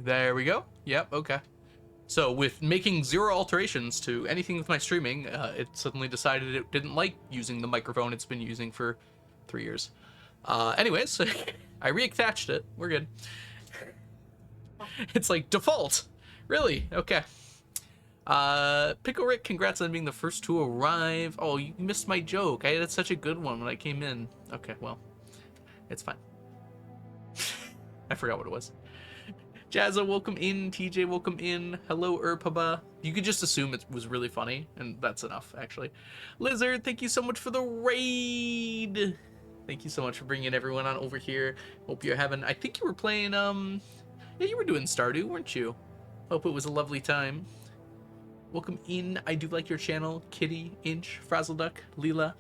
There we go. Yep, okay. So with making 0 alterations to anything with my streaming, it suddenly decided it didn't like using the microphone it's been using for 3 years. Anyways, I reattached it. We're good. It's like default. Really? Okay. Pickle Rick, congrats on being the first to arrive. Oh, you missed my joke. I had such a good one when I came in. Okay, well, it's fine. I forgot what it was. Jazza, welcome in. TJ, welcome in. Hello, Urpaba. You could just assume it was really funny, and that's enough, actually. Lizard, thank you so much for the raid. Thank you so much for bringing everyone on over here. Hope you're having... I think you were playing, yeah, you were doing Stardew, weren't you? Hope it was a lovely time. Welcome in. I do like your channel. Kitty, Inch, Frazzleduck, Leela.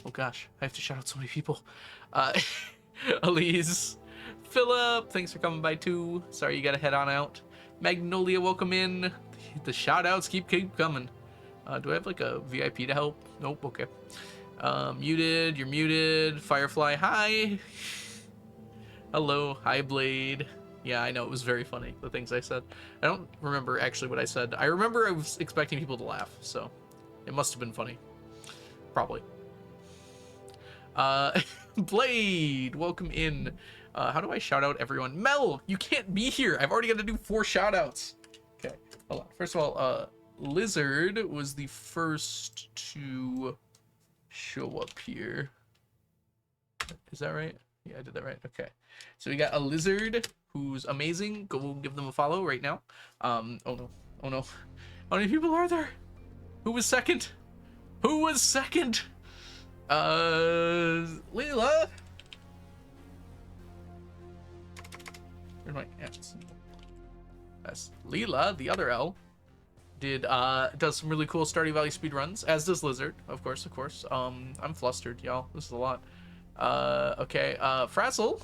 Oh gosh, I have to shout out so many people. Elise, Philip, thanks for coming by too. Sorry you gotta head on out. Magnolia, welcome in. The shout outs keep coming. Do I have like a VIP to help? Nope, okay. Muted, you're muted. Firefly, hi. Hello, hi Blade. Yeah, I know, it was very funny, the things I said. I don't remember actually what I said. I remember I was expecting people to laugh, so it must have been funny. Probably. Blade, welcome in. How do I shout out everyone? Mel, you can't be here. I've already got to do 4 shout outs. Okay, hold on. First of all, Lizard was the first to show up here. Is that right? Yeah, I did that right. Okay. So we got a Lizard who's amazing. Go give them a follow right now. Oh no. Oh no. How many people are there? Who was second? Who was second? Leela. Where's my X? That's Leela, the other L. Does some really cool Stardew Valley speedruns, as does Lizard, of course. I'm flustered, y'all. This is a lot. Okay, Frazzle.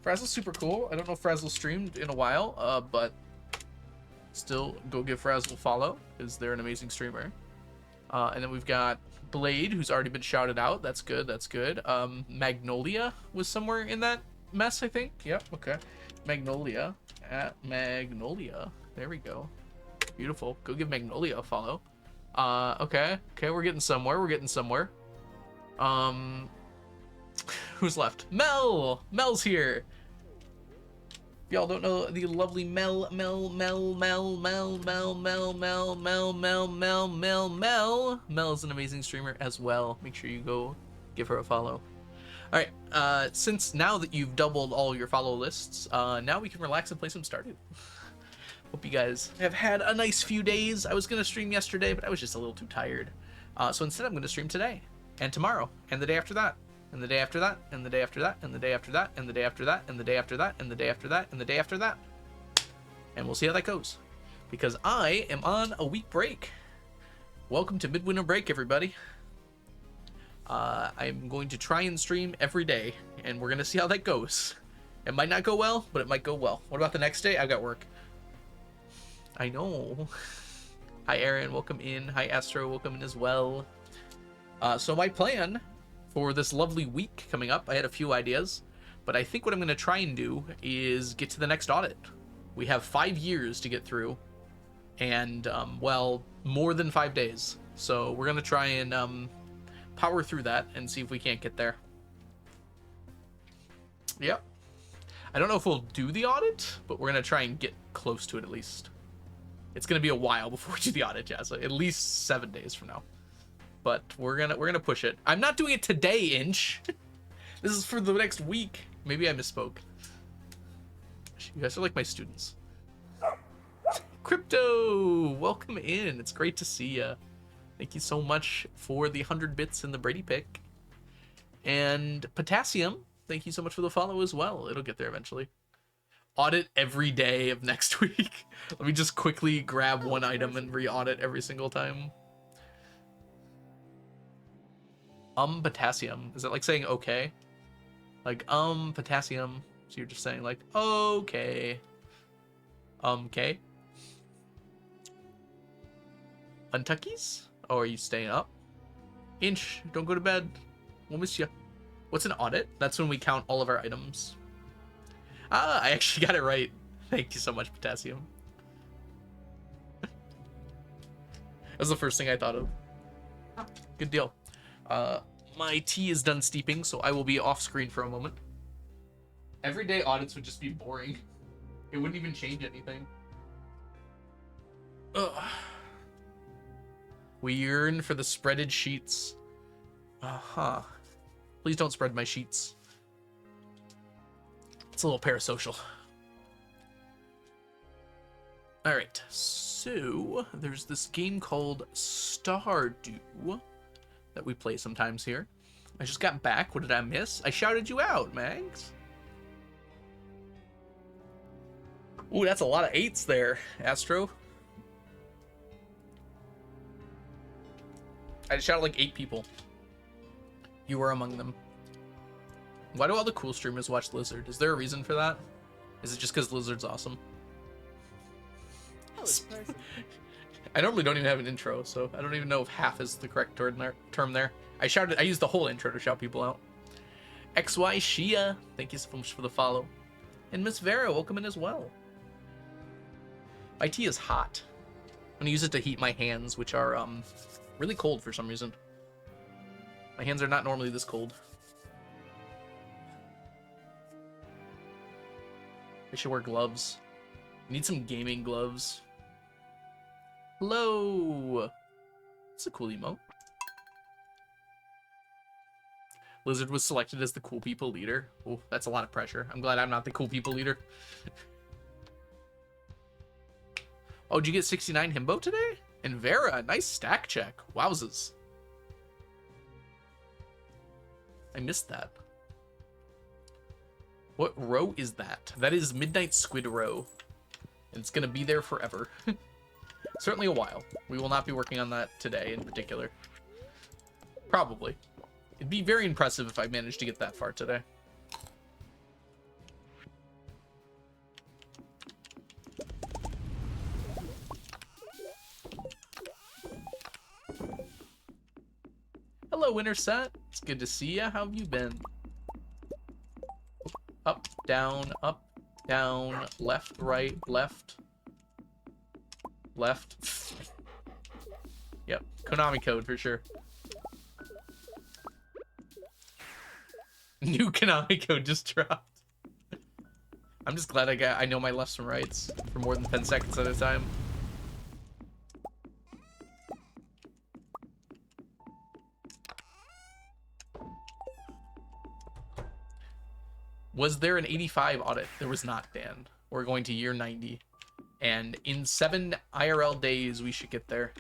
Frazzle's super cool. I don't know if Frazzle streamed in a while, but still go give Frazzle a follow, because they're an amazing streamer. And then we've got Blade, who's already been shouted out. That's good, that's good. Magnolia was somewhere in that mess, I think. Yep, okay. Magnolia. At Magnolia. There we go. Beautiful. Go give Magnolia a follow. Okay, we're getting somewhere. Who's left? Mel! Mel's here! If y'all don't know the lovely Mel is an amazing streamer as well. Make sure you go give her a follow. Alright, since now that you've doubled all your follow lists, now we can relax and play some Stardew. Hope you guys have had a nice few days. I was going to stream yesterday, but I was just a little too tired. So instead I'm going to stream today, and tomorrow, and the day after that, and the day after that, and the day after that, and the day after that, and the day after that, and the day after that, and the day after that, and the day after that. And we'll see how that goes. Because I am on a week break. Welcome to midwinter break, everybody. I'm going to try and stream every day, and we're going to see how that goes. It might not go well, but it might go well. What about the next day? I've got work. I know. Hi, Aaron. Welcome in. Hi, Astro. Welcome in as well. So my plan for this lovely week coming up, I had a few ideas, but I think what I'm going to try and do is get to the next audit. We have 5 years to get through, and, well, more than 5 days. So we're going to try and power through that and see if we can't get there. Yep. I don't know if we'll do the audit, but we're going to try and get close to it at least. It's going to be a while before we do the audit, yeah, so at least 7 days from now. But we're gonna push it. I'm not doing it today, Inch. This is for the next week. Maybe I misspoke. You guys are like my students. Crypto, welcome in. It's great to see ya. Thank you so much for the 100 bits in the Brady pick. And Potassium, thank you so much for the follow as well. It'll get there eventually. Audit every day of next week. Let me just quickly grab one item and re-audit every single time. Potassium. Is that like saying okay? Like, potassium. So you're just saying like, okay. Okay. Untuckies? Oh, are you staying up? Inch, don't go to bed. We'll miss you. What's an audit? That's when we count all of our items. Ah, I actually got it right. Thank you so much, Potassium. That was the first thing I thought of. Good deal. My tea is done steeping, so I will be off screen for a moment. Everyday audits would just be boring. It wouldn't even change anything. Ugh. We yearn for the spreaded sheets. Uh-huh. Please don't spread my sheets. It's a little parasocial. Alright, so there's this game called Stardew that we play sometimes here. I just got back. What did I miss? I shouted you out, Mags. Ooh, that's a lot of 8s there, Astro. I shouted like 8 people. You were among them. Why do all the cool streamers watch Lizard? Is there a reason for that? Is it just because Lizard's awesome? I normally don't even have an intro, so I don't even know if half is the correct term there. I used the whole intro to shout people out. XY Shia, thank you so much for the follow. And Miss Vera, welcome in as well. My tea is hot. I'm gonna use it to heat my hands, which are really cold for some reason. My hands are not normally this cold. I should wear gloves. I need some gaming gloves. Hello! That's a cool emote. Lizard was selected as the cool people leader. Oh, that's a lot of pressure. I'm glad I'm not the cool people leader. Oh, did you get 69 himbo today? And Vera, nice stack check. Wowzers. I missed that. What row is that? That is Midnight Squid Row. And it's gonna be there forever. Certainly a while. We will not be working on that today in particular. Probably. It'd be very impressive if I managed to get that far today. Hello, Winterset. It's good to see ya. How have you been? Up, down, left, right, left. Left. Yep, Konami code for sure. New Konami code just dropped. I'm just glad I know my lefts and rights for more than 10 seconds at a time. Was there an 85 audit? There was not, Dan. We're going to year 90. And in 7 IRL days, we should get there.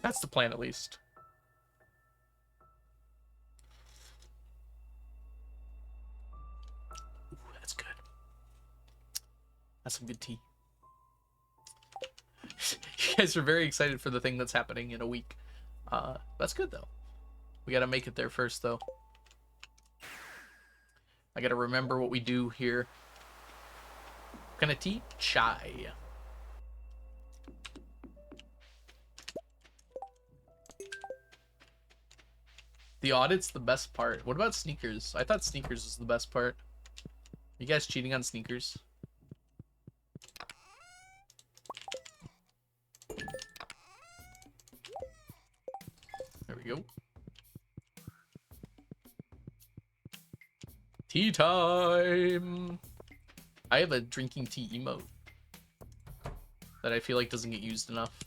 That's the plan, at least. Ooh, that's good. That's some good tea. You guys are very excited for the thing that's happening in a week. That's good, though. We gotta make it there first, though. I gotta remember what we do here. What kind of tea? Chai. The audit's the best part. What about sneakers? I thought sneakers was the best part. You guys cheating on sneakers? There we go. Tea time! I have a drinking tea emote that I feel like doesn't get used enough.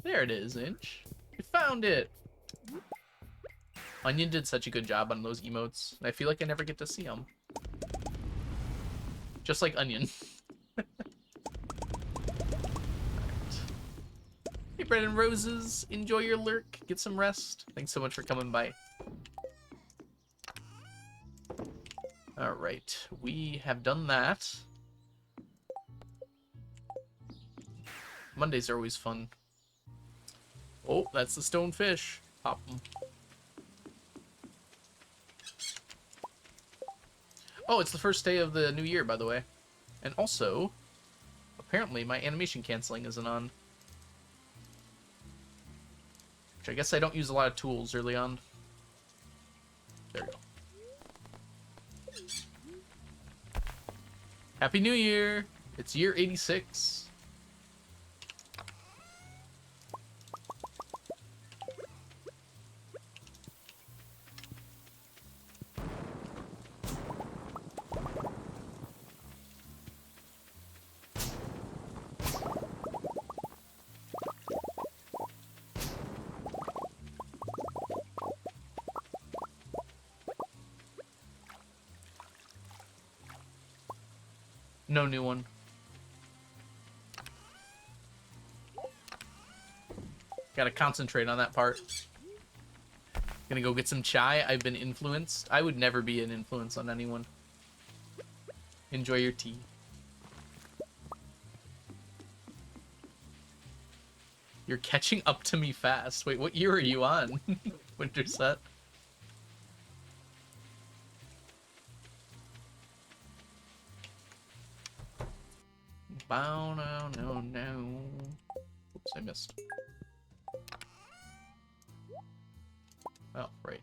There it is, Inch. You found it! Onion did such a good job on those emotes. I feel like I never get to see them. Just like Onion. Right. Hey, Bread and Roses. Enjoy your lurk. Get some rest. Thanks so much for coming by. Alright. We have done that. Mondays are always fun. Oh, that's the stone fish. Pop them. Oh, it's the first day of the new year, by the way. And also, apparently my animation canceling isn't on. Which I guess I don't use a lot of tools early on. There we go. Happy New Year! It's year 86. No new one. Gotta concentrate on that part. Gonna go get some chai. I've been influenced. I would never be an influence on anyone. Enjoy your tea. You're catching up to me fast. Wait, what year are you on? Winter set. Bow, no. Oops, I missed. Oh, right.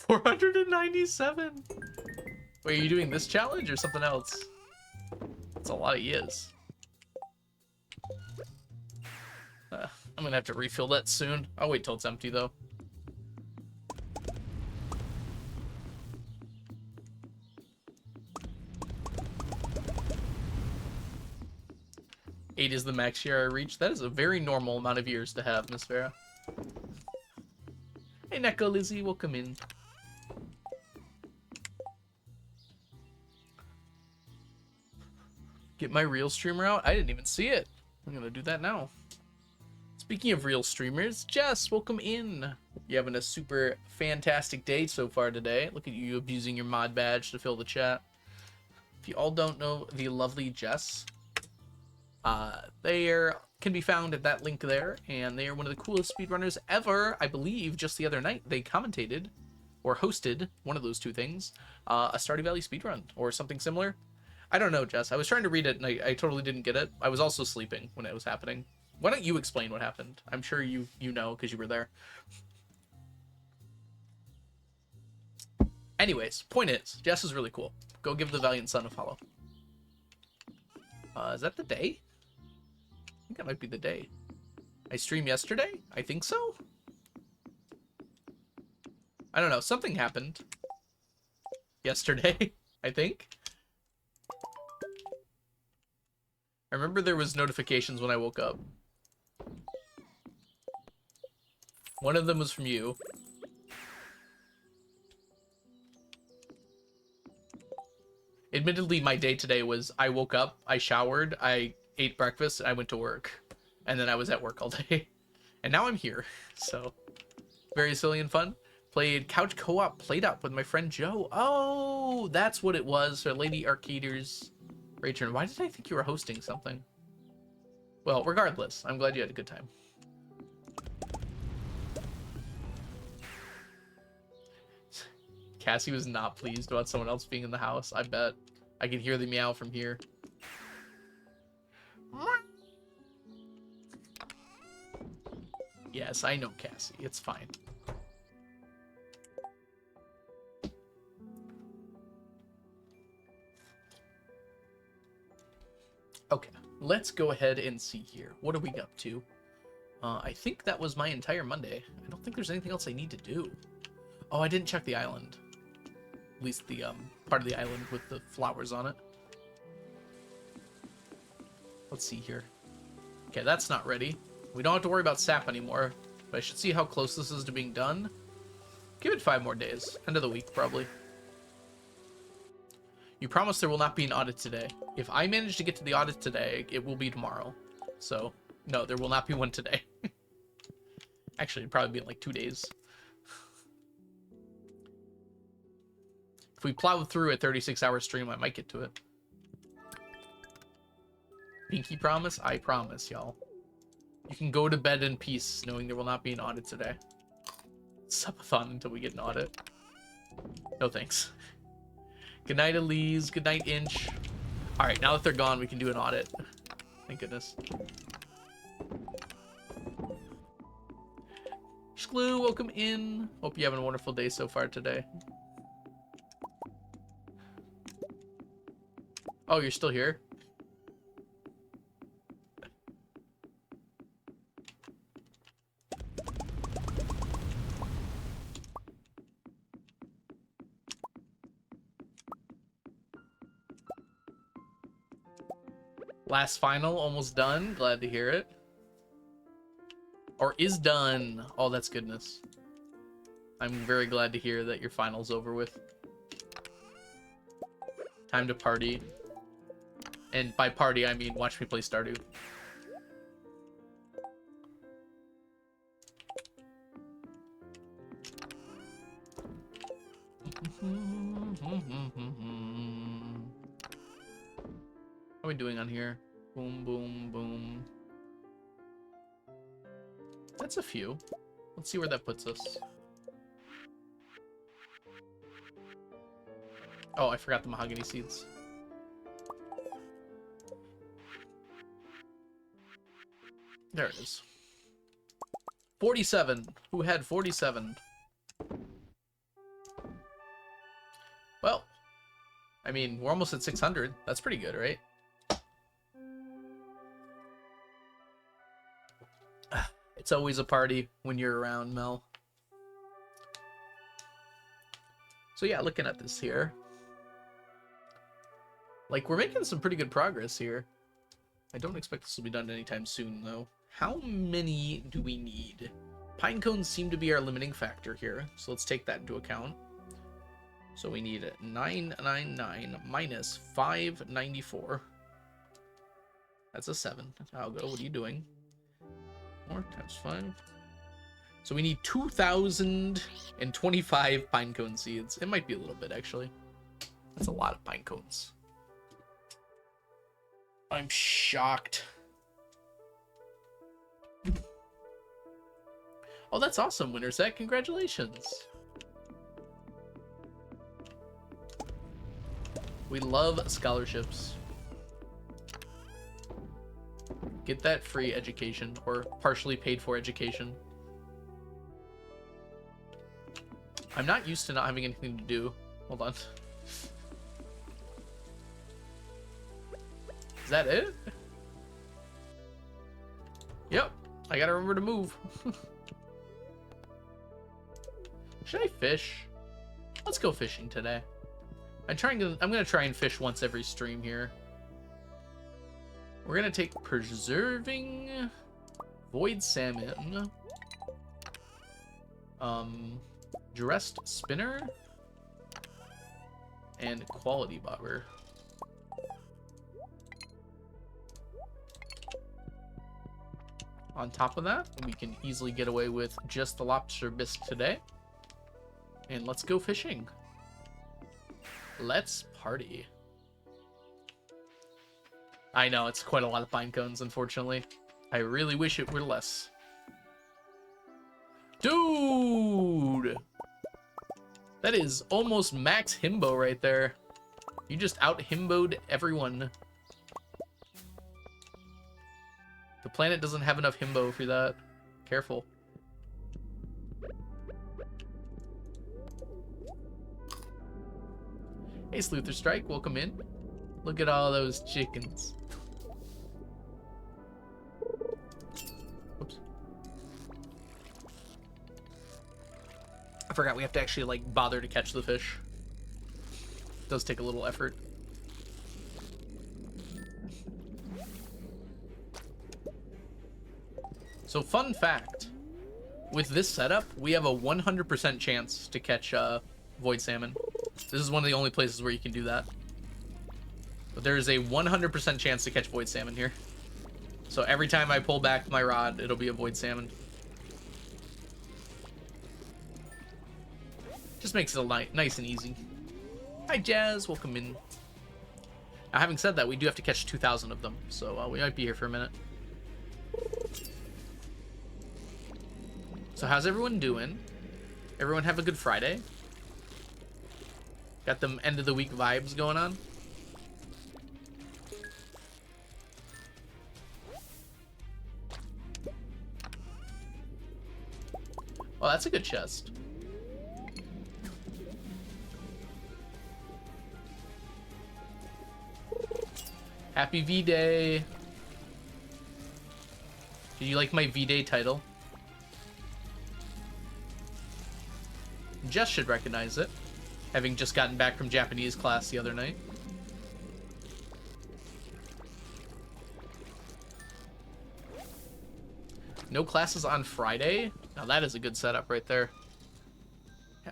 $497. Wait, are you doing this challenge or something else? That's a lot of years. I'm gonna have to refill that soon. I'll wait till it's empty though. Eight is the max year I reached. That is a very normal amount of years to have, Miss Vera. Hey, Neko Lizzie, welcome in. Get my real streamer out? I didn't even see it. I'm gonna do that now. Speaking of real streamers, Jess, welcome in. You're having a super fantastic day so far today. Look at you abusing your mod badge to fill the chat. If you all don't know the lovely Jess, they can be found at that link there, and they are one of the coolest speedrunners ever. I believe just the other night they commentated or hosted, one of those two things, a Stardew Valley speedrun or something similar. I don't know, Jess. I was trying to read it and I totally didn't get it. I was also sleeping when it was happening. Why don't you explain what happened? I'm sure you know because you were there. Anyways, point is, Jess is really cool. Go give the Valiant Son a follow. Is that the day? I think that might be the day. I streamed yesterday? I think so? I don't know. Something happened yesterday, I think. I remember there was notifications when I woke up. One of them was from you. Admittedly, my day today was I woke up, I showered, I ate breakfast, I went to work. And then I was at work all day. And now I'm here. So, very silly and fun. Played couch co-op played up with my friend Joe. Oh, that's what it was. So Lady Arcaders. Rachel, why did I think you were hosting something? Well, regardless, I'm glad you had a good time. Cassie was not pleased about someone else being in the house. I bet. I could hear the meow from here. Yes, I know, Cassie. It's fine. Okay, let's go ahead and see here. What are we up to? I think that was my entire Monday. I don't think there's anything else I need to do. Oh, I didn't check the island. At least the part of the island with the flowers on it. Let's see here. Okay, that's not ready. We don't have to worry about sap anymore, but I should see how close this is to being done. Give it 5 more days. End of the week, probably. You promise there will not be an audit today. If I manage to get to the audit today, it will be tomorrow. So, no, there will not be one today. Actually, it'd probably be in like 2 days. If we plow through a 36-hour stream, I might get to it. Pinky promise? I promise, y'all. You can go to bed in peace, knowing there will not be an audit today. Subathon until we get an audit. No thanks. Good night, Elise. Good night, Inch. Alright, now that they're gone, we can do an audit. Thank goodness. Shglue, welcome in. Hope you're having a wonderful day so far today. Oh, you're still here? Last final, almost done. Glad to hear it. Or is done. Oh, that's goodness. I'm very glad to hear that your final's over with. Time to party. And by party, I mean watch me play Stardew. How are we doing on here? Boom, boom, boom. That's a few. Let's see where that puts us. Oh, I forgot the mahogany seeds. There it is. 47. Who had 47? Well, I mean, we're almost at 600. That's pretty good, right? It's always a party when you're around, Mel. So yeah, looking at this here. Like, we're making some pretty good progress here. I don't expect this will be done anytime soon, though. How many do we need? Pine cones seem to be our limiting factor here, so let's take that into account. So we need 999 minus 594. That's a 7. I'll go. What are you doing? 4 times 5. So we need 2,025 pine cone seeds. It might be a little bit, actually. That's a lot of pine cones. I'm shocked. Oh, that's awesome, Winterset. Congratulations. We love scholarships. Get that free education, or partially paid for education. I'm not used to not having anything to do. Hold on. Is that it? Yep. I gotta remember to move. Should I fish? Let's go fishing today. I'm gonna try and fish once every stream here. We're gonna take preserving void salmon, dressed spinner, and quality bobber. On top of that, we can easily get away with just the lobster bisque today. And let's go fishing. Let's party. I know, it's quite a lot of pine cones, unfortunately. I really wish it were less. Dude! That is almost max himbo right there. You just out-himboed everyone. The planet doesn't have enough himbo for that. Careful. Hey, Sleuther Strike, welcome in. Look at all those chickens. Oops. I forgot we have to actually, like, bother to catch the fish. It does take a little effort. So, fun fact. With this setup, we have a 100% chance to catch void salmon. This is one of the only places where you can do that. But there is a 100% chance to catch void salmon here. So every time I pull back my rod, it'll be a void salmon. Just makes it nice and easy. Hi, Jazz. Welcome in. Now, having said that, we do have to catch 2,000 of them. So we might be here for a minute. So how's everyone doing? Everyone have a good Friday. Got them end of the week vibes going on. Oh, that's a good chest. Happy V-Day. Did you like my V-Day title? Jess should recognize it, having just gotten back from Japanese class the other night. No classes on Friday? Now that is a good setup right there.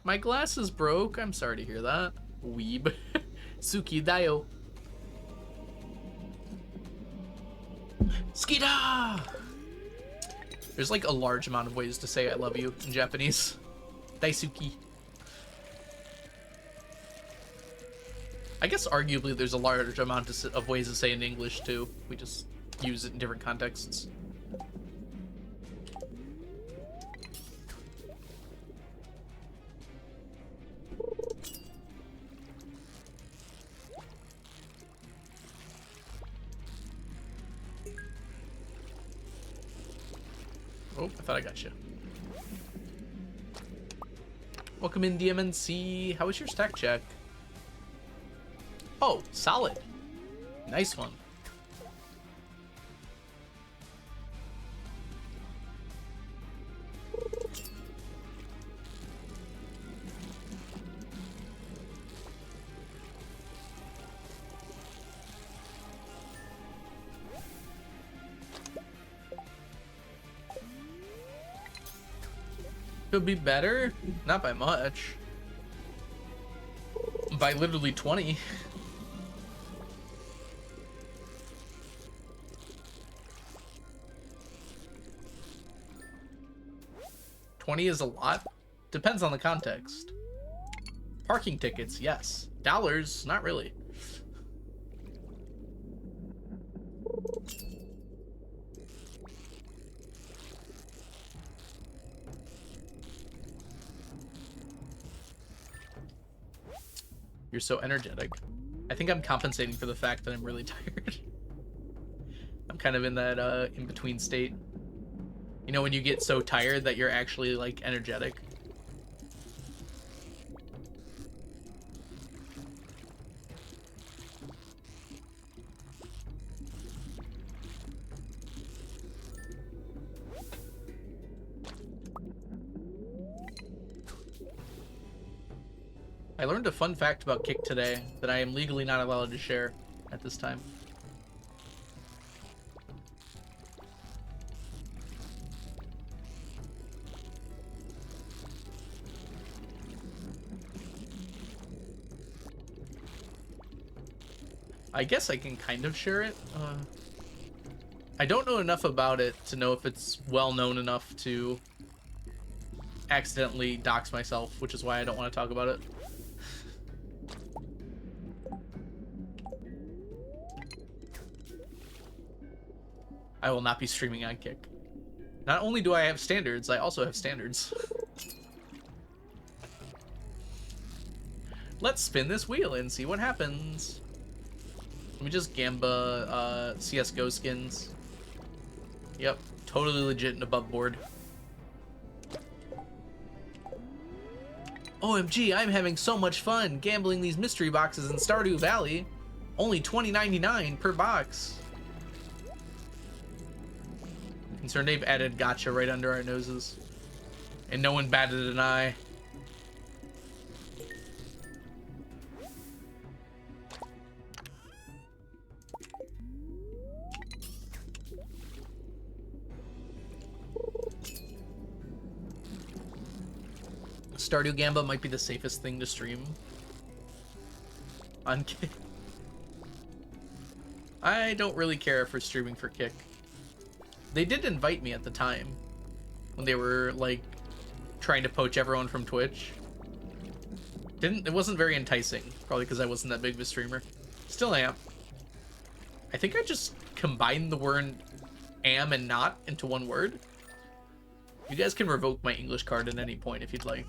My glasses broke. I'm sorry to hear that. Weeb. Suki Dayo. Skida! There's like a large amount of ways to say I love you in Japanese. Daisuki. I guess arguably there's a large amount of ways to say it in English too. We just use it in different contexts. Oh, I thought I got you. Welcome in, DMNC. How was your stack check? Oh, solid. Nice one. Could be better? Not by much. By literally 20. $20 is a lot. Depends on the context. Parking tickets, yes. Dollars, not really. You're so energetic. I think I'm compensating for the fact that I'm really tired. I'm kind of in that in-between state. You know when you get so tired that you're actually like energetic? I learned a fun fact about Kick today that I am legally not allowed to share at this time. I guess I can kind of share it. I don't know enough about it to know if it's well known enough to accidentally dox myself, which is why I don't want to talk about it. I will not be streaming on Kick. Not only do I have standards, I also have standards. Let's spin this wheel and see what happens. Let me just gamba CSGO skins. Yep, totally legit and above board. OMG, I'm having so much fun gambling these mystery boxes in Stardew Valley. Only $20.99 per box. Concerned they've added gacha right under our noses. And no one batted an eye. Stardew Gamba might be the safest thing to stream on Kick. I don't really care for streaming for Kick. They did invite me at the time when they were like trying to poach everyone from Twitch. It wasn't very enticing, probably because I wasn't that big of a streamer. Still am. I think I just combined the word am and not into one word. You guys can revoke my English card at any point if you'd like.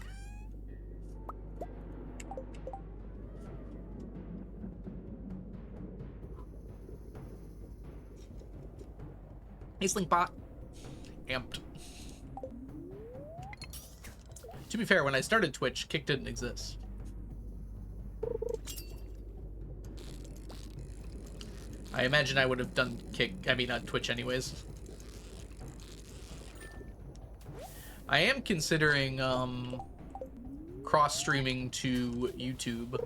Link bot. Amped. To be fair, when I started Twitch, Kick didn't exist. I imagine I would have done Twitch anyways. I am considering cross-streaming to YouTube,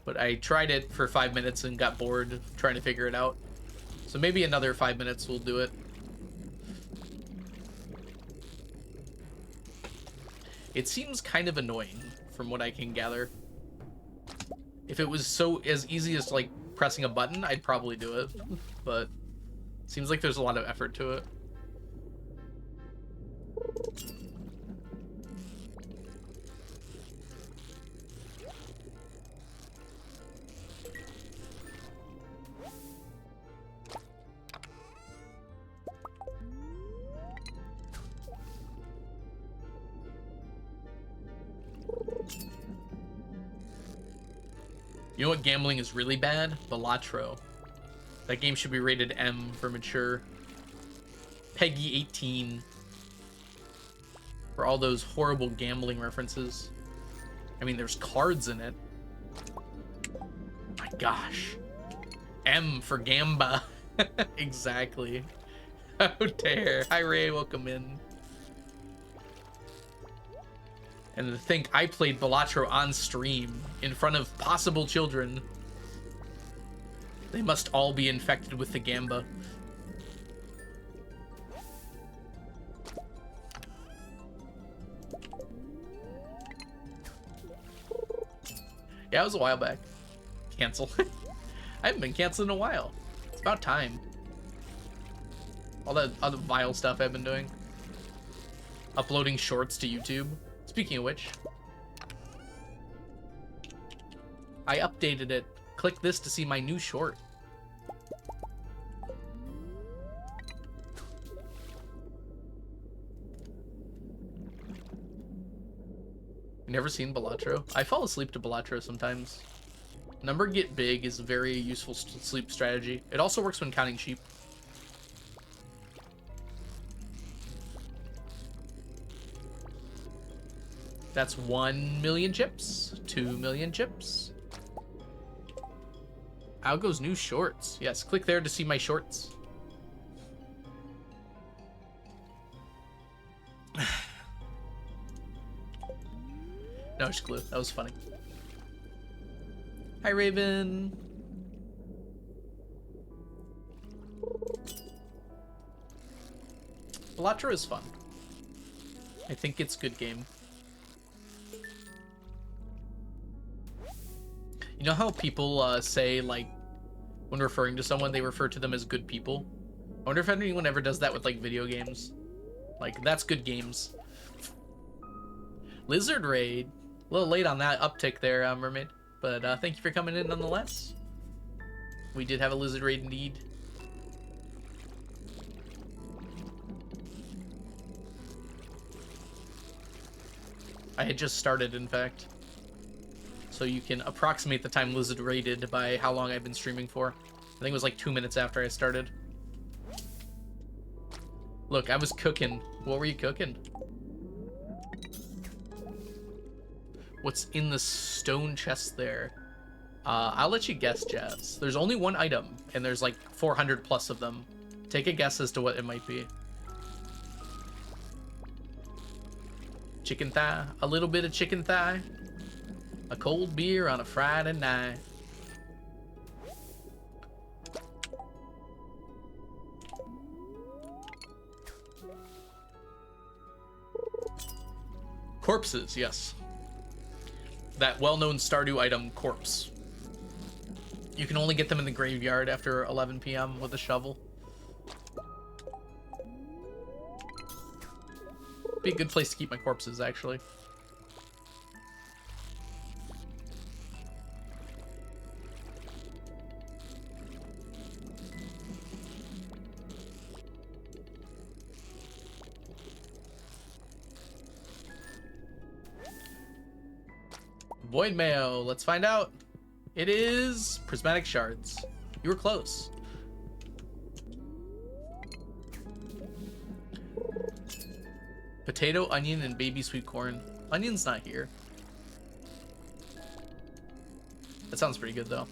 but I tried it for 5 minutes and got bored trying to figure it out. So maybe another 5 minutes will do it. It seems kind of annoying from what I can gather. If it was as easy as like pressing a button, I'd probably do it, but it seems like there's a lot of effort to it. You know what gambling is really bad? Balatro. That game should be rated M for mature. Peggy 18. For all those horrible gambling references. I mean, there's cards in it. My gosh. M for Gamba. Exactly. How dare. Hi, Ray. Welcome in. And to think I played Balatro on stream in front of possible children. They must all be infected with the Gamba. Yeah, it was a while back. Cancel. I haven't been canceled in a while. It's about time. All that other vile stuff I've been doing. Uploading shorts to YouTube. Speaking of which, I updated it. Click this to see my new short. Never seen Balatro? I fall asleep to Balatro sometimes. Number get big is a very useful sleep strategy. It also works when counting sheep. That's 1 million chips, 2 million chips. Algo's new shorts. Yes, click there to see my shorts. No, just glue. That was funny. Hi, Raven. Balatro is fun. I think it's a good game. You know how people say, like, when referring to someone, they refer to them as good people? I wonder if anyone ever does that with, like, video games. Like, that's good games. Lizard Raid. A little late on that uptick there, Mermaid. But thank you for coming in nonetheless. We did have a Lizard Raid indeed. I had just started, in fact. So you can approximate the time Lizard raided by how long I've been streaming for. I think it was like 2 minutes after I started. Look, I was cooking. What were you cooking? What's in the stone chest there? I'll let you guess, Jazz. There's only one item, and there's like 400 plus of them. Take a guess as to what it might be. Chicken thigh. A little bit of chicken thigh. A cold beer on a Friday night. Corpses, yes. That well-known Stardew item, corpse. You can only get them in the graveyard after 11 p.m. with a shovel. Be a good place to keep my corpses, actually. Void mail. Let's find out. It is prismatic shards. You were close. Potato, onion, and baby sweet corn. Onion's not here. That sounds pretty good, though.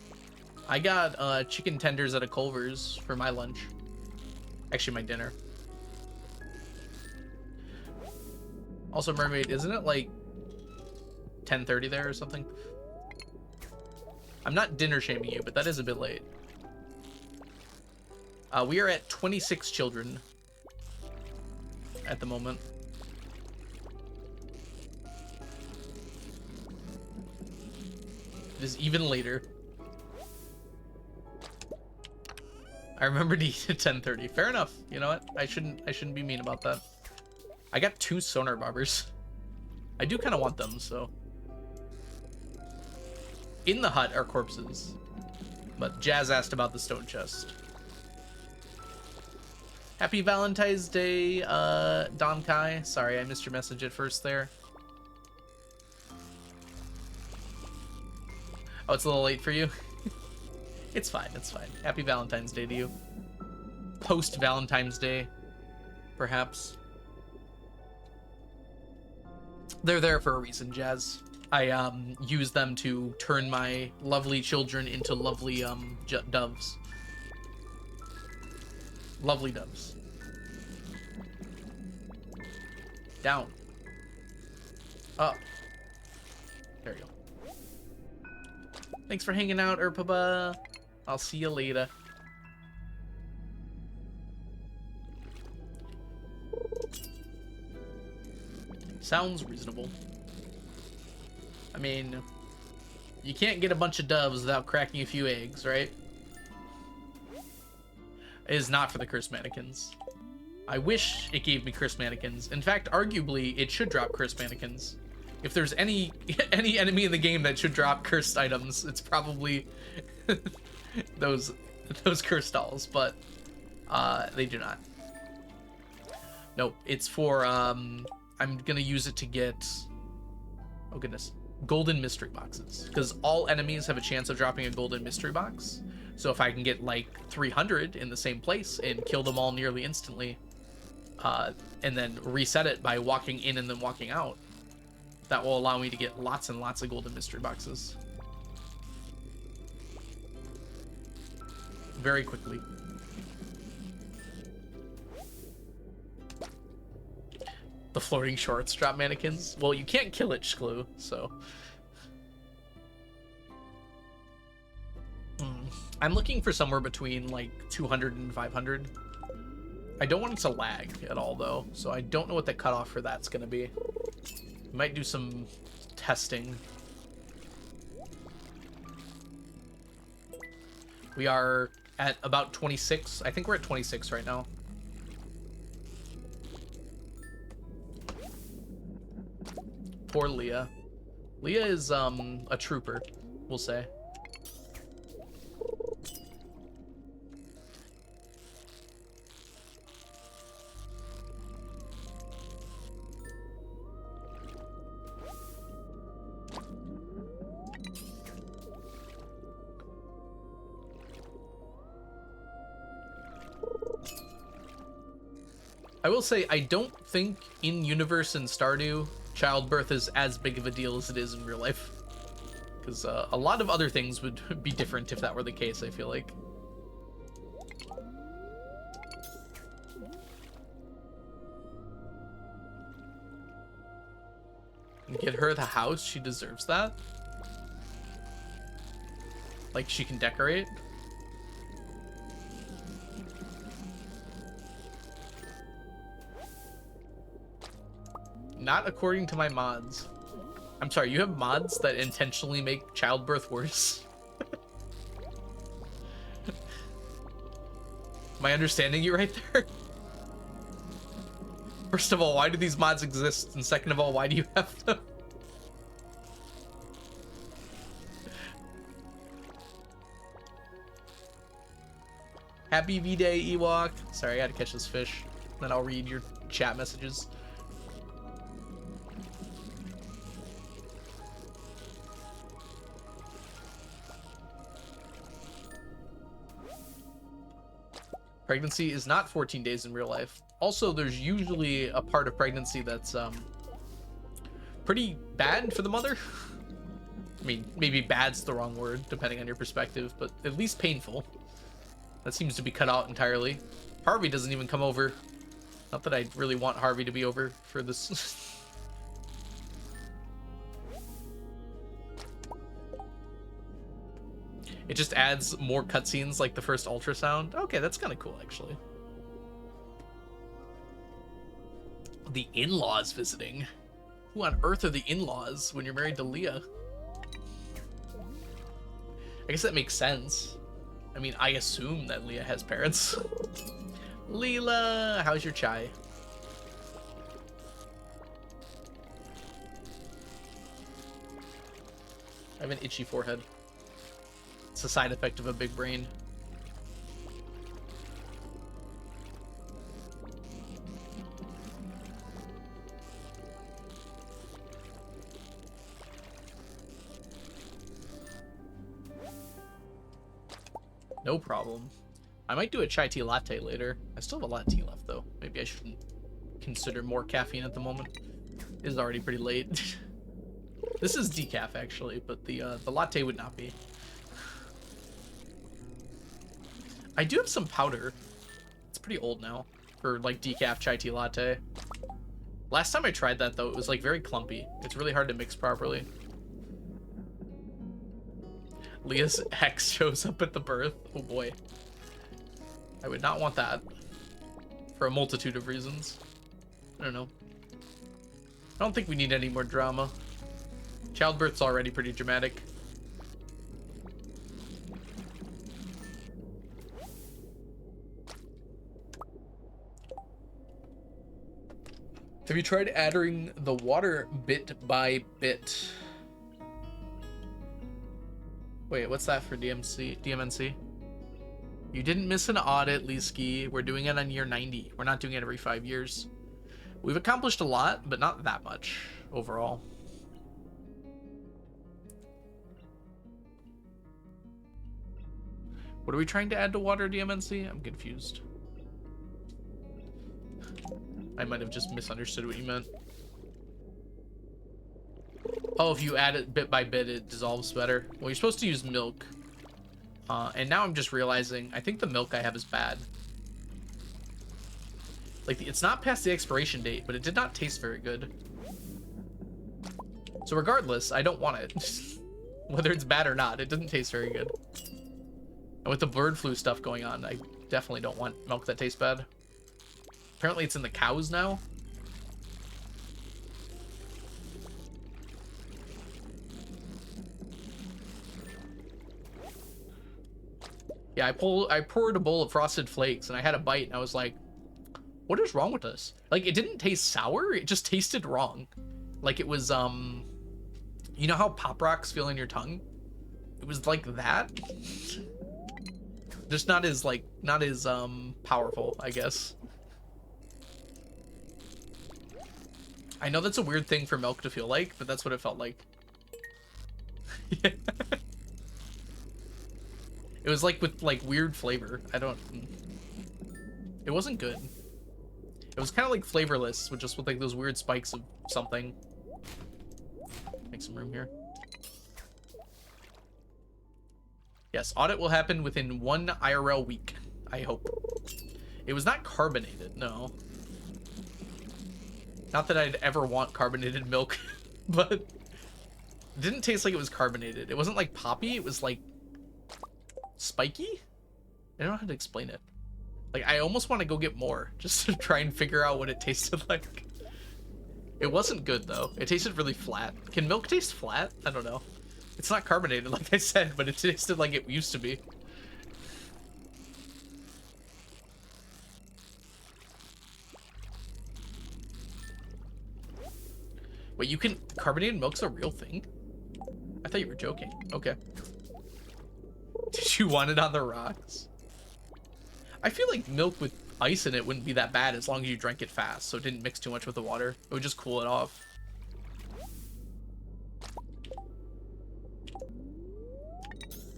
I got chicken tenders at a Culver's for my lunch. Actually, my dinner. Also, Mermaid, isn't it like 10:30 there or something? I'm not dinner shaming you, but that is a bit late. We are at 26 children at the moment. It is even later. I remember to eat at 10:30. Fair enough. You know what? I shouldn't be mean about that. I got 2 sonar bobbers. I do kind of want them, so. In the hut are corpses. But Jazz asked about the stone chest. Happy Valentine's Day, Don Kai. Sorry, I missed your message at first there. Oh, it's a little late for you? It's fine, it's fine. Happy Valentine's Day to you. Post-Valentine's Day, perhaps. They're there for a reason, Jazz. I use them to turn my lovely children into lovely doves. Lovely doves. Down. Up. There you go. Thanks for hanging out, Urpaba. I'll see you later. Sounds reasonable. I mean, you can't get a bunch of doves without cracking a few eggs, right? It is not for the cursed mannequins. I wish it gave me cursed mannequins. In fact, arguably, it should drop cursed mannequins. If there's any enemy in the game that should drop cursed items, it's probably those cursed dolls, but they do not. Nope, it's for I'm gonna use it to get, oh goodness, golden mystery boxes, because all enemies have a chance of dropping a golden mystery box. So if I can get like 300 in the same place and kill them all nearly instantly, and then reset it by walking in and then walking out, that will allow me to get lots and lots of golden mystery boxes very quickly. The floating shorts drop mannequins. Well, you can't kill it, Shklu, so. I'm looking for somewhere between like 200 and 500. I don't want it to lag at all, though, so I don't know what the cutoff for that's going to be. Might do some testing. We are at about 26. I think we're at 26 right now. Poor Leah. Leah is a trooper, we'll say. I will say, I don't think in-universe in Stardew, childbirth is as big of a deal as it is in real life. Because a lot of other things would be different if that were the case, I feel like. Get her the house, she deserves that. Like, she can decorate. Not according to my mods. I'm sorry, you have mods that intentionally make childbirth worse? Am I understanding you right there? First of all, why do these mods exist? And second of all, why do you have them? Happy V-Day, Ewok. Sorry, I gotta catch this fish. Then I'll read your chat messages. Pregnancy is not 14 days in real life. Also, there's usually a part of pregnancy that's pretty bad for the mother. I mean, maybe bad's the wrong word, depending on your perspective, but at least painful. That seems to be cut out entirely. Harvey doesn't even come over. Not that I really want Harvey to be over for this. It just adds more cutscenes like the first ultrasound. Okay, that's kind of cool, actually. The in-laws visiting. Who on earth are the in-laws when you're married to Leah? I guess that makes sense. I mean, I assume that Leah has parents. Leela, how's your chai? I have an itchy forehead. It's a side effect of a big brain. No problem. I might do a chai tea latte later. I still have a lot of tea left, though. Maybe I shouldn't consider more caffeine at the moment. It is already pretty late. This is decaf, actually, but the latte would not be. I do have some powder. It's pretty old now for, like, decaf chai tea latte. Last time I tried that, though, it was, like, very clumpy. It's really hard to mix properly. Leah's ex shows up at the birth. Oh boy. I would not want that. For a multitude of reasons. I don't know. I don't think we need any more drama. Childbirth's already pretty dramatic. Have you tried adding the water bit by bit? Wait, what's that for DMNC? You didn't miss an audit, Leesky. We're doing it on year 90. We're not doing it every 5 years. We've accomplished a lot, but not that much overall. What are we trying to add to water, DMNC? I'm confused. I might have just misunderstood what you meant. Oh, if you add it bit by bit, it dissolves better. Well, you're supposed to use milk. And now I'm just realizing, I think the milk I have is bad. Like, it's not past the expiration date, but it did not taste very good. So regardless, I don't want it. Whether it's bad or not, it doesn't taste very good. And with the bird flu stuff going on, I definitely don't want milk that tastes bad. Apparently it's in the cows now. Yeah, I poured a bowl of Frosted Flakes and I had a bite and I was like, what is wrong with this? Like, it didn't taste sour, it just tasted wrong. Like it was, you know how Pop Rocks feel in your tongue? It was like that. Just not as, powerful, I guess. I know that's a weird thing for milk to feel like, but that's what it felt like. Yeah. It was like with like weird flavor. It wasn't good. It was kind of like flavorless, with just with like those weird spikes of something. Make some room here. Yes, audit will happen within 1 IRL week, I hope. It was not carbonated, no. Not that I'd ever want carbonated milk, but it didn't taste like it was carbonated. It wasn't like poppy, it was like spiky? I don't know how to explain it. Like, I almost want to go get more just to try and figure out what it tasted like. It wasn't good though. It tasted really flat. Can milk taste flat? I don't know. It's not carbonated like I said, but it tasted like it used to be. Wait, you can... Carbonated milk's a real thing? I thought you were joking. Okay. Did you want it on the rocks? I feel like milk with ice in it wouldn't be that bad as long as you drank it fast, so it didn't mix too much with the water. It would just cool it off.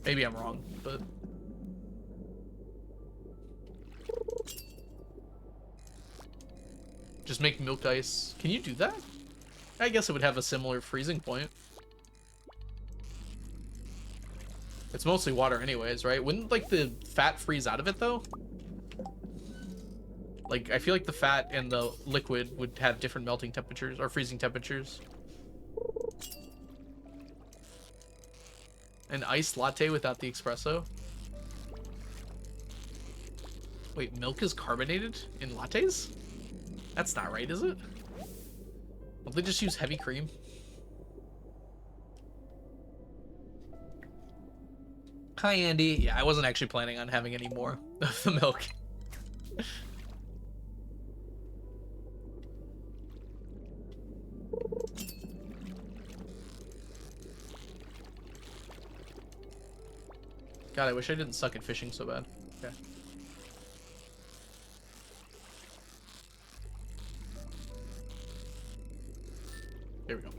Maybe I'm wrong, but... Just make milk ice. Can you do that? I guess it would have a similar freezing point. It's mostly water anyways, right? Wouldn't, like, the fat freeze out of it, though? Like, I feel like the fat and the liquid would have different melting temperatures or freezing temperatures. An iced latte without the espresso? Wait, milk is carbonated in lattes? That's not right, is it? Don't they just use heavy cream? Hi, Andy. Yeah, I wasn't actually planning on having any more of the milk. God, I wish I didn't suck at fishing so bad. Okay. There we go.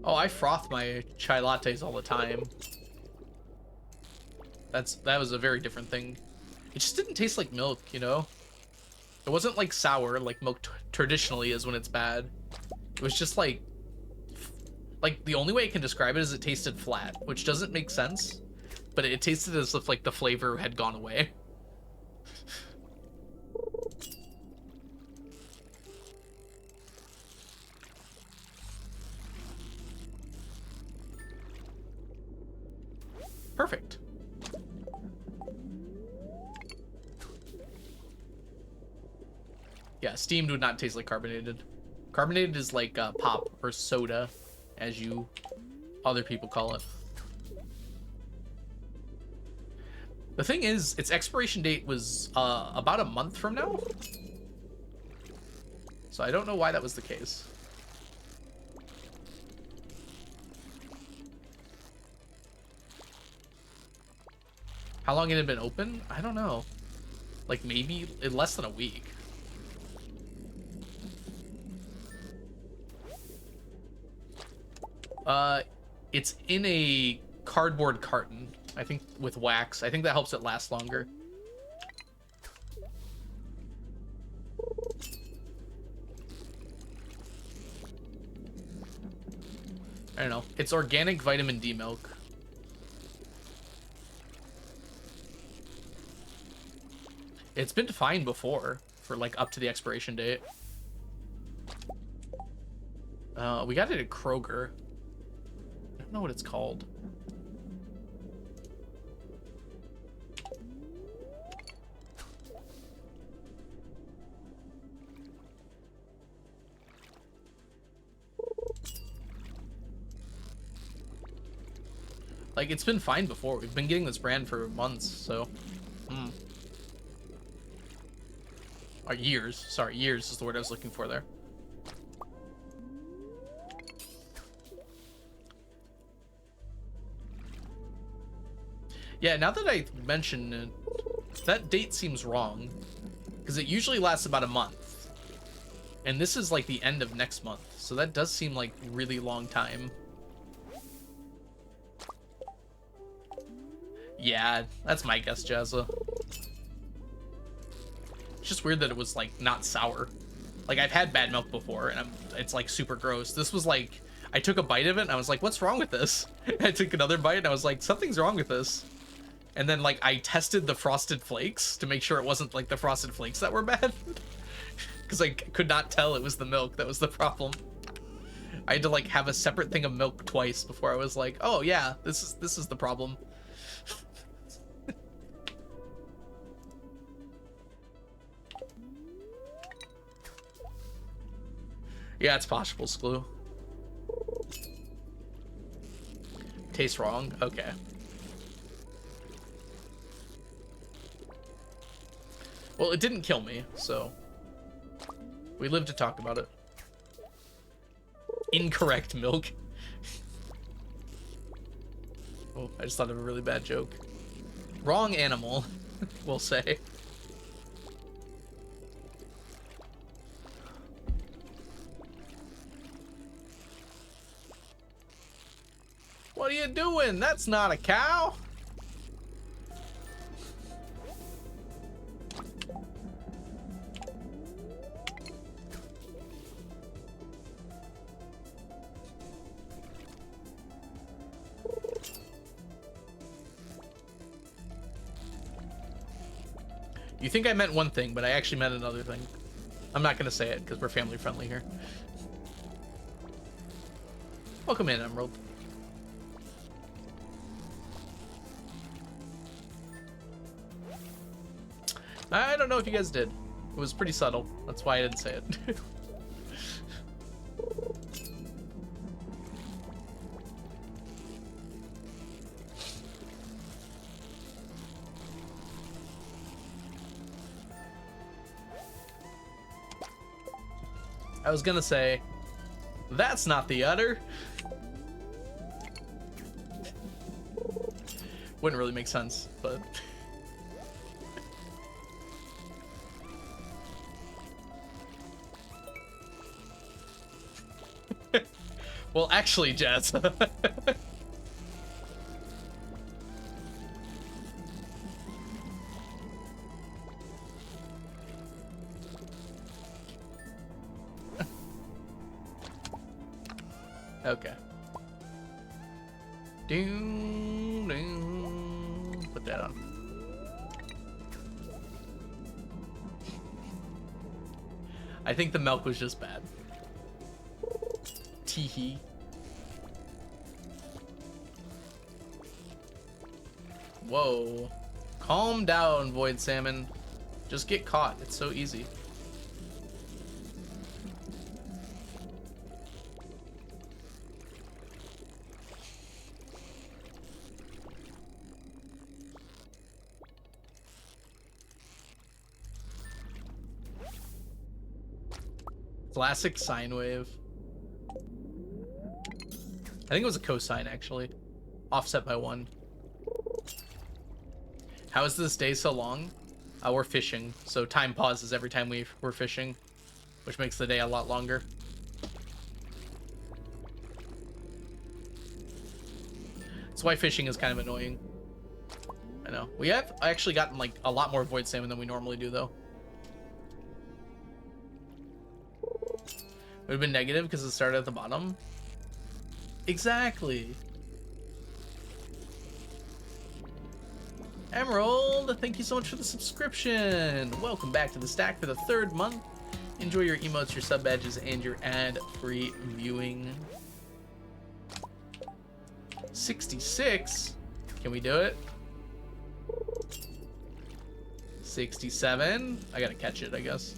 Oh, I froth my chai lattes all the time. That was a very different thing. It just didn't taste like milk, you know? It wasn't like sour like milk traditionally is when it's bad. It was just like the only way I can describe it is it tasted flat, which doesn't make sense, but it tasted as if like the flavor had gone away. Perfect. Yeah, steamed would not taste like carbonated. Carbonated is like pop or soda, as you other people call it. The thing is, its expiration date was about a month from now. So I don't know why that was the case. How long it had been open? I don't know. Like maybe in less than a week. It's in a cardboard carton, I think, with wax. I think that helps it last longer. I don't know. It's organic vitamin D milk. It's been fine before for like up to the expiration date. We got it at Kroger. I don't know what it's called. Like, it's been fine before. We've been getting this brand for months, so. Or years. Sorry, years is the word I was looking for there. Yeah, now that I mention it, that date seems wrong. Because it usually lasts about a month. And this is like the end of next month. So that does seem like really long time. Yeah, that's my guess, Jazza. It's just weird that it was like not sour. Like I've had bad milk before and it's like super gross. This was like, I took a bite of it and I was like, what's wrong with this? I took another bite and I was like, something's wrong with this. And then like I tested the Frosted Flakes to make sure it wasn't like the Frosted Flakes that were bad. Because I could not tell it was the milk that was the problem. I had to like have a separate thing of milk twice before I was like, oh yeah, this is the problem. Yeah, it's possible, Sklu. Tastes wrong? Okay. Well, it didn't kill me, so we live to talk about it. Incorrect milk. Oh, I just thought of a really bad joke. Wrong animal, we'll say. What are you doing? That's not a cow. You think I meant one thing, but I actually meant another thing. I'm not gonna say it because we're family friendly here. Welcome in, Emerald. I don't know if you guys did. It was pretty subtle. That's why I didn't say it. I was gonna say, that's not the udder. Wouldn't really make sense, but... Well, actually, Jazz. Okay. Put that on. I think the milk was just bad. Teehee. Whoa. Calm down, Void Salmon. Just get caught. It's so easy. Classic sine wave. I think it was a cosine, actually. Offset by 1. How is this day so long? We're fishing, so time pauses every time we're fishing, which makes the day a lot longer. That's why fishing is kind of annoying. I know. We have actually gotten like a lot more void salmon than we normally do, though. Would have been negative because it started at the bottom. Exactly. Emerald, thank you so much for the subscription. Welcome back to the stack for the 3rd month. Enjoy your emotes, your sub badges, and your ad-free viewing. 66. Can we do it? 67. I gotta catch it, I guess.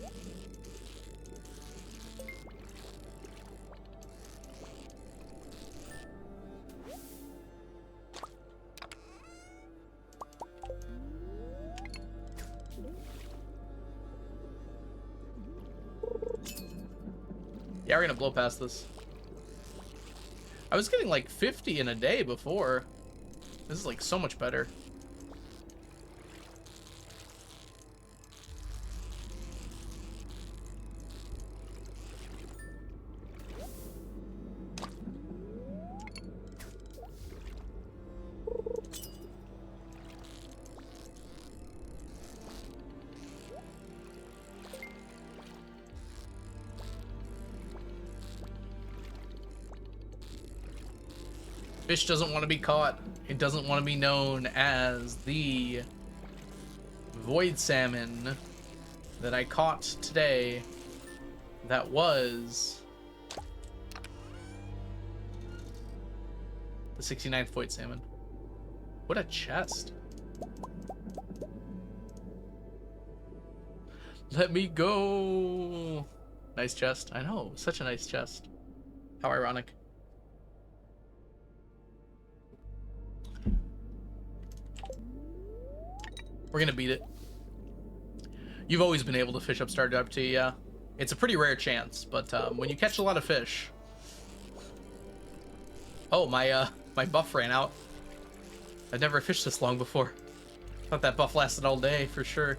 Yeah, we're gonna blow past this. I was getting like 50 in a day before. This is like so much better. Fish doesn't want to be caught. It doesn't want to be known as the void salmon that I caught today. That was the 69th void salmon. What a chest. Let me go. Nice chest. I know, such a nice chest. How ironic. We're gonna beat it. You've always been able to fish up Stardew, yeah. It's a pretty rare chance, but when you catch a lot of fish... Oh, my buff ran out. I've never fished this long before. Thought that buff lasted all day, for sure.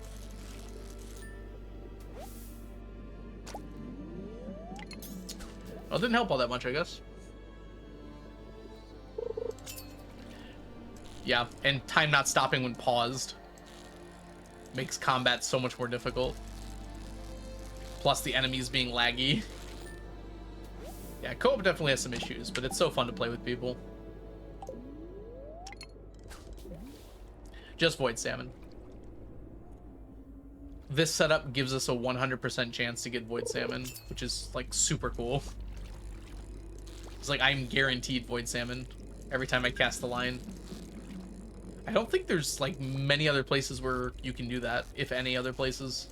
Well, it didn't help all that much, I guess. Yeah, and time not stopping when paused makes combat so much more difficult. Plus the enemies being laggy. Yeah, co-op definitely has some issues, but it's so fun to play with people. Just void salmon. this setup gives us a 100% chance to get void salmon, which is like super cool. It's like I'm guaranteed void salmon every time I cast the line. I don't think there's like many other places where you can do that, if any other places.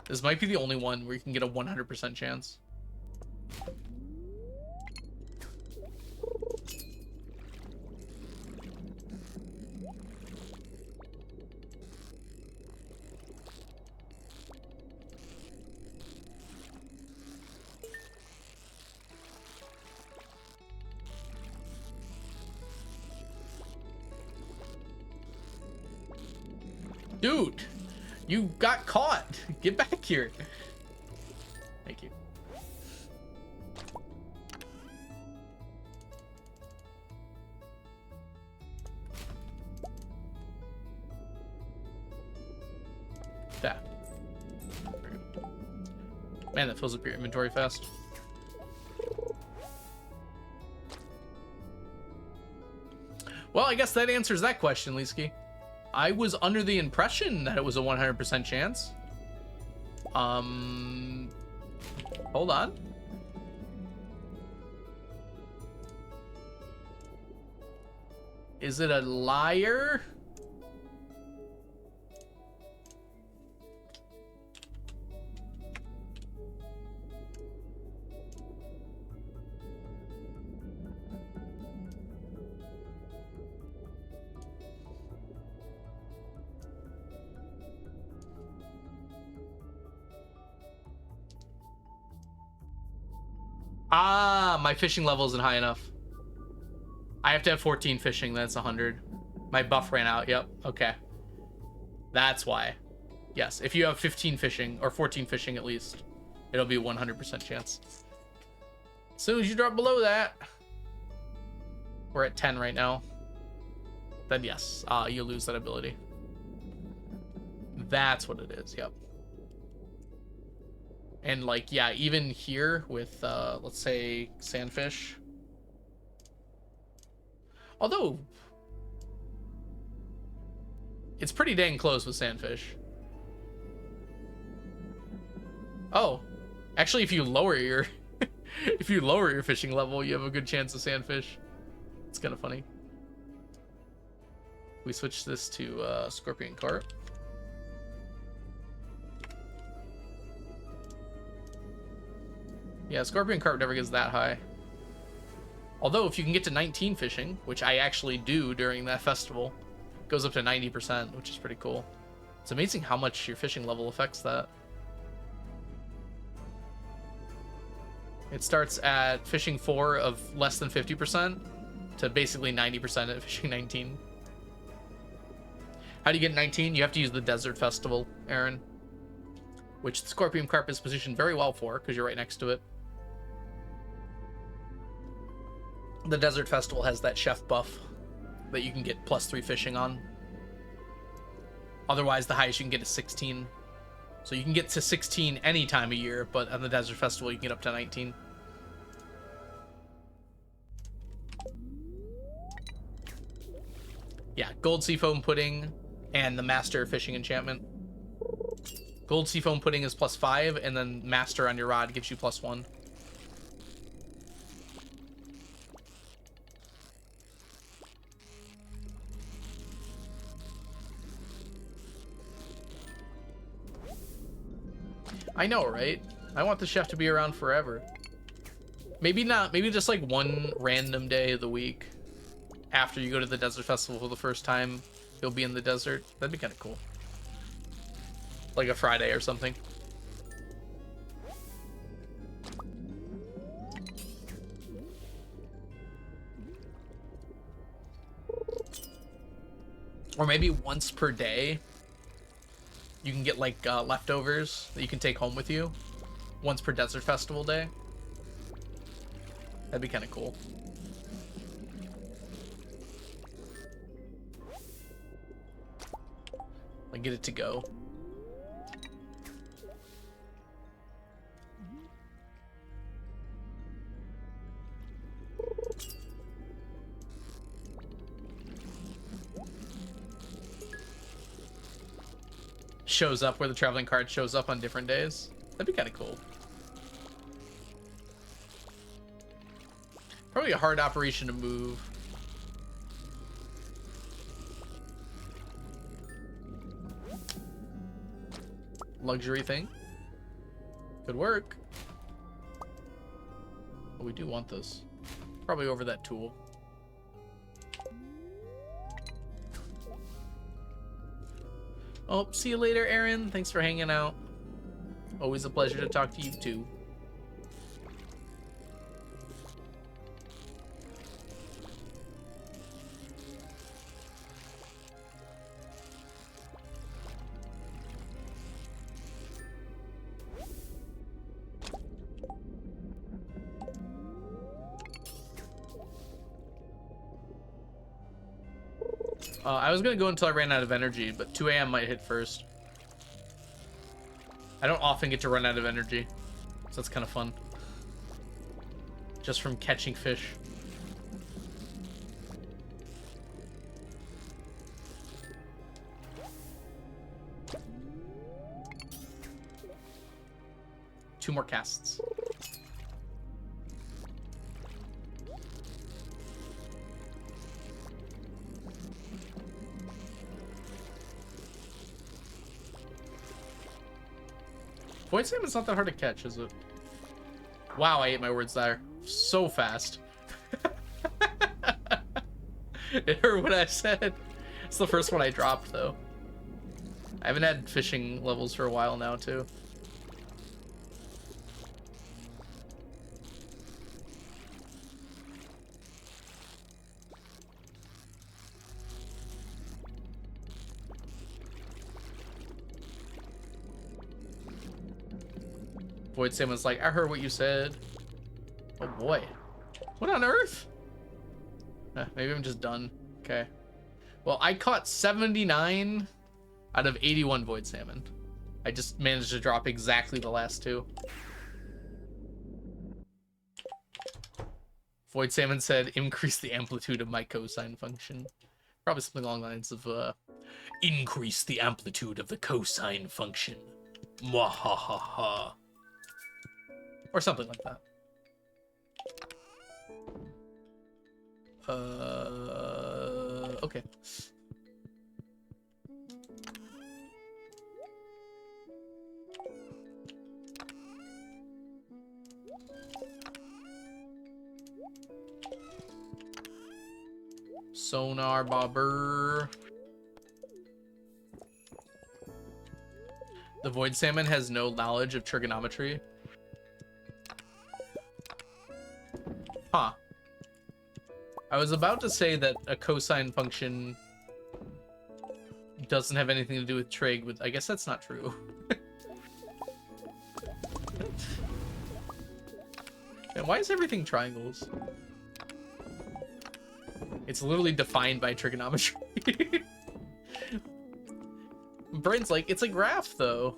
This might be the only one where you can get a 100% chance. Dude, you got caught. Get back here. Thank you. Yeah. Man, that fills up your inventory fast. Well, I guess that answers that question, Leesky. I was under the impression that it was a 100% chance. Hold on. Is it a liar? Ah, my fishing level isn't high enough. I have to have 14 fishing, that's 100. My buff ran out, yep, okay. That's why. Yes, if you have 15 fishing, or 14 fishing at least, it'll be a 100% chance. As soon as you drop below that, we're at 10 right now, then yes, you lose that ability. That's what it is, yep. And like, yeah, even here with, let's say, sandfish. Although, it's pretty dang close with sandfish. Oh, actually, if you lower your, if you lower your fishing level, you have a good chance of sandfish. It's kind of funny. We switch this to scorpion carp. Yeah, scorpion carp never gets that high. Although, if you can get to 19 fishing, which I actually do during that festival, it goes up to 90%, which is pretty cool. It's amazing how much your fishing level affects that. It starts at fishing 4 of less than 50% to basically 90% at fishing 19. How do you get 19? You have to use the desert festival, Aaron, which the scorpion carp is positioned very well for because you're right next to it. The desert festival has that chef buff that you can get +3 fishing on. Otherwise, the highest you can get is 16. So you can get to 16 any time of year, but on the desert festival, you can get up to 19. Yeah, gold seafoam pudding and the master fishing enchantment. Gold seafoam pudding is +5, and then master on your rod gives you +1. I know, right? I want the chef to be around forever. Maybe not. Maybe just like one random day of the week after you go to the desert festival for the first time, he'll be in the desert. That'd be kind of cool. Like a Friday or something. Or maybe once per day, you can get like leftovers that you can take home with you. Once per desert festival day. That'd be kind of cool. Like get it to go. shows up, where the traveling cart shows up on different days. That'd be kind of cool. Probably a hard operation to move. Luxury thing. Could work. But we do want this. Probably over that tool. Oh, see you later, Aaron. Thanks for hanging out. Always a pleasure to talk to you, too. I was gonna go until I ran out of energy, but 2 a.m. might hit first. I don't often get to run out of energy, so that's kind of fun. Just from catching fish. Two more casts. Void salmon's not that hard to catch, is it? Wow, I ate my words there so fast. It hurt what I said. It's the first one I dropped, though. I haven't had fishing levels for a while now, too. Void salmon's like, I heard what you said. Oh boy. What on earth? Maybe I'm just done. Okay. Well, I caught 79 out of 81 void salmon. I just managed to drop exactly the last two. Void salmon said, increase the amplitude of my cosine function. Probably something along the lines of, increase the amplitude of the cosine function. Mwahaha. Or something like that. Okay. Sonar bobber. The void salmon has no knowledge of trigonometry. Huh. I was about to say that a cosine function doesn't have anything to do with trig, but I guess that's not true. And why is everything triangles? It's literally defined by trigonometry. Brent's like, it's a graph, though.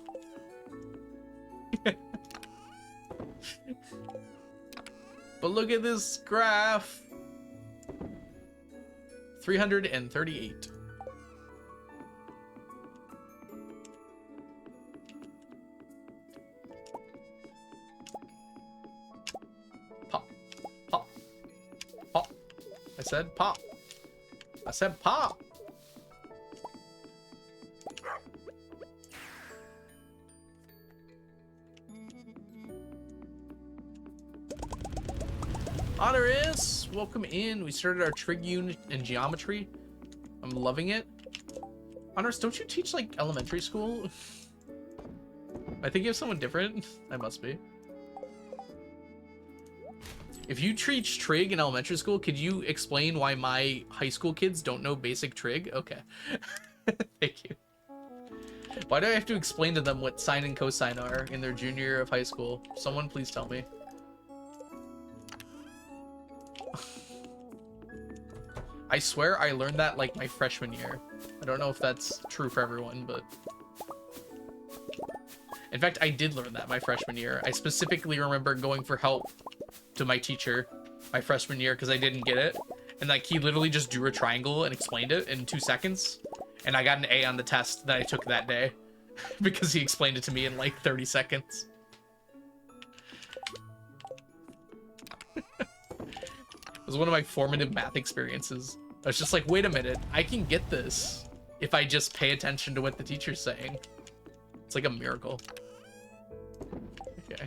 But look at this graph. 338. Pop. Pop. Pop. I said pop. I said pop. Honoris, welcome in. We started our trig unit in geometry. I'm loving it. Honoris, don't you teach like elementary school? I think you have someone different. I must be. If you teach trig in elementary school, could you explain why my high school kids don't know basic trig? Okay. Thank you. Why do I have to explain to them what sine and cosine are in their junior year of high school? Someone please tell me. I swear I learned that like my freshman year. I don't know if that's true for everyone, but... In fact, I did learn that my freshman year. I specifically remember going for help to my teacher my freshman year because I didn't get it. And like he literally just drew a triangle and explained it in 2 seconds. And I got an A on the test that I took that day. because he explained it to me in like 30 seconds. It was one of my formative math experiences. I was just like, wait a minute, I can get this if I just pay attention to what the teacher's saying. It's like a miracle. Okay.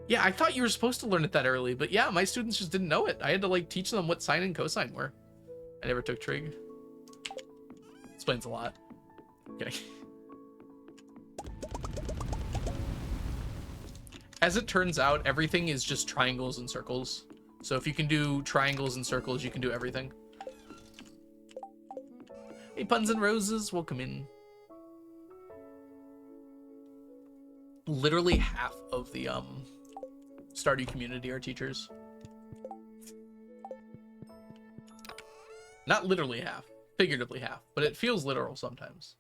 Yeah, I thought you were supposed to learn it that early, but yeah, my students just didn't know it. I had to like teach them what sine and cosine were. I never took trig. Explains a lot. Okay. As it turns out, everything is just triangles and circles. So if you can do triangles and circles, you can do everything. Hey, Puns and Roses, welcome in. Literally half of the Stardew community are teachers. Not literally half, figuratively half, but it feels literal sometimes.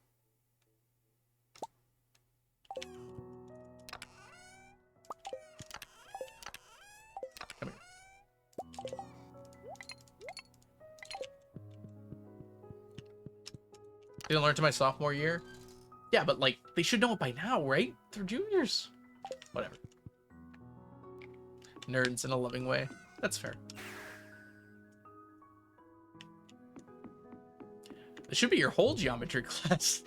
Come here. Didn't learn to my sophomore year. Yeah, but like they should know it by now, right? They're juniors. Whatever. Nerds in a loving way. That's fair. It should be your whole geometry class.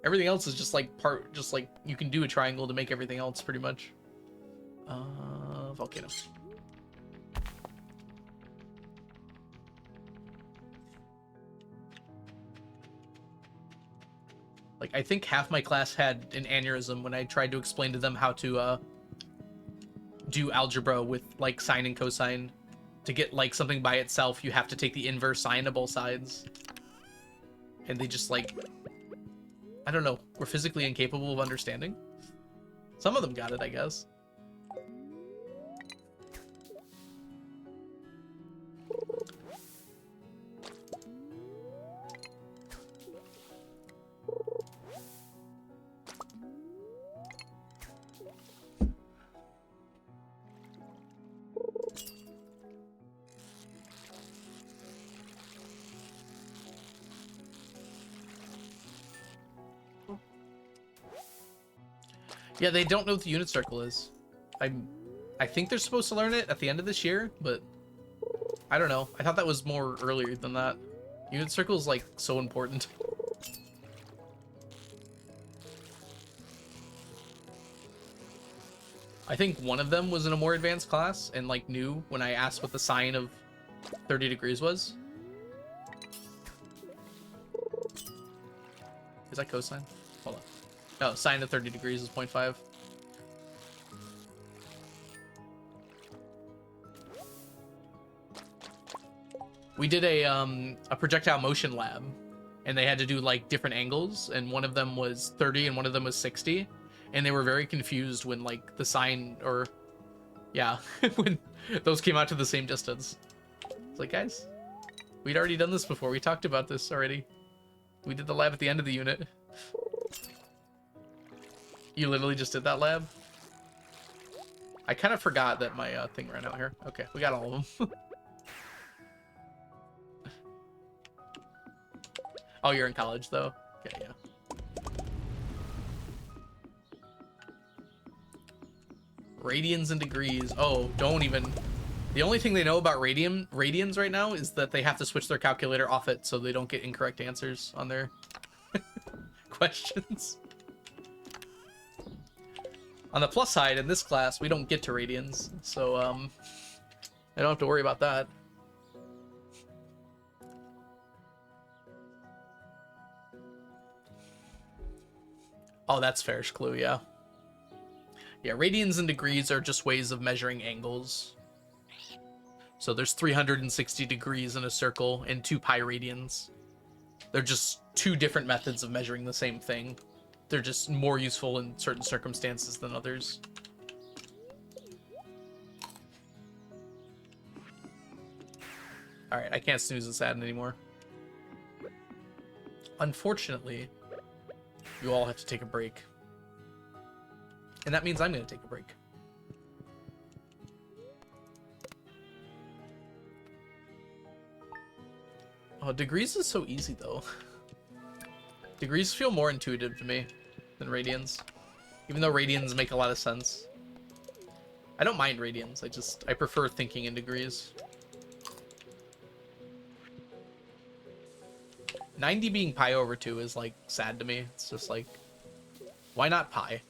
Everything else is just like just like you can do a triangle to make everything else pretty much. Volcano. Like I think half my class had an aneurysm when I tried to explain to them how to do algebra with like sine and cosine. To get like something by itself, you have to take the inverse sine of both sides. And they just like, I don't know, were physically incapable of understanding. Some of them got it, I guess. Yeah, they don't know what the unit circle is. I think they're supposed to learn it at the end of this year, but I don't know. I thought that was more earlier than that. Unit circle is like so important. I think one of them was in a more advanced class and like knew when I asked what the sine of 30 degrees was. Is that cosine? Hold on. No, sine of 30 degrees is 0.5. We did a projectile motion lab, and they had to do like different angles, and one of them was 30 and one of them was 60, and they were very confused when like the sine or yeah, when those came out to the same distance. It's like, guys, we'd already done this before. We talked about this already. We did the lab at the end of the unit. You literally just did that lab? I kind of forgot that my thing ran out here. Okay, we got all of them. Oh, you're in college, though? Okay, yeah. Radians and degrees. Oh, don't even... The only thing they know about radians right now is that they have to switch their calculator off it so they don't get incorrect answers on their questions. On the plus side, in this class, we don't get to radians, so I don't have to worry about that. Oh, that's fairish clue, yeah. Yeah, radians and degrees are just ways of measuring angles. So there's 360 degrees in a circle and 2 pi radians. They're just 2 different methods of measuring the same thing. They're just more useful in certain circumstances than others. Alright, I can't snooze this ad anymore. Unfortunately, you all have to take a break. And that means I'm going to take a break. Oh, degrees is so easy though. Degrees feel more intuitive to me than radians. Even though radians make a lot of sense. I don't mind radians, I prefer thinking in degrees. 90 being pi over 2 is like sad to me. It's just like, why not pi?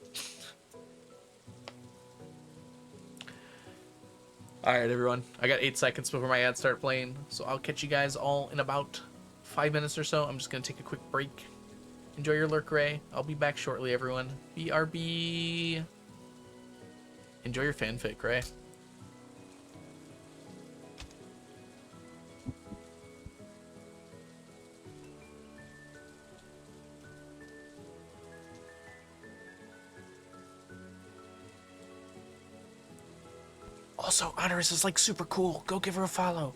Alright everyone, I got 8 seconds before my ads start playing, so I'll catch you guys all in about 5 minutes or so. I'm just gonna take a quick break. Enjoy your lurk, Ray. I'll be back shortly, everyone. BRB. Enjoy your fanfic, Ray. Also, Honorous is like super cool. Go give her a follow.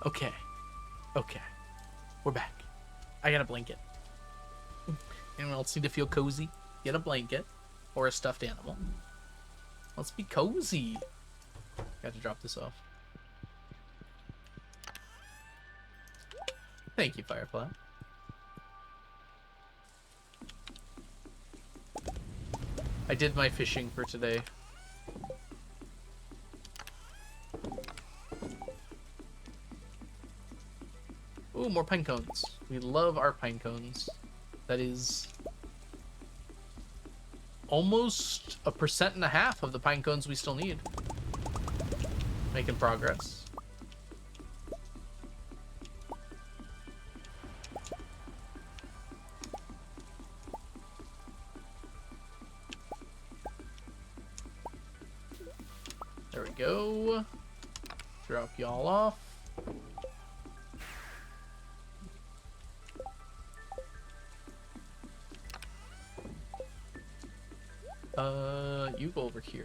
Okay. Okay. We're back. I got a blanket. Anyone else need to feel cozy? Get a blanket or a stuffed animal. Let's be cozy. Got to drop this off. Thank you, Firefly. I did my fishing for today. Ooh, more pine cones. We love our pine cones. That is almost 1.5% of the pine cones we still need. Making progress. There we go. Drop y'all off. You go over here.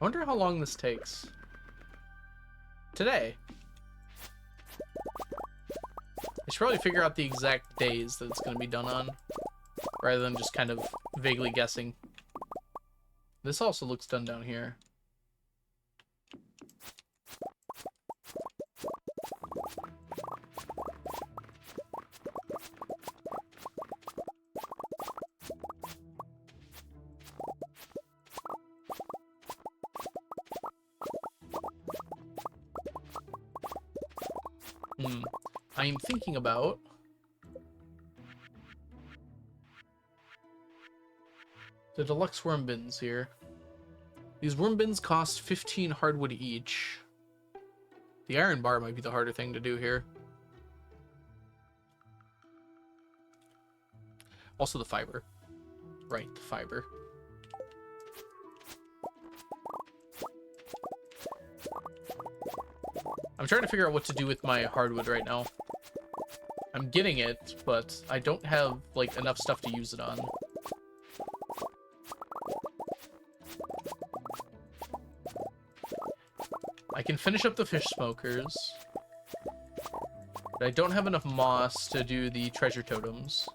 I wonder how long this takes. Today. I should probably figure out the exact days that it's going to be done on, rather than just kind of vaguely guessing. This also looks done down here. I am thinking about the deluxe worm bins here. These worm bins cost 15 hardwood each. The iron bar might be the harder thing to do here. Also the fiber. Right, the fiber. I'm trying to figure out what to do with my hardwood right now. I'm getting it, but I don't have, like, enough stuff to use it on. I can finish up the fish smokers, but I don't have enough moss to do the treasure totems.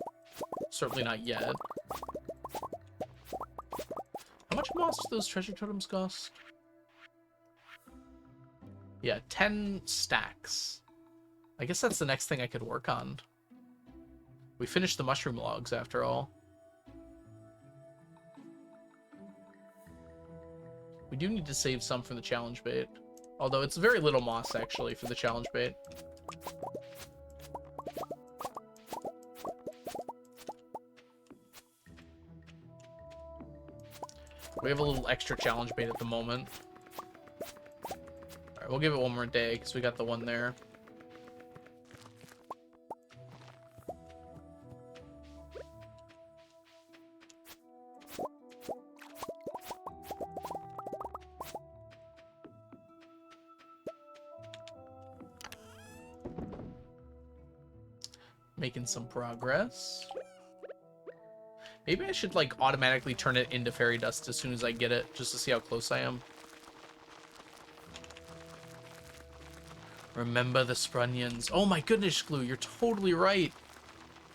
Certainly not yet. How much moss do those treasure totems cost? Yeah, 10 stacks. I guess that's the next thing I could work on. We finished the mushroom logs, after all. We do need to save some for the challenge bait. Although it's very little moss, actually, for the challenge bait. We have a little extra challenge bait at the moment. Alright, we'll give it one more day, because we got the one there. Making some progress. Maybe I should, like, automatically turn it into fairy dust as soon as I get it, just to see how close I am. Remember the sprunions. Oh my goodness, Glue, you're totally right.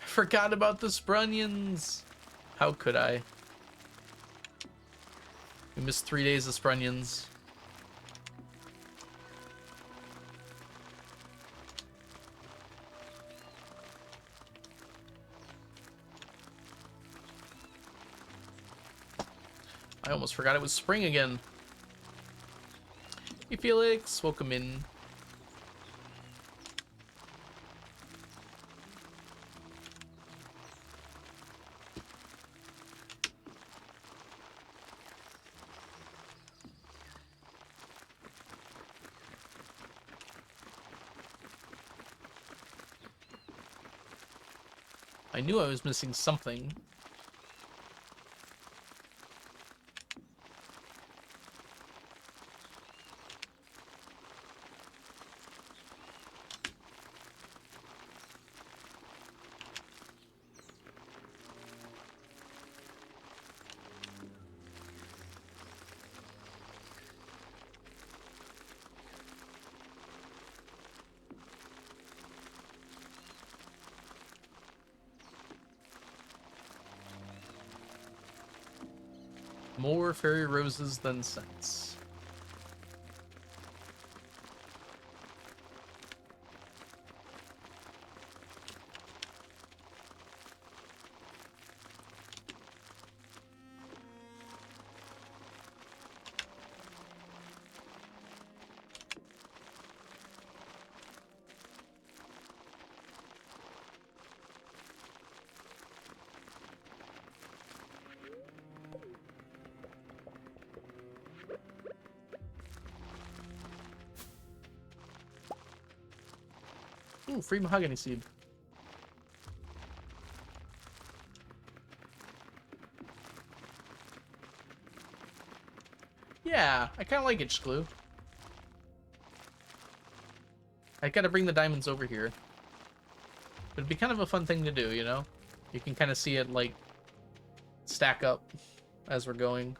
I forgot about the sprunions. How could I? We missed 3 days of sprunions. I almost forgot it was spring again. Hey Felix, welcome in. I knew I was missing something. More fairy roses than sense. Ooh, free mahogany seed. Yeah, I kind of like itch glue. I gotta bring the diamonds over here. It'd be kind of a fun thing to do, you know? You can kind of see it, like, stack up as we're going.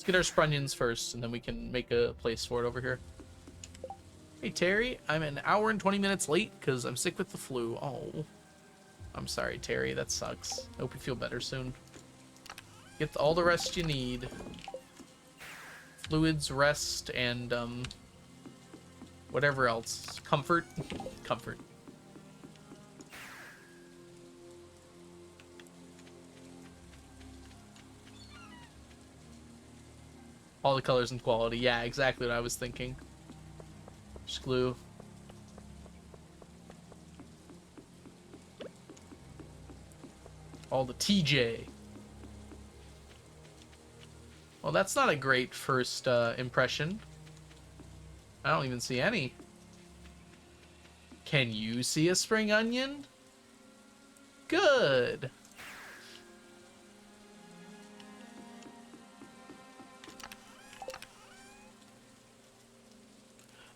Let's get our sprunions first, and then we can make a place for it over here. Hey, Terry, I'm an hour and 20 minutes late because I'm sick with the flu. Oh, I'm sorry, Terry. That sucks. I hope you feel better soon. Get all the rest you need. Fluids, rest, and, whatever else. Comfort. Comfort. All the colors and quality. Yeah, exactly what I was thinking. Just glue. All the TJ. Well, that's not a great first impression. I don't even see any. Can you see a spring onion? Good.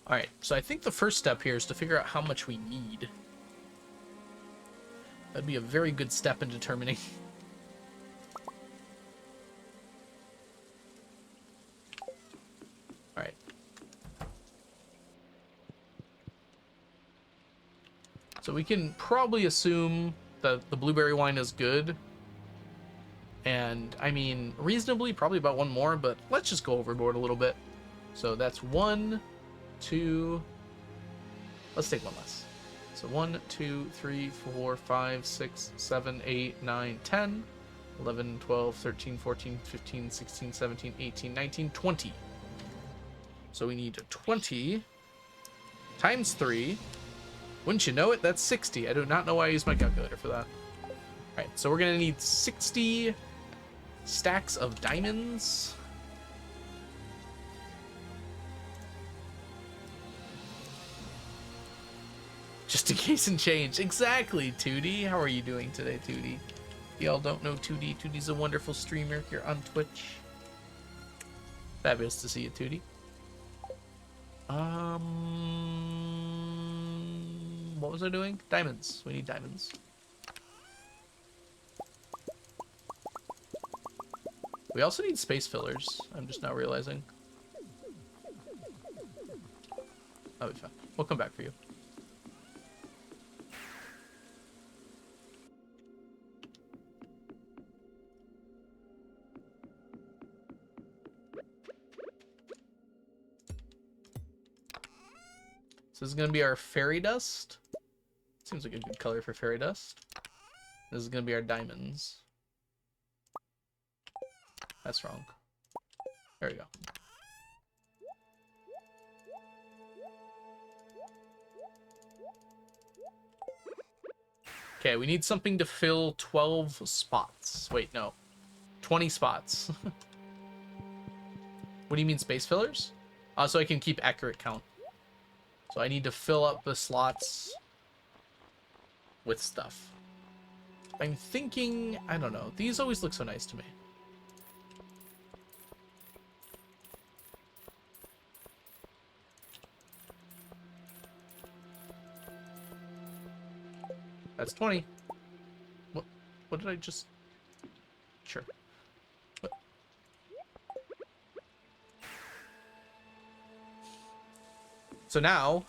Alright, so I think the first step here is to figure out how much we need. That'd be a very good step in determining. Alright. So we can probably assume that the blueberry wine is good. And, I mean, reasonably, probably about one more, but let's just go overboard a little bit. So that's 1, 2... Let's take one less. So 1, 2, 3, 4, 5, 6, 7, 8, 9, 10, 11, 12, 13, 14, 15, 16, 17, 18, 19, 20. So we need 20 times 3. Wouldn't you know it? That's 60. I do not know why I used my calculator for that. Alright, so we're going to need 60 stacks of diamonds. Just in case and change. Exactly, Tootie. How are you doing today, Tootie? If y'all don't know Tootie, Tootie's a wonderful streamer here on Twitch. Fabulous to see you, Tootie. What was I doing? Diamonds. We need diamonds. We also need space fillers. I'm just now realizing. That'll be fine. We'll come back for you. So this is going to be our fairy dust. Seems like a good color for fairy dust. This is going to be our diamonds. That's wrong. There we go. Okay, we need something to fill 12 spots. Wait, no. 20 spots. What do you mean, space fillers? So I can keep accurate count. So I need to fill up the slots with stuff. I'm thinking, I don't know. These always look so nice to me. That's 20. What did I just... Sure. What? So now...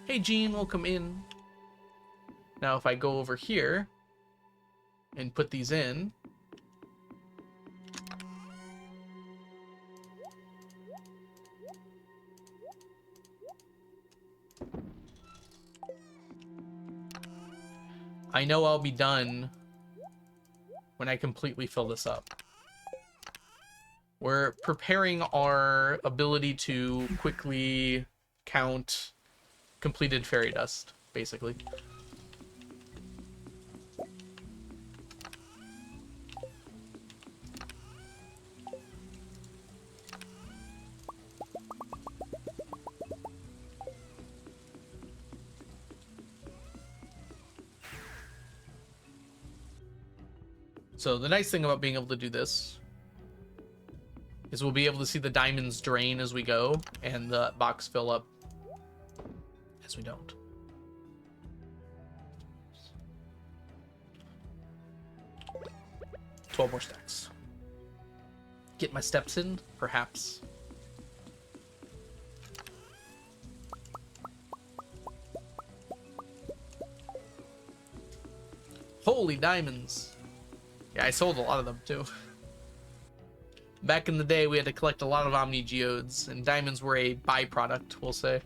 Hey, Gene, welcome in. Now, if I go over here and put these in... I know I'll be done when I completely fill this up. We're preparing our ability to quickly count completed fairy dust, basically. So the nice thing about being able to do this is we'll be able to see the diamonds drain as we go and the box fill up as we don't. $12 more stacks. Get my steps in, perhaps. Holy diamonds. Yeah, I sold a lot of them too. Back in the day, we had to collect a lot of Omni Geodes, and diamonds were a byproduct, we'll say,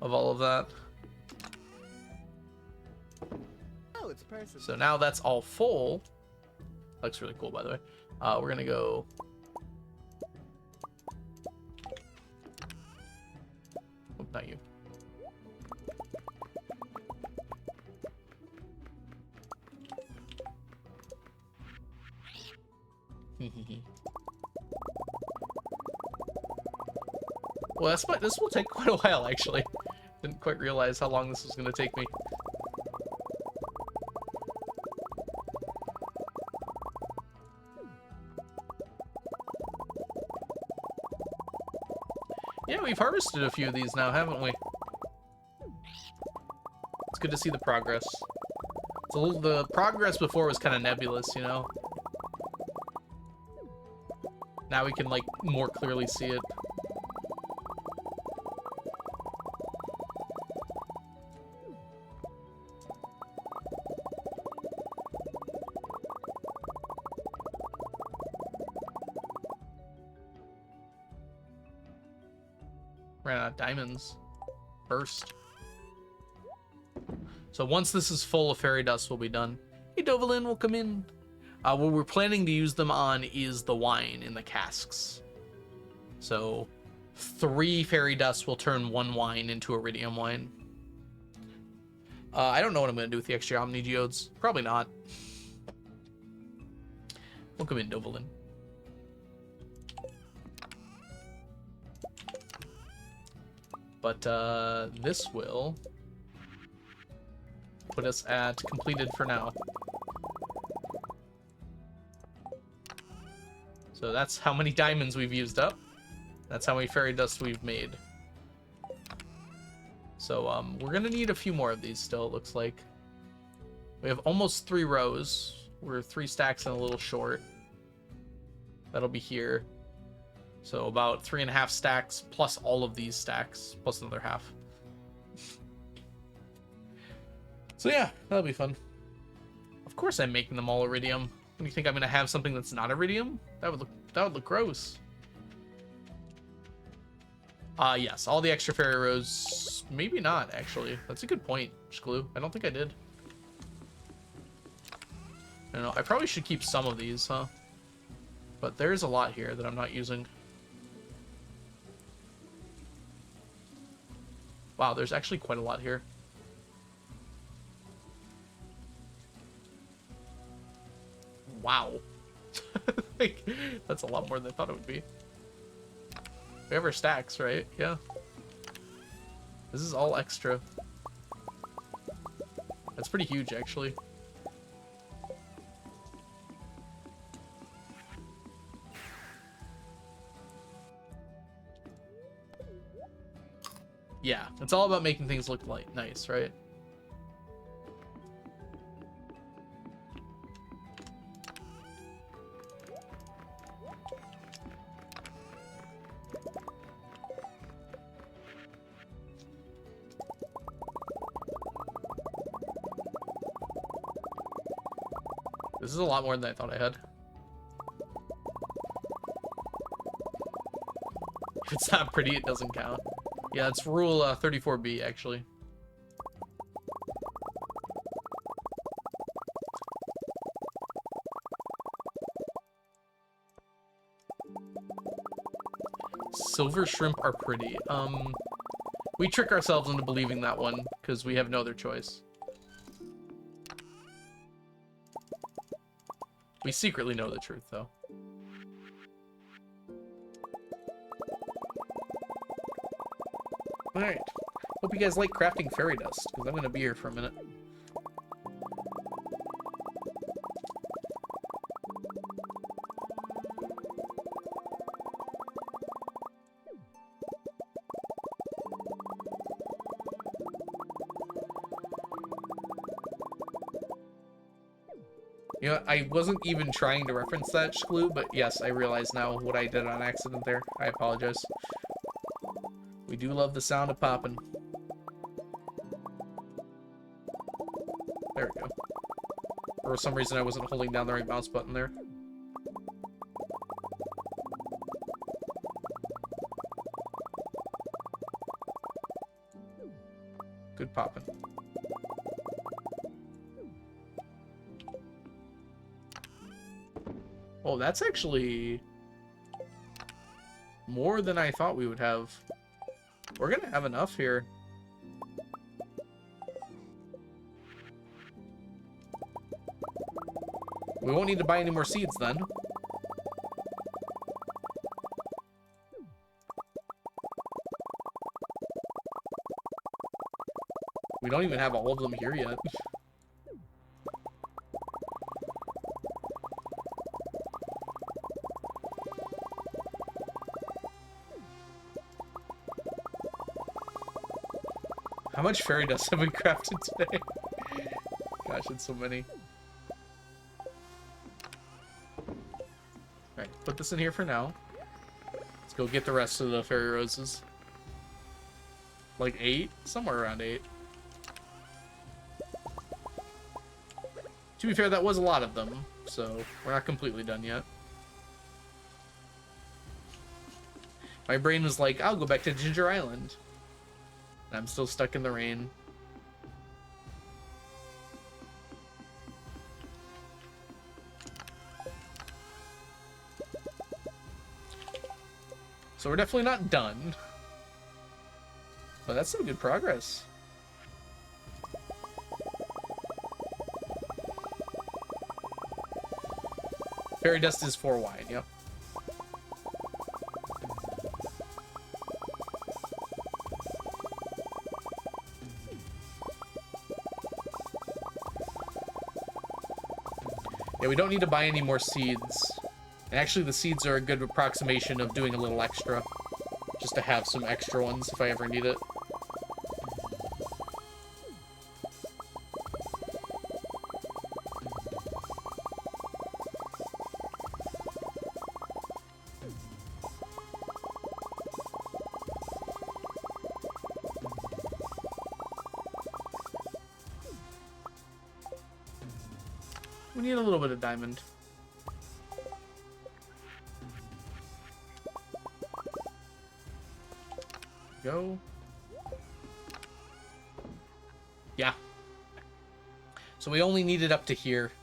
of all of that. Oh, it's perfect. So now that's all full. Looks really cool, by the way. We're gonna go... Oh, not you. Well, this will take quite a while, actually. Didn't quite realize how long this was going to take me. Yeah, we've harvested a few of these now, haven't we? It's good to see the progress. It's a little, the progress before was kind of nebulous, you know? Now we can, like, more clearly see it. Ran out of diamonds. First. So once this is full of fairy dust, we'll be done. Hey, Dovalin, welcome in. What we're planning to use them on is the wine in the casks. So 3 fairy dust will turn 1 wine into iridium wine. I don't know what I'm going to do with the extra Omni Geodes. Probably not. Welcome in, Dovalin. But this will put us at completed for now. So that's how many diamonds we've used up. That's how many fairy dust we've made. So we're gonna need a few more of these still, it looks like. We have almost 3 rows. We're 3 stacks and a little short. That'll be here. So about 3.5 stacks plus all of these stacks plus another half. So yeah, that'll be fun. Of course I'm making them all iridium. What do you think, I'm gonna have something that's not iridium? That would look gross. Yes, all the extra fairy rows. Maybe not, actually. That's a good point, Glue. I don't think I did. I don't know. I probably should keep some of these, huh? But there's a lot here that I'm not using. Wow, there's actually quite a lot here. Wow. Like, that's a lot more than I thought it would be. We have our stacks, right? Yeah. This is all extra. That's pretty huge, actually. Yeah, it's all about making things look like nice, right? This is a lot more than I thought I had. If it's not pretty, it doesn't count. Yeah, it's rule 34B, actually. Silver shrimp are pretty. We trick ourselves into believing that one, because we have no other choice. We secretly know the truth, though. Alright. Hope you guys like crafting fairy dust, because I'm going to be here for a minute. You know, I wasn't even trying to reference that, Shkloo, but yes, I realize now what I did on accident there. I apologize. We do love the sound of popping. There we go. For some reason, I wasn't holding down the right mouse button there. Good popping. Oh, that's actually more than I thought we would have. We're gonna have enough here. We won't need to buy any more seeds then. We don't even have all of them here yet. How much fairy dust have we crafted today? Gosh, it's so many. Alright, put this in here for now. Let's go get the rest of the fairy roses. Like 8? Somewhere around 8. To be fair, that was a lot of them, so we're not completely done yet. My brain was like, I'll go back to Ginger Island. And I'm still stuck in the rain. So we're definitely not done. But that's some good progress. Fairy dust is 4 wide, yep. Yeah, we don't need to buy any more seeds. And actually, the seeds are a good approximation of doing a little extra. Just to have some extra ones if I ever need it. We need a little bit of diamond. Go. Yeah. So we only need it up to here.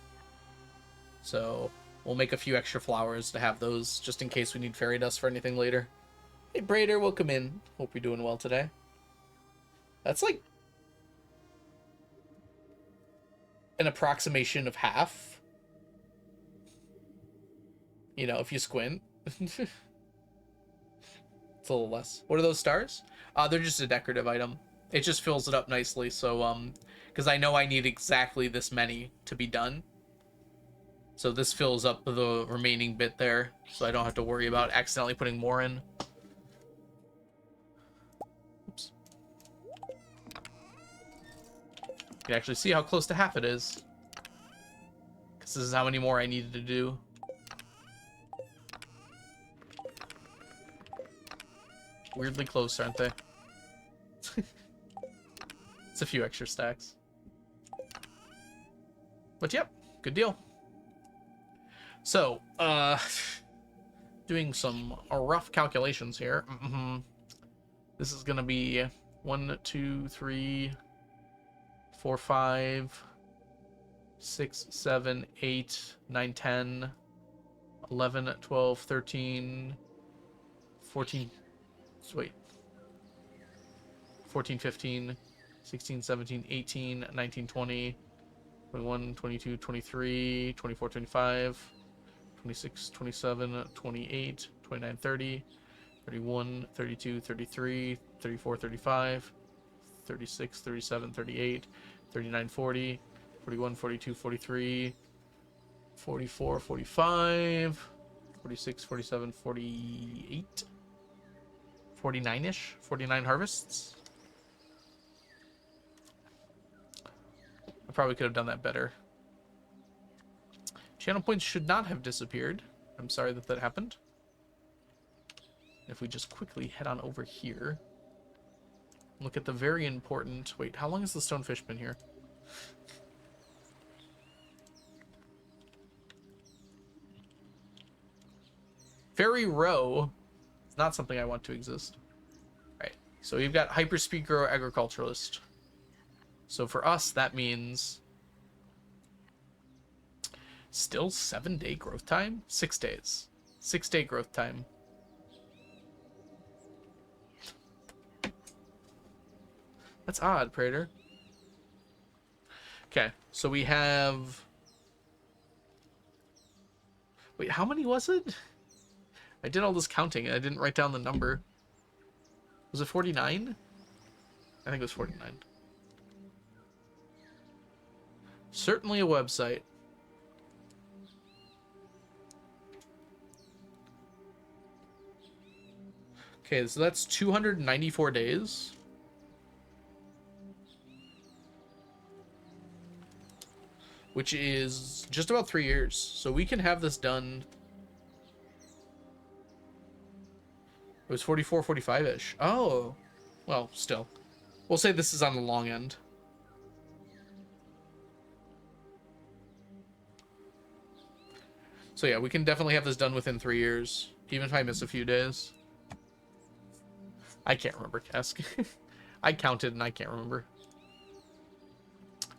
So we'll make a few extra flowers to have those just in case we need fairy dust for anything later. Hey Braider, welcome in. Hope you're doing well today. That's like an approximation of half. You know, if you squint. It's a little less. What are those stars? They're just a decorative item. It just fills it up nicely. So, because I know I need exactly this many to be done. So this fills up the remaining bit there. So I don't have to worry about accidentally putting more in. Oops. You can actually see how close to half it is. Because this is how many more I needed to do. Weirdly close, aren't they? It's a few extra stacks. But yep, good deal. So, doing some rough calculations here. This is gonna be 1, 2, 3, 4, 5, 6, 7, 8, 9, 10, 11, 12, 13, 14. Wait. 14, 15, 16, 17, 18, 19, 20, 21, 22, 23, 24, 25, 26, 27, 28, 29, 30, 31, 32, 33, 34, 35, 36, 37, 38, 39, 40, 41, 42, 43, 44, 45, 46, 47, 48, 49-ish, 49 harvests. I probably could have done that better. Channel points should not have disappeared. I'm sorry that that happened. If we just quickly head on over here, look at the very important... Wait, how long has the stonefish been here? Fairy row is not something I want to exist. Right, so we've got hyperspeed grower agriculturalist. So for us, that means still 7-day growth time? 6 days. 6-day growth time. That's odd, Prater. Okay, so we have... Wait, how many was it? I did all this counting and I didn't write down the number. Was it 49? I think it was 49. Certainly a website. Okay, so that's 294 days. Which is just about 3 years. So we can have this done. It was 44, 45-ish. Oh. Well, still. We'll say this is on the long end. So yeah, we can definitely have this done within 3 years. Even if I miss a few days. I can't remember, Cask. I counted and I can't remember.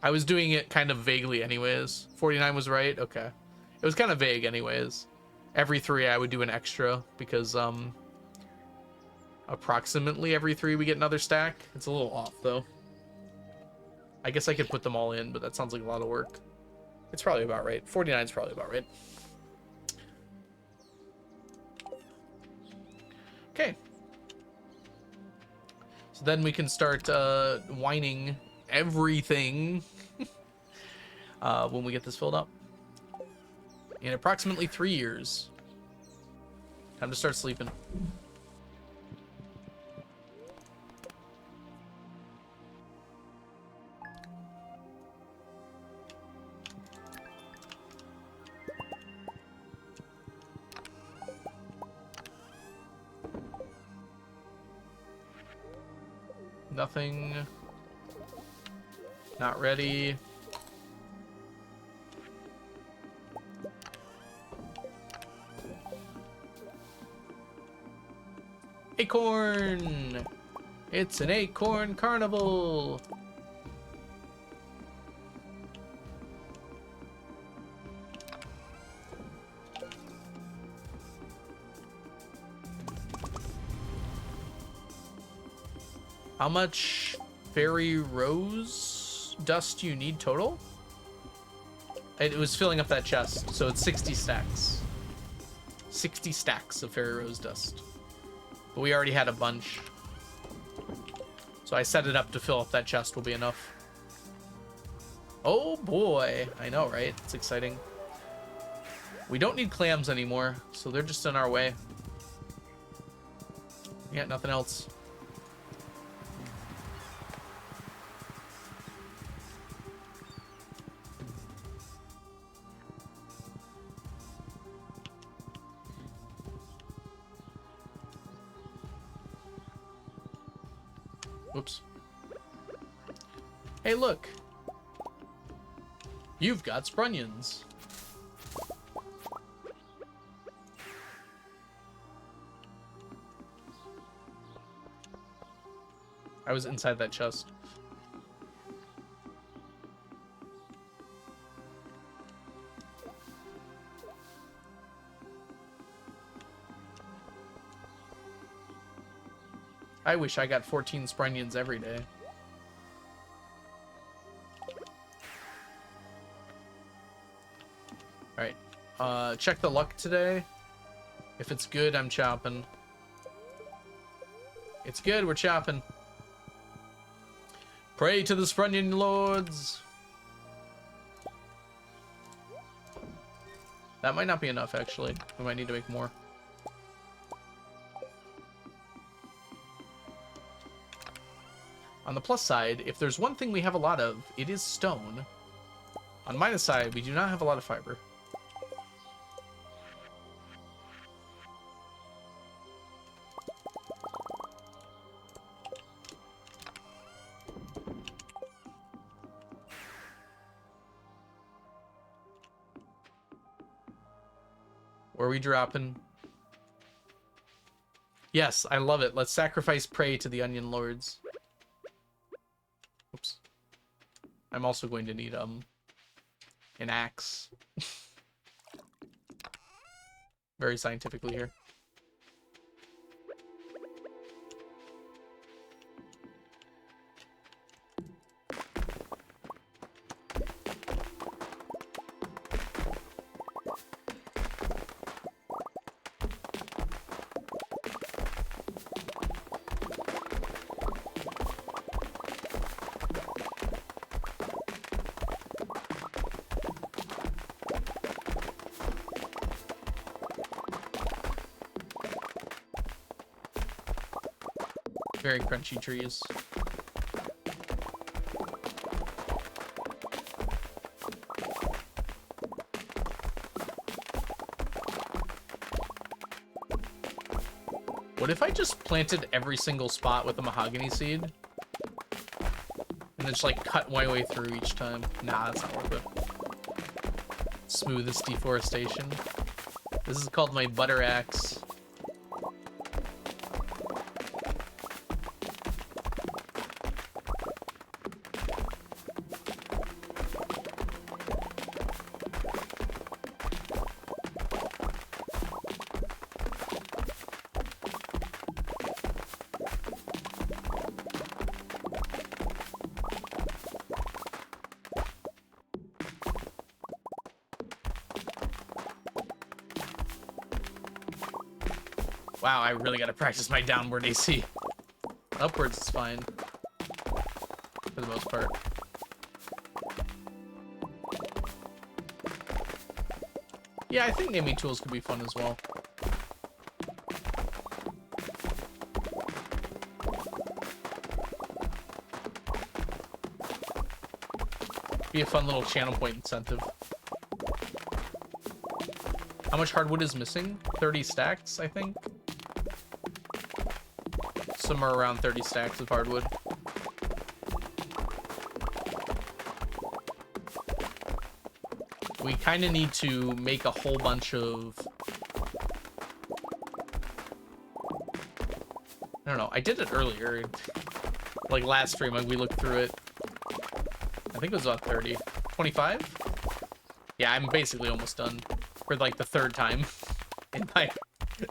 I was doing it kind of vaguely anyways. 49 was right? Okay. It was kind of vague anyways. Every 3 I would do an extra because approximately every 3 we get another stack. It's a little off though. I guess I could put them all in, but that sounds like a lot of work. It's probably about right. 49 is probably about right. Okay. So then we can start whining everything when we get this filled up. In approximately 3 years. Time to start sleeping. Nothing. Not ready. Acorn! It's an acorn carnival! How much fairy rose dust do you need total? It was filling up that chest, so it's 60 stacks. 60 stacks of fairy rose dust. But we already had a bunch. So I set it up to fill up that chest will be enough. Oh boy. I know, right? It's exciting. We don't need clams anymore, so they're just in our way. Yeah, nothing else. Whoops. Hey, look. You've got sprunions. I was inside that chest. I wish I got 14 sprunions every day. Alright. Check the luck today. If it's good, I'm chopping. It's good, we're chopping. Pray to the Sprunion Lords. That might not be enough, actually. We might need to make more. On the plus side, if there's one thing we have a lot of, it is stone. On the minus side, we do not have a lot of fiber. Where are we dropping? Yes, I love it. Let's sacrifice prey to the Onion Lords. Oops. I'm also going to need an axe. Very scientifically here. Very crunchy trees. What if I just planted every single spot with a mahogany seed? And then just like cut my way through each time? Nah, that's not worth it. Smoothest deforestation. This is called my butter axe. Wow, I really gotta practice my downward AC. Upwards is fine. For the most part. Yeah, I think naming tools could be fun as well. Be a fun little channel point incentive. How much hardwood is missing? 30 stacks, I think. Somewhere around 30 stacks of hardwood. We kind of need to make a whole bunch of... I don't know. I did it earlier. Like last stream, like we looked through it. I think it was about 30. 25? Yeah, I'm basically almost done. For like the third time in my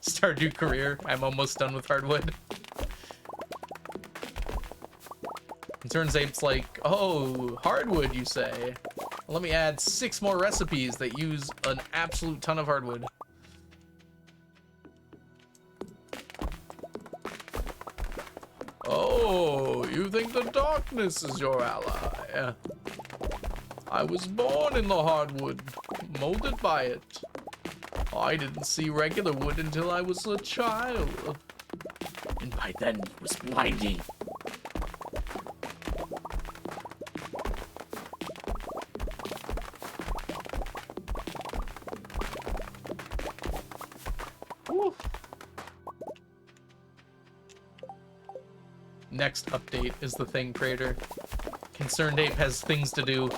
Stardew career. I'm almost done with hardwood. And turns Ape's like, oh, hardwood, you say? Well, let me add 6 more recipes that use an absolute ton of hardwood. Oh, you think the darkness is your ally? I was born in the hardwood, molded by it. I didn't see regular wood until I was a child. And by then it was blinding. Woo. Next update is the thing creator. Concerned Ape has things to do.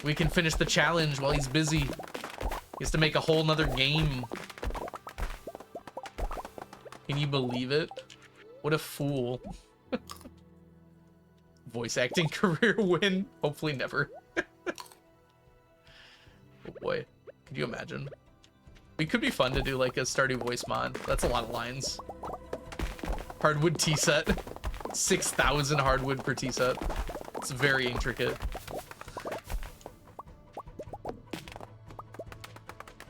We can finish the challenge while he's busy. He has to make a whole nother game. Can you believe it? What a fool. Voice acting career win? Hopefully never. Oh boy. Could you imagine? It could be fun to do like a Stardew voice mod. That's a lot of lines. Hardwood tea set. 6,000 hardwood per tea set. It's very intricate.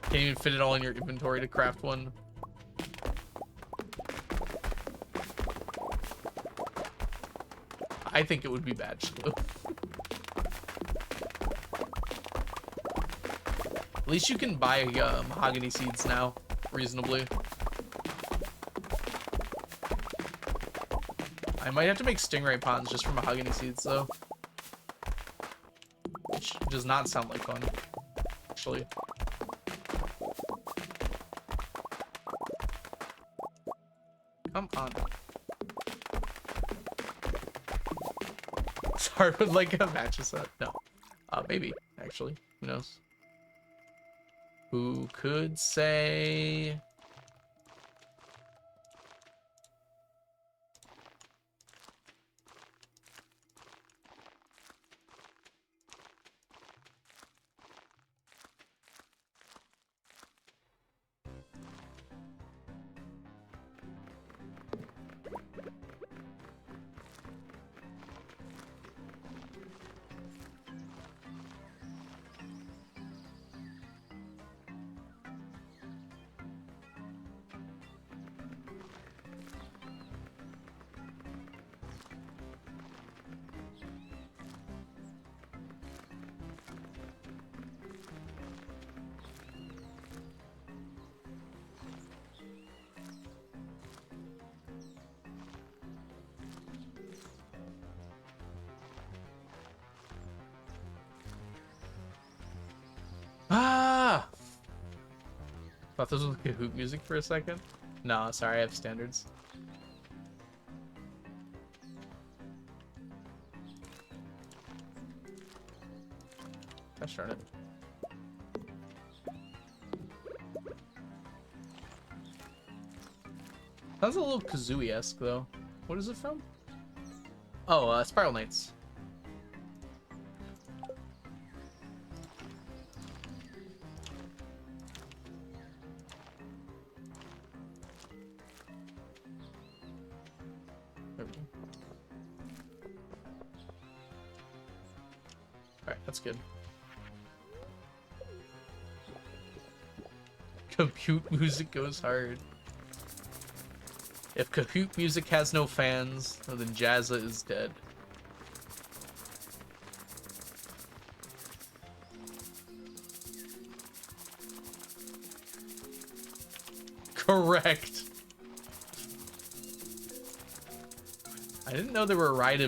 Can't even fit it all in your inventory to craft one. I think it would be bad. At least you can buy mahogany seeds now, reasonably. I might have to make stingray ponds just for mahogany seeds, though. Which does not sound like fun, actually. Come on. It's hard with like a match set. No. Maybe, actually. Who knows? Who could say... Ah! Thought this was Kahoot music for a second. No, sorry, I have standards. Gosh darn it. Sounds a little Kazooie-esque, though. What is it from? Oh, Spiral Knights. Alright, that's good. Kahoot music goes hard. If Kahoot music has no fans, then Jazza is dead. Correct. I didn't know there were ride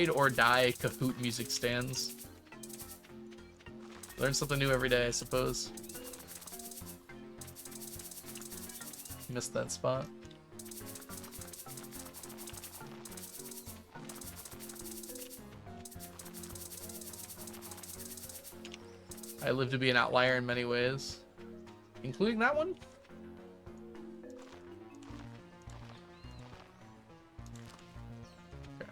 or die Kahoot music stands. Learn something new every day, I suppose. Missed that spot. I live to be an outlier in many ways, including that one. Okay.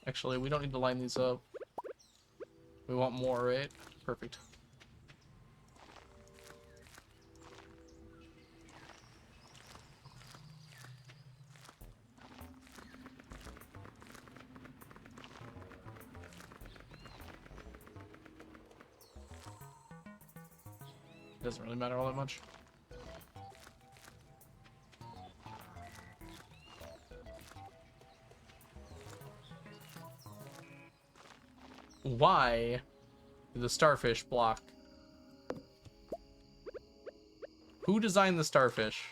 Actually, we don't need to line these up. We want more, right? Perfect. Doesn't really matter all that much. Why did the starfish block? Who designed the starfish?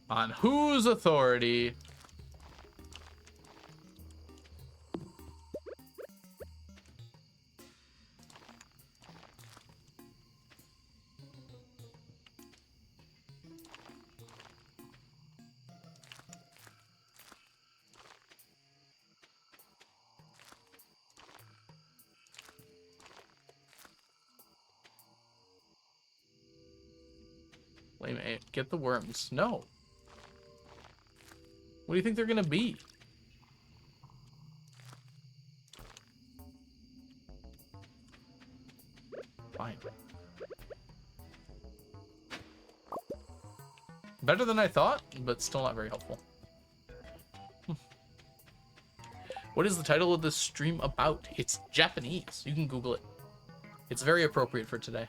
On whose authority? Wait, get the worms. No. What do you think they're gonna be? Fine. Better than I thought, but still not very helpful. What is the title of this stream about? It's Japanese. You can Google it. It's very appropriate for today.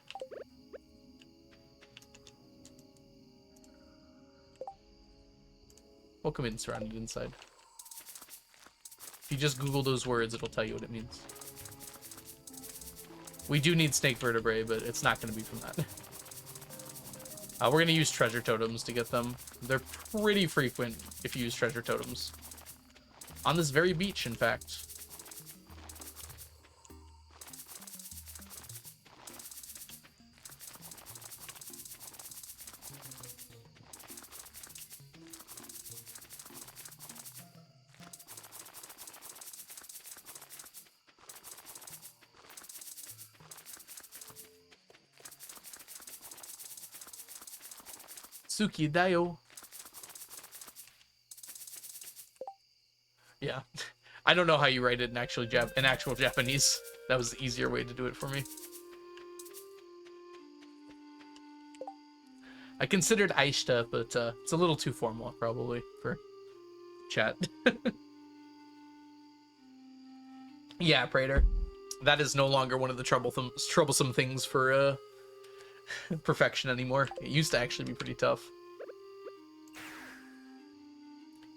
Welcome in, surrounded inside. If you just Google those words, it'll tell you what it means. We do need snake vertebrae, but it's not going to be from that. We're going to use treasure totems to get them. They're pretty frequent if you use treasure totems. On this very beach, in fact. Suki Dayo. Yeah. I don't know how you write it in actual Japanese. That was the easier way to do it for me. I considered Aishita, but it's a little too formal, probably, for chat. Yeah, Prater. That is no longer one of the troublesome things for perfection anymore. It used to actually be pretty tough.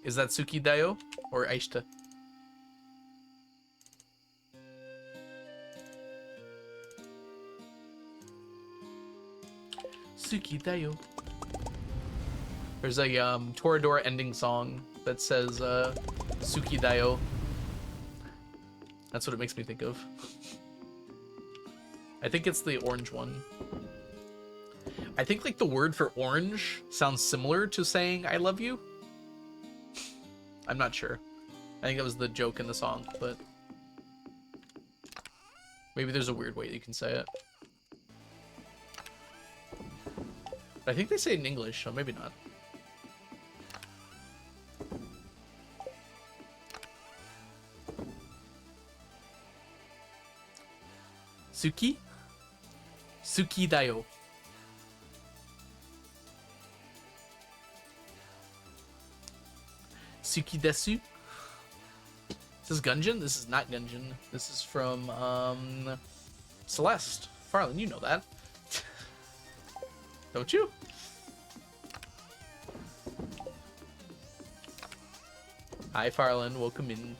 Is that Suki Dayo or Aishita? Suki Dayo. There's a Toradora ending song that says Suki Dayo. That's what it makes me think of. I think it's the orange one. I think like the word for orange sounds similar to saying I love you. I'm not sure. I think that was the joke in the song, but maybe there's a weird way you can say it. But I think they say it in English, so maybe not. Suki? Suki Dayo. Suki Desu? Is this Gungeon? This is not Gungeon. This is from Celeste. Farland, you know that. Don't you? Hi Farland, welcome in.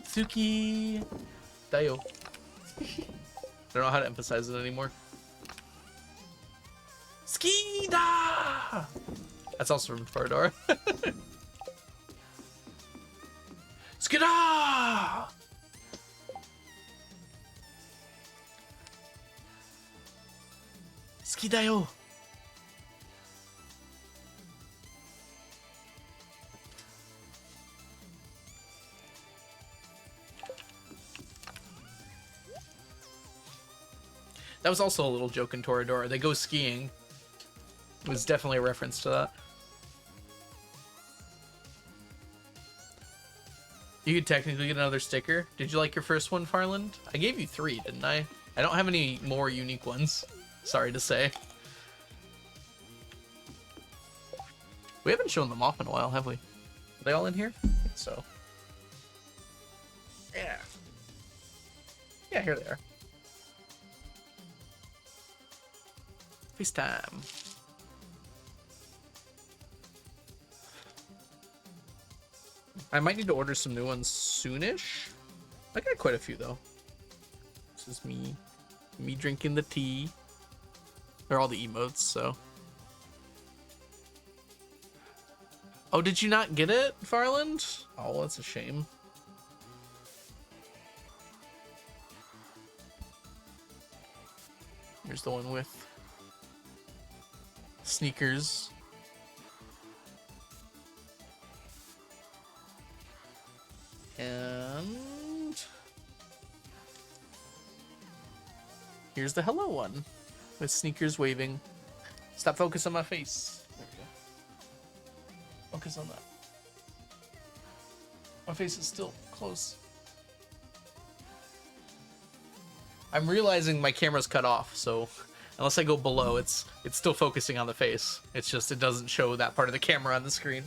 Suki Dayo. I don't know how to emphasize it anymore. Skida! That's also from Toradora. Skida! Skidayo! That was also a little joke in Toradora. They go skiing. It was definitely a reference to that. You could technically get another sticker. Did you like your first one, Farland? I gave you 3, didn't I? I don't have any more unique ones. Sorry to say. We haven't shown them off in a while, have we? Are they all in here? I think so. Yeah. Yeah, here they are. FaceTime. I might need to order some new ones soonish. I got quite a few though. This is me drinking the tea. They're all the emotes, so. Oh, did you not get it, Farland? Oh, that's a shame. Here's the one with sneakers. And here's the hello one with sneakers waving. Stop focusing on my face. There we go. Focus on that. My face is still close. I'm realizing my camera's cut off, so unless I go below, it's still focusing on the face. It's just it doesn't show that part of the camera on the screen.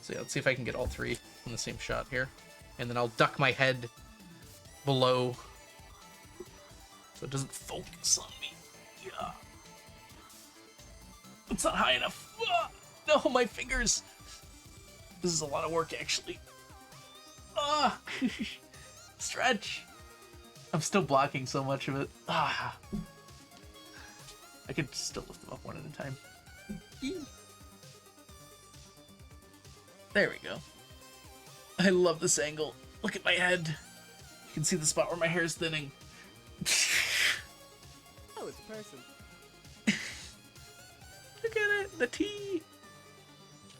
So yeah, let's see if I can get all 3 in the same shot here. And then I'll duck my head below so it doesn't focus on me. Yeah. It's not high enough. Ah, no, my fingers. This is a lot of work, actually. Ah, stretch. I'm still blocking so much of it. Ah. I could still lift them up one at a time. There we go. I love this angle. Look at my head. You can see the spot where my hair is thinning. Oh, it's a person. Look at it, the tea.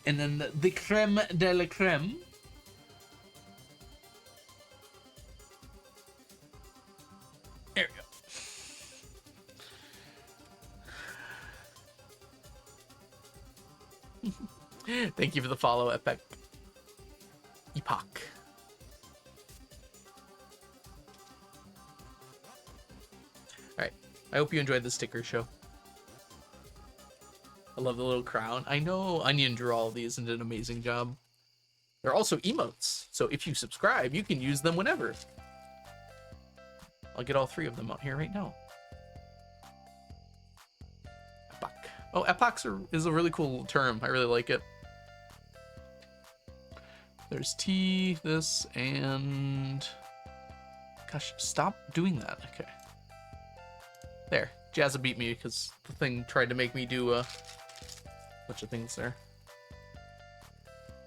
And then the creme de la creme. There we go. Thank you for the follow, Epoch. Alright, I hope you enjoyed the sticker show. I love the little crown. I know Onion drew all of these and did an amazing job. They're also emotes, so if you subscribe, you can use them whenever. I'll get all 3 of them out here right now. Epoch. Oh, epochs is a really cool term. I really like it. There's tea, this, and... Gosh, stop doing that. Okay. There. Jazza beat me because the thing tried to make me do a bunch of things there.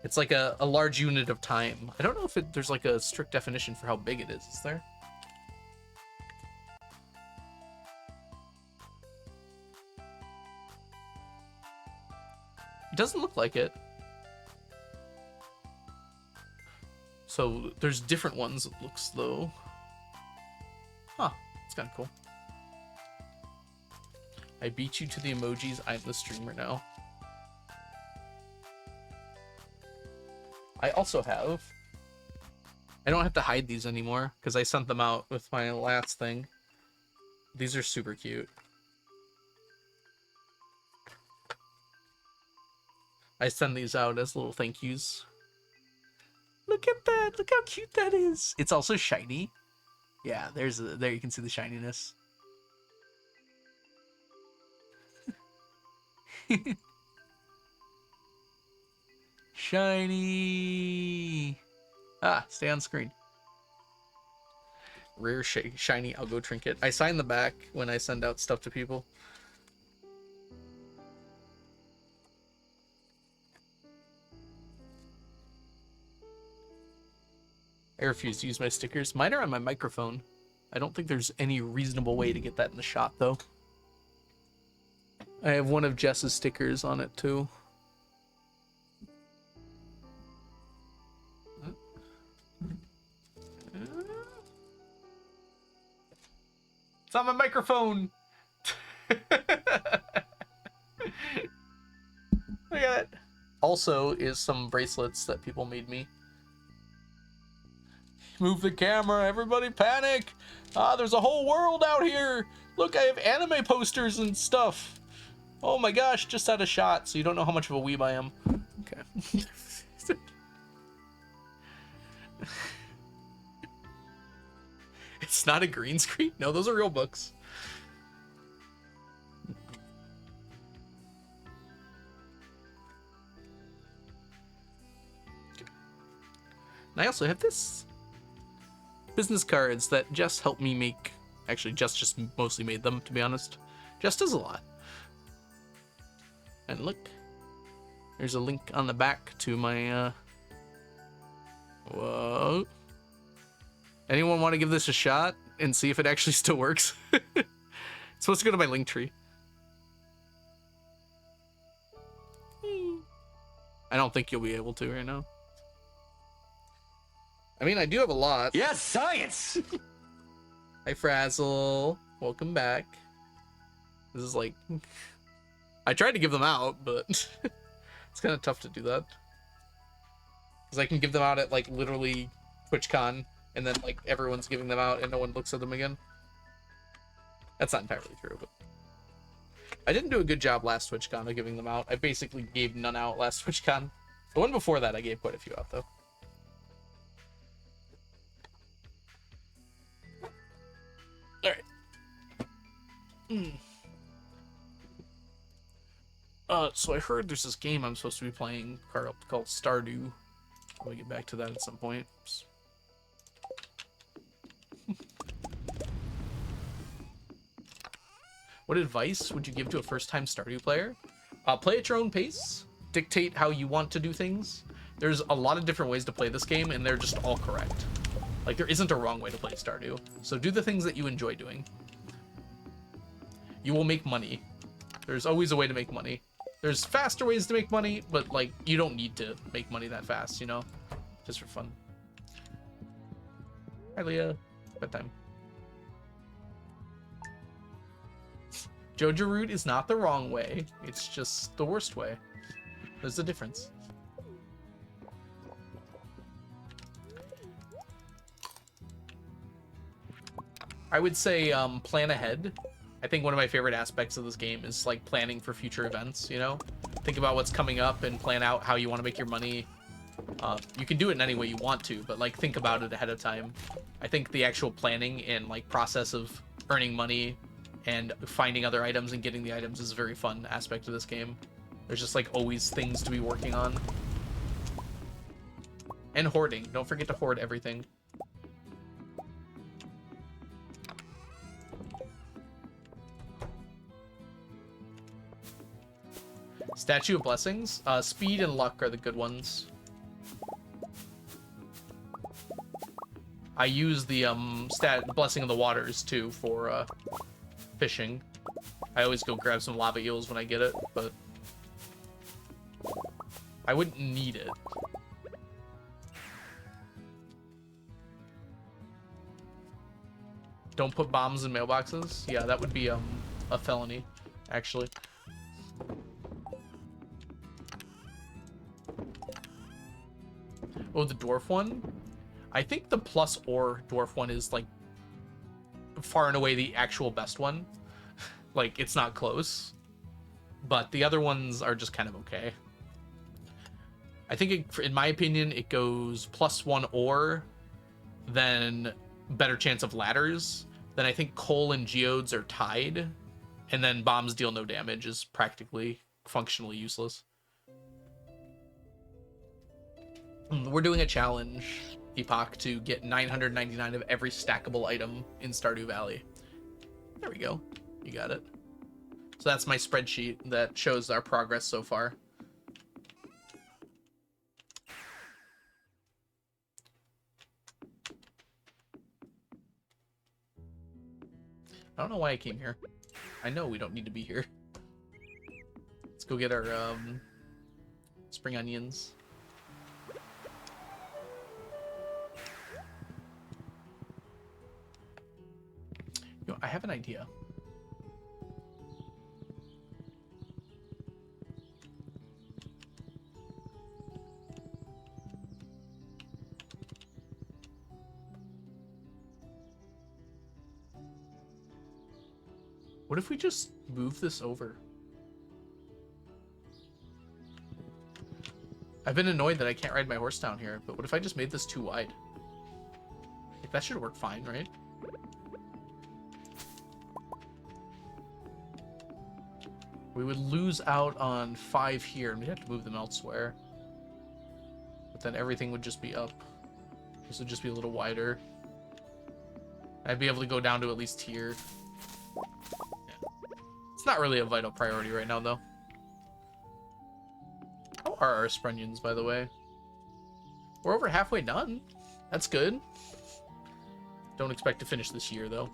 It's like a large unit of time. I don't know if there's like a strict definition for how big it is there? It doesn't look like it. So there's different ones, it looks, though. Huh, it's kind of cool. I beat you to the emojis. I'm the streamer now. I also have... I don't have to hide these anymore, because I sent them out with my last thing. These are super cute. I send these out as little thank yous. Look at that! Look how cute that is! It's also shiny. Yeah, there you can see the shininess. Shiny! Ah, stay on screen. Rare shiny I'll go trinket. I sign the back when I send out stuff to people. I refuse to use my stickers. Mine are on my microphone. I don't think there's any reasonable way to get that in the shot, though. I have one of Jess's stickers on it, too. It's on my microphone. Look at it. Also is some bracelets that people made me. Move the camera, everybody panic. There's a whole world out here. Look, I have anime posters and stuff. Oh my gosh, just had a shot, so you don't know how much of a weeb I am. Okay. It's not a green screen? No, those are real books. And I also have this. Business cards that Jess helped me make. Actually, Jess just mostly made them, to be honest. Jess does a lot. And look, there's a link on the back to my, Whoa. Anyone want to give this a shot and see if it actually still works? It's supposed to go to my link tree. I don't think you'll be able to right now. I mean, I do have a lot. Yes, science! Hi, Frazzle. Welcome back. This is like... I tried to give them out, but it's kind of tough to do that. Because I can give them out at, like, literally TwitchCon, and then, like, everyone's giving them out and no one looks at them again. That's not entirely true, but... I didn't do a good job last TwitchCon of giving them out. I basically gave none out last TwitchCon. The one before that, I gave quite a few out, though. Alright. So I heard there's this game I'm supposed to be playing called Stardew. I'll get back to that at some point. What advice would you give to a first-time Stardew player? Play at your own pace. Dictate how you want to do things. There's a lot of different ways to play this game, and they're just all correct. Like, there isn't a wrong way to play Stardew. So do the things that you enjoy doing. You will make money. There's always a way to make money. There's faster ways to make money, but, like, you don't need to make money that fast, you know? Just for fun. Hi, Leah. Bedtime. Jojo route is not the wrong way. It's just the worst way. There's a difference. I would say plan ahead. I think one of my favorite aspects of this game is like planning for future events, you know? Think about what's coming up and plan out how you want to make your money. You can do it in any way you want to, but like think about it ahead of time. I think the actual planning and like process of earning money and finding other items and getting the items is a very fun aspect of this game. There's just like always things to be working on. And hoarding. Don't forget to hoard everything. Statue of Blessings. Speed and luck are the good ones. I use the Blessing of the Waters too for fishing. I always go grab some lava eels when I get it, but I wouldn't need it. Don't put bombs in mailboxes. Yeah, that would be a felony, actually. Oh, the dwarf one? I think the plus or dwarf one is like far and away the actual best one. Like, it's not close. But the other ones are just kind of okay. I think, in my opinion, it goes +1 or, then better chance of ladders. Then I think coal and geodes are tied. And then bombs deal no damage is practically functionally useless. We're doing a challenge, Epoch, to get 999 of every stackable item in Stardew Valley. There we go. You got it. So that's my spreadsheet that shows our progress so far. I don't know why I came here. I know we don't need to be here. Let's go get our spring onions. You know, I have an idea. What if we just move this over? I've been annoyed that I can't ride my horse down here, but what if I just made this too wide? Like, that should work fine, right? We would lose out on 5 here, and we'd have to move them elsewhere. But then everything would just be up. This would just be a little wider. I'd be able to go down to at least here. Yeah. It's not really a vital priority right now, though. How are our Sprenions, by the way? We're over halfway done. That's good. Don't expect to finish this year, though.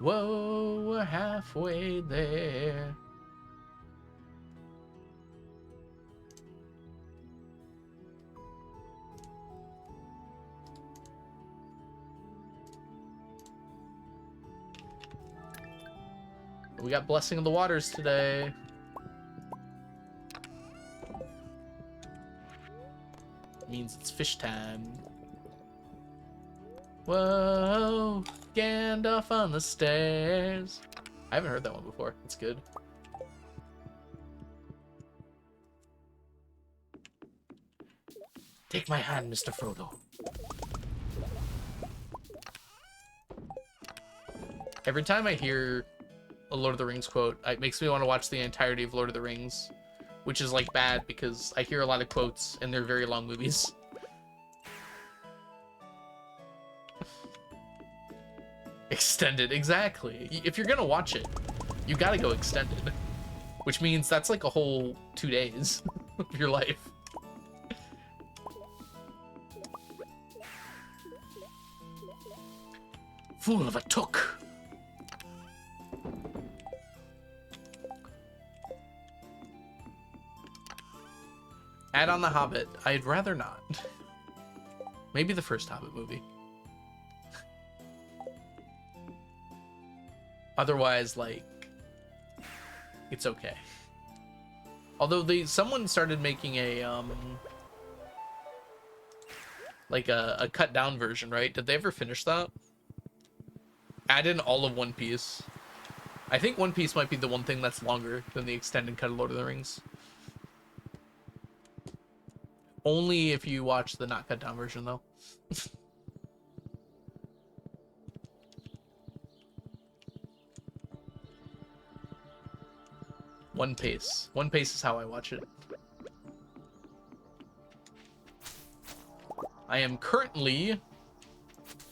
Whoa, we're halfway there. We got Blessing of the Waters today. Means it's fish time. Whoa, Gandalf on the stairs. I haven't heard that one before. That's good. Take my hand, Mr. Frodo. Every time I hear a Lord of the Rings quote, it makes me want to watch the entirety of Lord of the Rings, which is like bad because I hear a lot of quotes and they're very long movies. Extended, exactly. If you're gonna watch it, you gotta go extended, which means that's like a whole 2 days of your life. Fool of a took. Add on The Hobbit. I'd rather not. Maybe the first Hobbit movie. Otherwise, like, it's okay. Although someone started making a like a cut down version, right? Did they ever finish that? Add in all of One Piece. I think One Piece might be the one thing that's longer than the extended cut of Lord of the Rings. Only if you watch the not cut down version, though. One Pace. One Pace is how I watch it. I am currently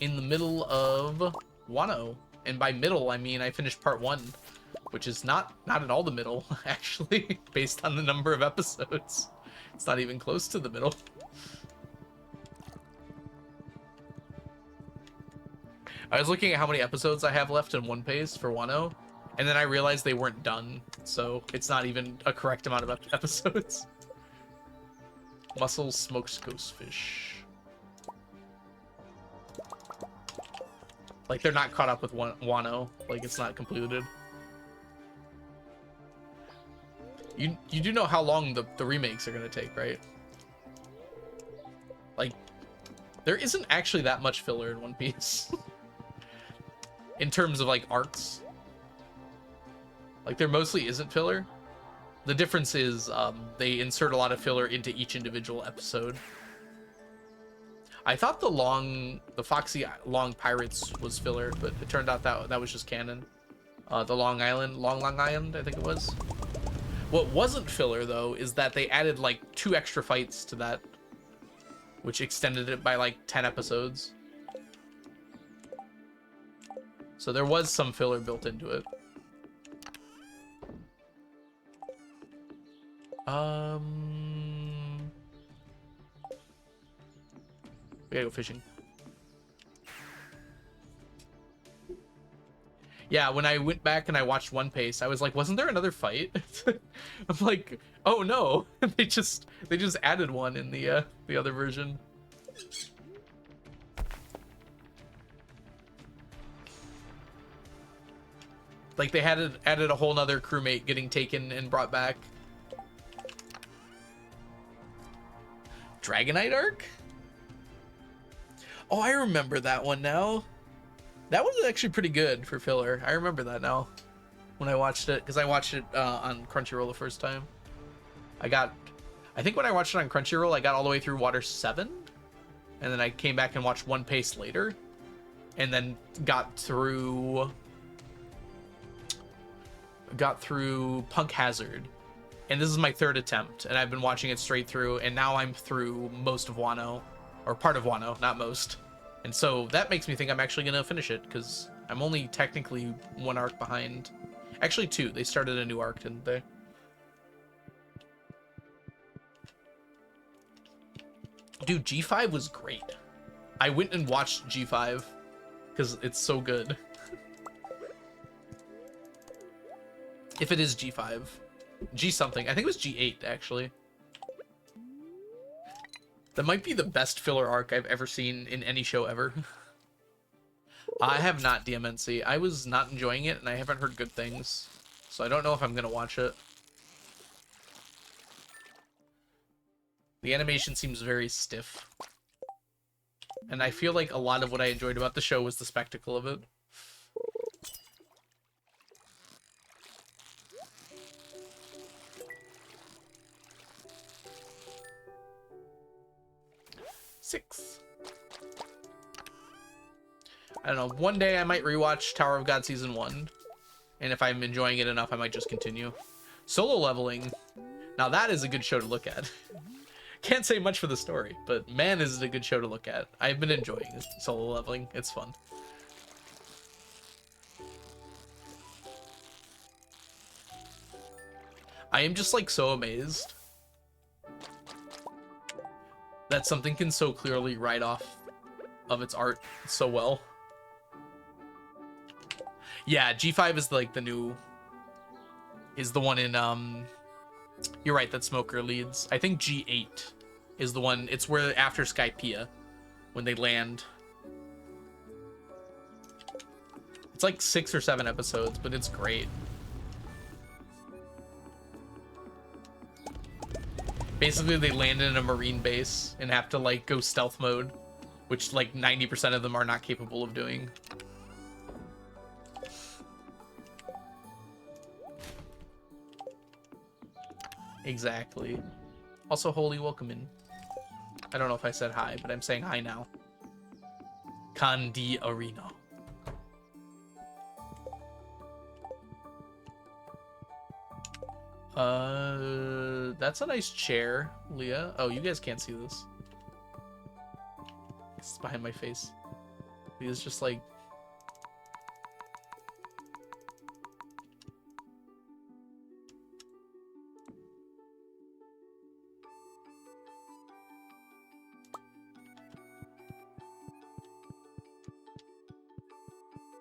in the middle of Wano. And by middle, I mean I finished part 1, which is not at all the middle, actually, based on the number of episodes. It's not even close to the middle. I was looking at how many episodes I have left in One Piece for Wano, and then I realized they weren't done, so it's not even a correct amount of episodes. Mussels, smoked ghost fish. Like, they're not caught up with Wano. Like, it's not completed. You do know how long the remakes are going to take, right? Like, there isn't actually that much filler in One Piece. In terms of, like, arcs. Like, there mostly isn't filler. The difference is they insert a lot of filler into each individual episode. I thought the Foxy Long Pirates was filler, but it turned out that was just canon. The Long Island, I think it was. What wasn't filler, though, is that they added, like, 2 extra fights to that, which extended it by, like, 10 episodes. So there was some filler built into it. We gotta go fishing. Yeah, when I went back and I watched One Piece, I was like, wasn't there another fight? I'm like, oh no, they just added one in the other version. Like they had added a whole nother crewmate getting taken and brought back. Dragonite arc? Oh, I remember that one now. That was actually pretty good for filler. I remember that now when I watched it, because I watched it on Crunchyroll the first time. I think when I watched it on Crunchyroll, I got all the way through Water 7, and then I came back and watched One Pace later, and then got through Punk Hazard. And this is my third attempt, and I've been watching it straight through, and now I'm through most of Wano, or part of Wano, not most. And so that makes me think I'm actually gonna finish it, because I'm only technically one arc behind. Actually, two. They started a new arc, didn't they? Dude, G5 was great. I went and watched G5, because it's so good. If it is G5. G something. I think it was G8, actually. That might be the best filler arc I've ever seen in any show ever. I have not, DMNC. I was not enjoying it, and I haven't heard good things. So I don't know if I'm going to watch it. The animation seems very stiff. And I feel like a lot of what I enjoyed about the show was the spectacle of it. Six. I don't know. One day I might rewatch Tower of God Season 1. And if I'm enjoying it enough, I might just continue. Solo Leveling. Now that is a good show to look at. Can't say much for the story, but man, is it a good show to look at. I've been enjoying Solo Leveling. It's fun. I am just like so amazed that something can so clearly write off of its art so well. Yeah, G5 is like the new, is the one in, you're right, that Smoker leads. I think G8 is the one, it's where after Skypiea, when they land. It's like 6 or 7 episodes, but it's great. Basically, they land in a marine base and have to like go stealth mode, which like 90% of them are not capable of doing. Exactly. Also, Holy, welcome in. I don't know if I said hi, but I'm saying hi now. Kandi Arena. That's a nice chair, Leah. Oh, you guys can't see this. It's behind my face. Leah's just like...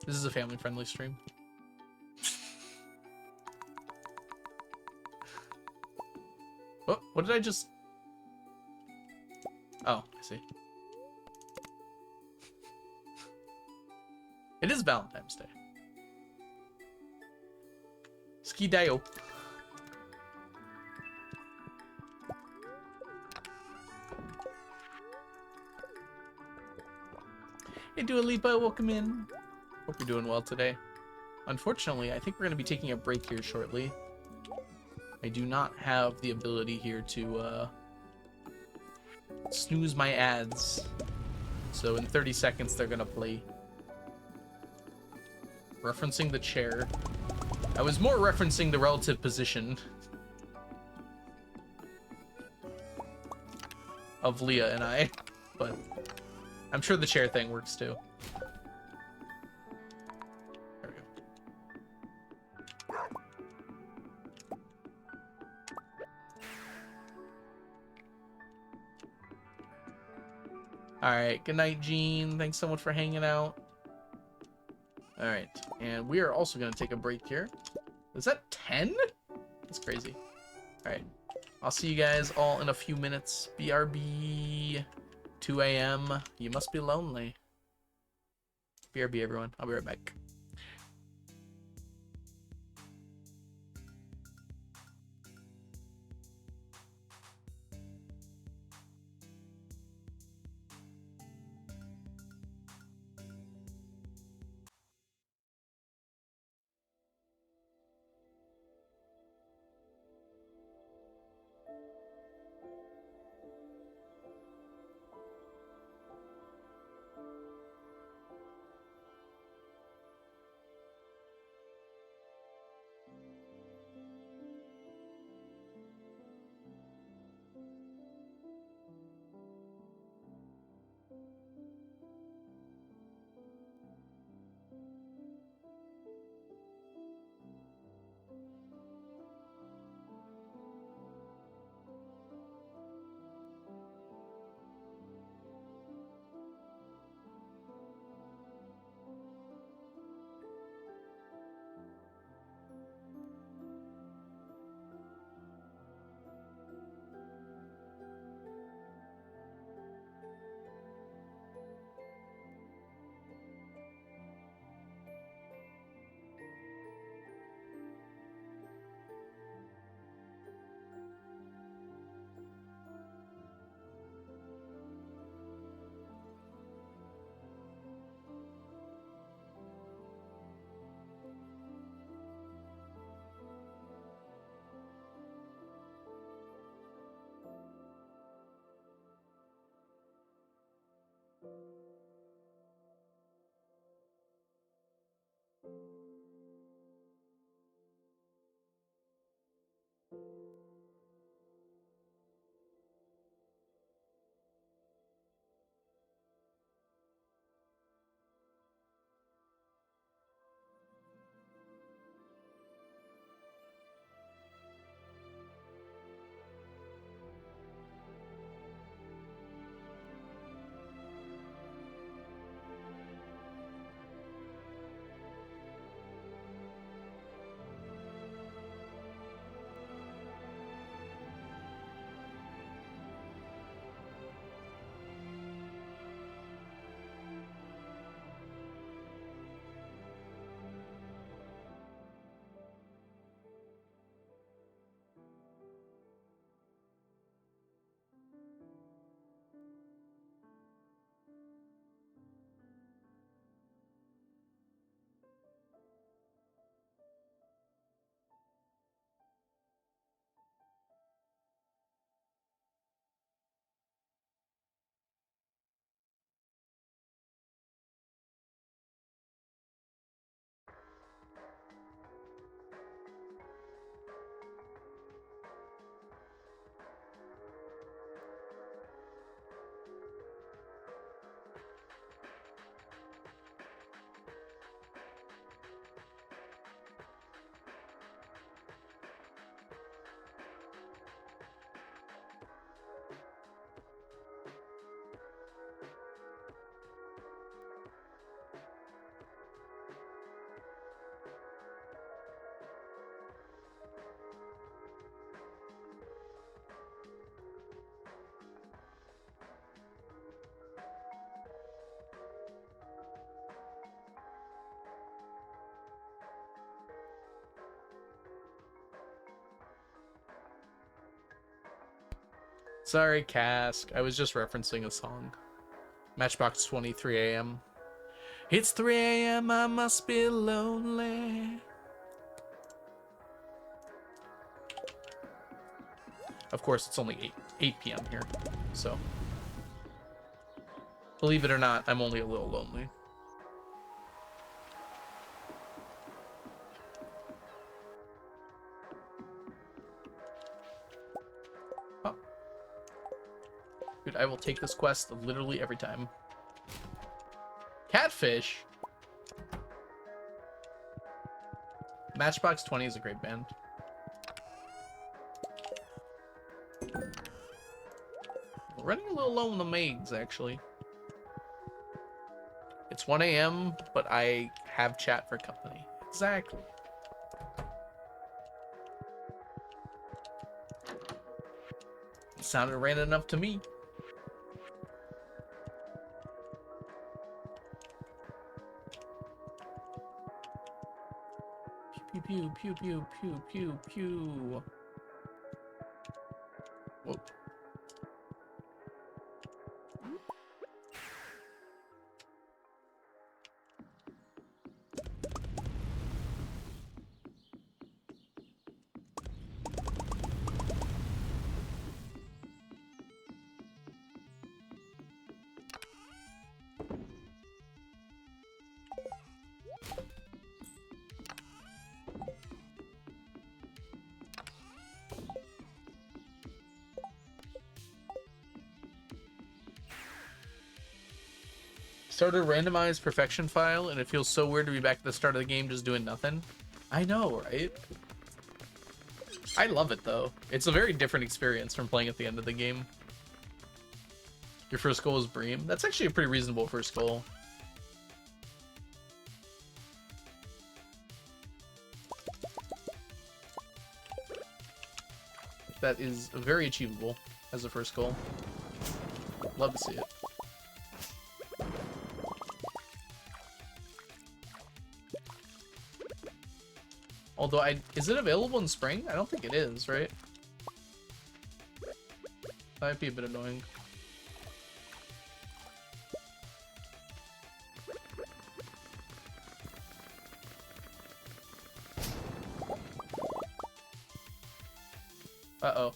This is a family-friendly stream. Oh, what did I just... Oh, I see. It is Valentine's Day. Ski Dio. Hey, Dua Lipa, welcome in. Hope you're doing well today. Unfortunately, I think we're going to be taking a break here shortly. I do not have the ability here to snooze my ads. So in 30 seconds, they're going to play. Referencing the chair. I was more referencing the relative position of Leah and I, but I'm sure the chair thing works too. There we go. All right, good night, Jean. Thanks so much for hanging out. All right, and we are also going to take a break here. Is that 10? That's crazy. All right, I'll see you guys all in a few minutes. BRB. 2 a.m. You must be lonely. BRB, everyone. I'll be right back. Sorry, Cask. I was just referencing a song. Matchbox 23 a.m. It's 3 a.m. I must be lonely. Of course, it's only 8 p.m. here, so believe it or not, I'm only a little lonely. Oh. Dude, I will take this quest literally every time. Catfish? Matchbox 20 is a great band. We're running a little low on the maids, actually. It's 1 a.m., but I have chat for company. Exactly. It sounded random enough to me. pew, pew, pew, pew, pew, pew. Whoa. Started a randomized perfection file, and it feels so weird to be back at the start of the game just doing nothing. I know, right? I love it, though. It's a very different experience from playing at the end of the game. Your first goal is Bream. That's actually a pretty reasonable first goal. That is very achievable as a first goal. Love to see it. Although, is it available in spring? I don't think it is, right? That might be a bit annoying. Uh-oh.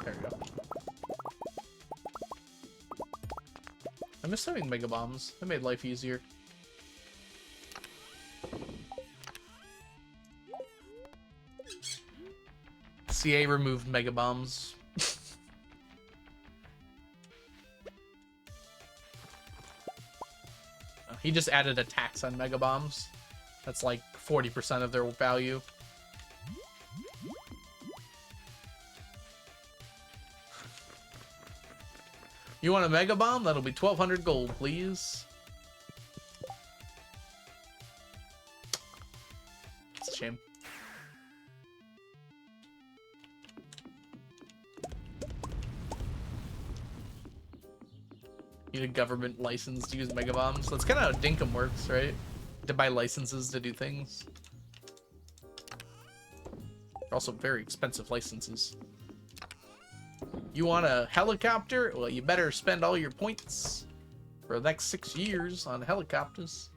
There we go. I miss having mega bombs. That made life easier. CA removed mega bombs. He just added a tax on mega bombs. That's like 40% of their value. You want a mega bomb? That'll be 1,200 gold, please. It's a shame. Need a government license to use mega bombs. That's kind of how Dinkum works, right? To buy licenses to do things. They're also very expensive licenses. You want a helicopter? Well, you better spend all your points for the next 6 years on helicopters.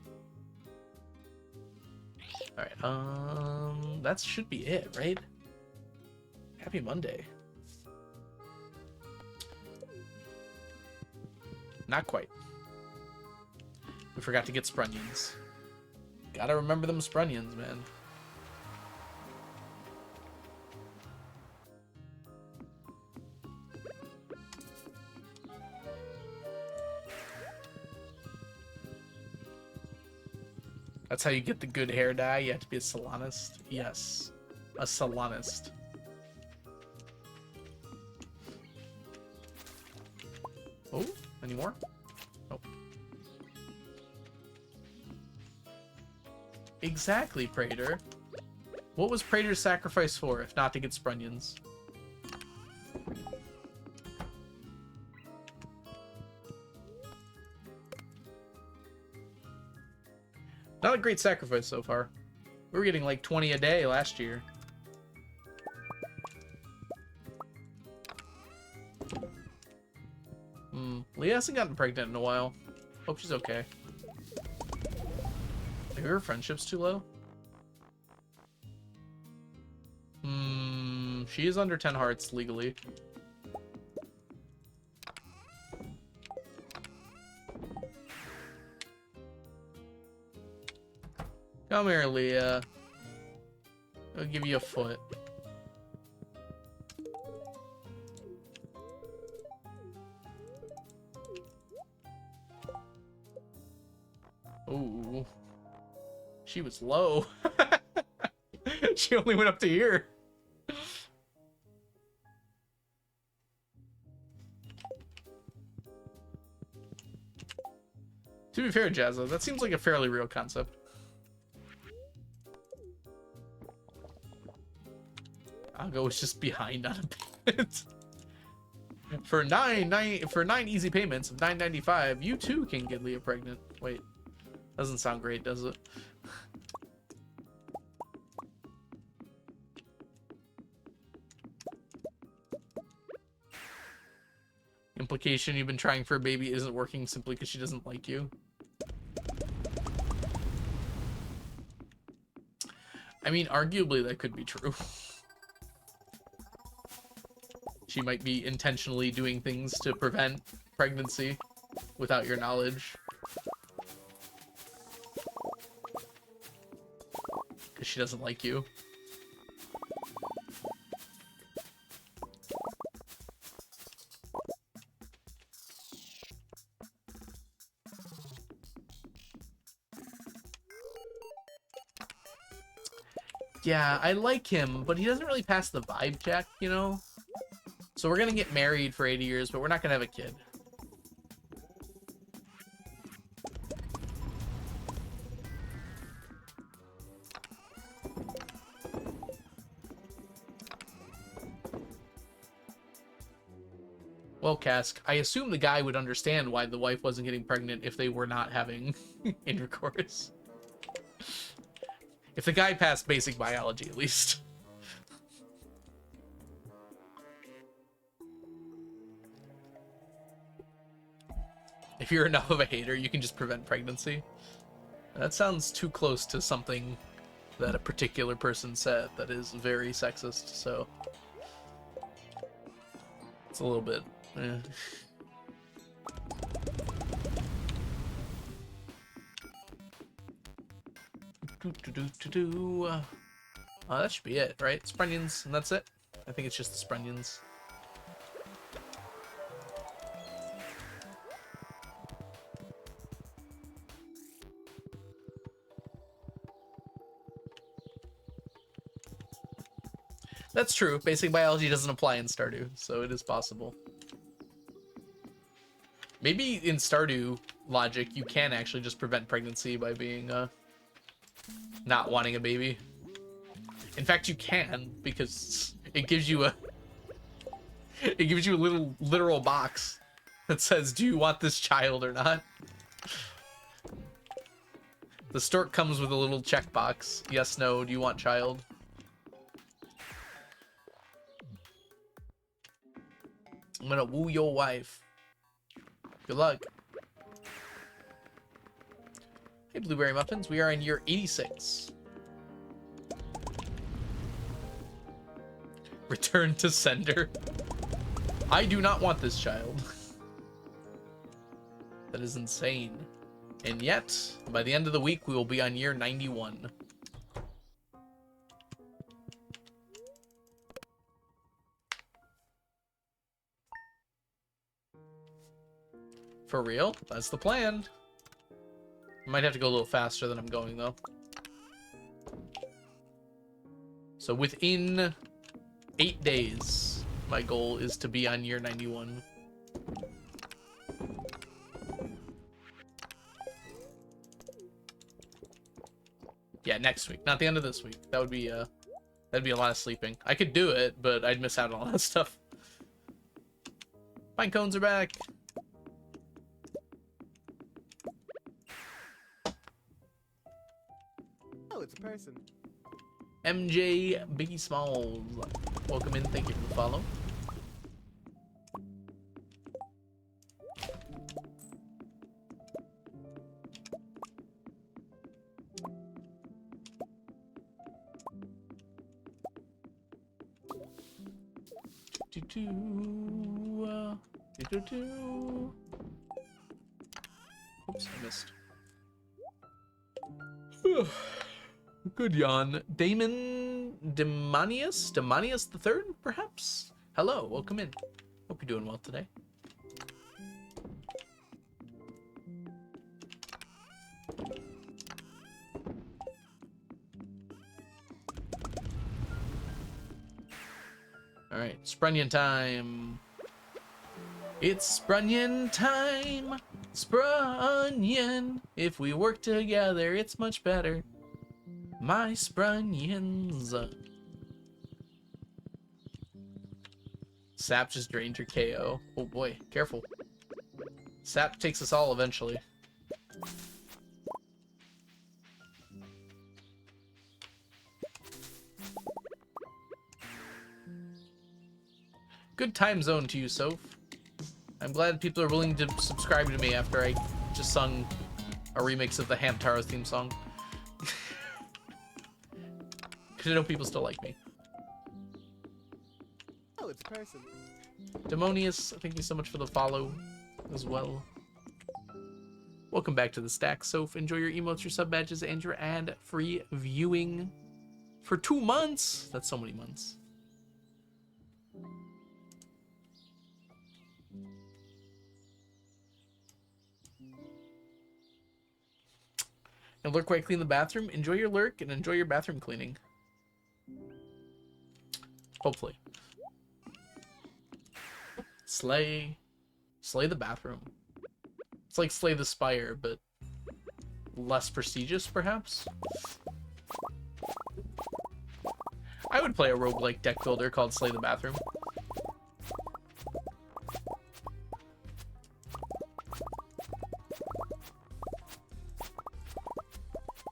Alright, that should be it, right? Happy Monday. Not quite. We forgot to get sprunions. Gotta remember them sprunions, man. That's how you get the good hair dye. You have to be a salonist. Yes, a salonist. Oh, any more? Nope. Exactly, Praetor. What was Praetor's sacrifice for, if not to get sprunions? Not a great sacrifice so far. We were getting like 20 a day last year. Leah hasn't gotten pregnant in a while. Hope she's okay. Maybe her friendship's too low? She is under 10 hearts legally. Come here, Leah. I'll give you a foot. Ooh. She was low. She only went up to here. To be fair, Jazza, that seems like a fairly real concept. Algo was just behind on a payment. For nine easy payments of $9.95, you too can get Leah pregnant. Wait, doesn't sound great, does it? Implication you've been trying for a baby isn't working simply because she doesn't like you. I mean, arguably that could be true. She might be intentionally doing things to prevent pregnancy without your knowledge. Because she doesn't like you. Yeah, I like him, but he doesn't really pass the vibe check, you know? So we're gonna get married for 80 years, but we're not gonna have a kid. Well, Cask, I assume the guy would understand why the wife wasn't getting pregnant if they were not having intercourse. If the guy passed basic biology, at least. If you're enough of a hater, you can just prevent pregnancy. That sounds too close to something that a particular person said that is very sexist, so... It's a little bit... eh. That should be it, right? Sprunions, and that's it? I think it's just the Sprunions. That's true. Basic biology doesn't apply in Stardew, so it is possible. Maybe in Stardew logic, you can actually just prevent pregnancy by being, not wanting a baby. In fact, you can, because it gives you a... It gives you a little literal box that says, do you want this child or not? The stork comes with a little checkbox. Yes, no, do you want child? I'm gonna woo your wife. Good luck. Hey, Blueberry Muffins. We are in year 86. Return to sender. I do not want this child. That is insane. And yet, by the end of the week, we will be on year 91. For real? That's the plan. Might have to go a little faster than I'm going, though. So within 8 days, my goal is to be on year 91. Yeah, next week, not the end of this week. That would be that'd be a lot of sleeping. I could do it, but I'd miss out on all that stuff. Pine cones are back. Oh, it's a person. MJ Biggie Smalls. Welcome in, thank you for the follow. Oops, I missed. Good yawn. Demonius the Third, perhaps? Hello, welcome in. Hope you're doing well today. All right, Sprunion time. It's Sprunion time. Sprunion. If we work together, it's much better. My Sprunions. Sap just drained your KO. Oh boy, careful. Sap takes us all eventually. Good time zone to you, Soph. I'm glad people are willing to subscribe to me after I just sung a remix of the Hamtaro theme song. Because I know people still like me. Oh, it's a person. Demonius, thank you so much for the follow as well. Welcome back to the stack, Soph. Enjoy your emotes, your sub badges, and your ad-free viewing for 2 months. That's so many months. And lurk while I clean the bathroom. Enjoy your lurk and enjoy your bathroom cleaning. Hopefully. Slay the bathroom. It's like Slay the Spire, but less prestigious, perhaps? I would play a roguelike deck builder called Slay the Bathroom.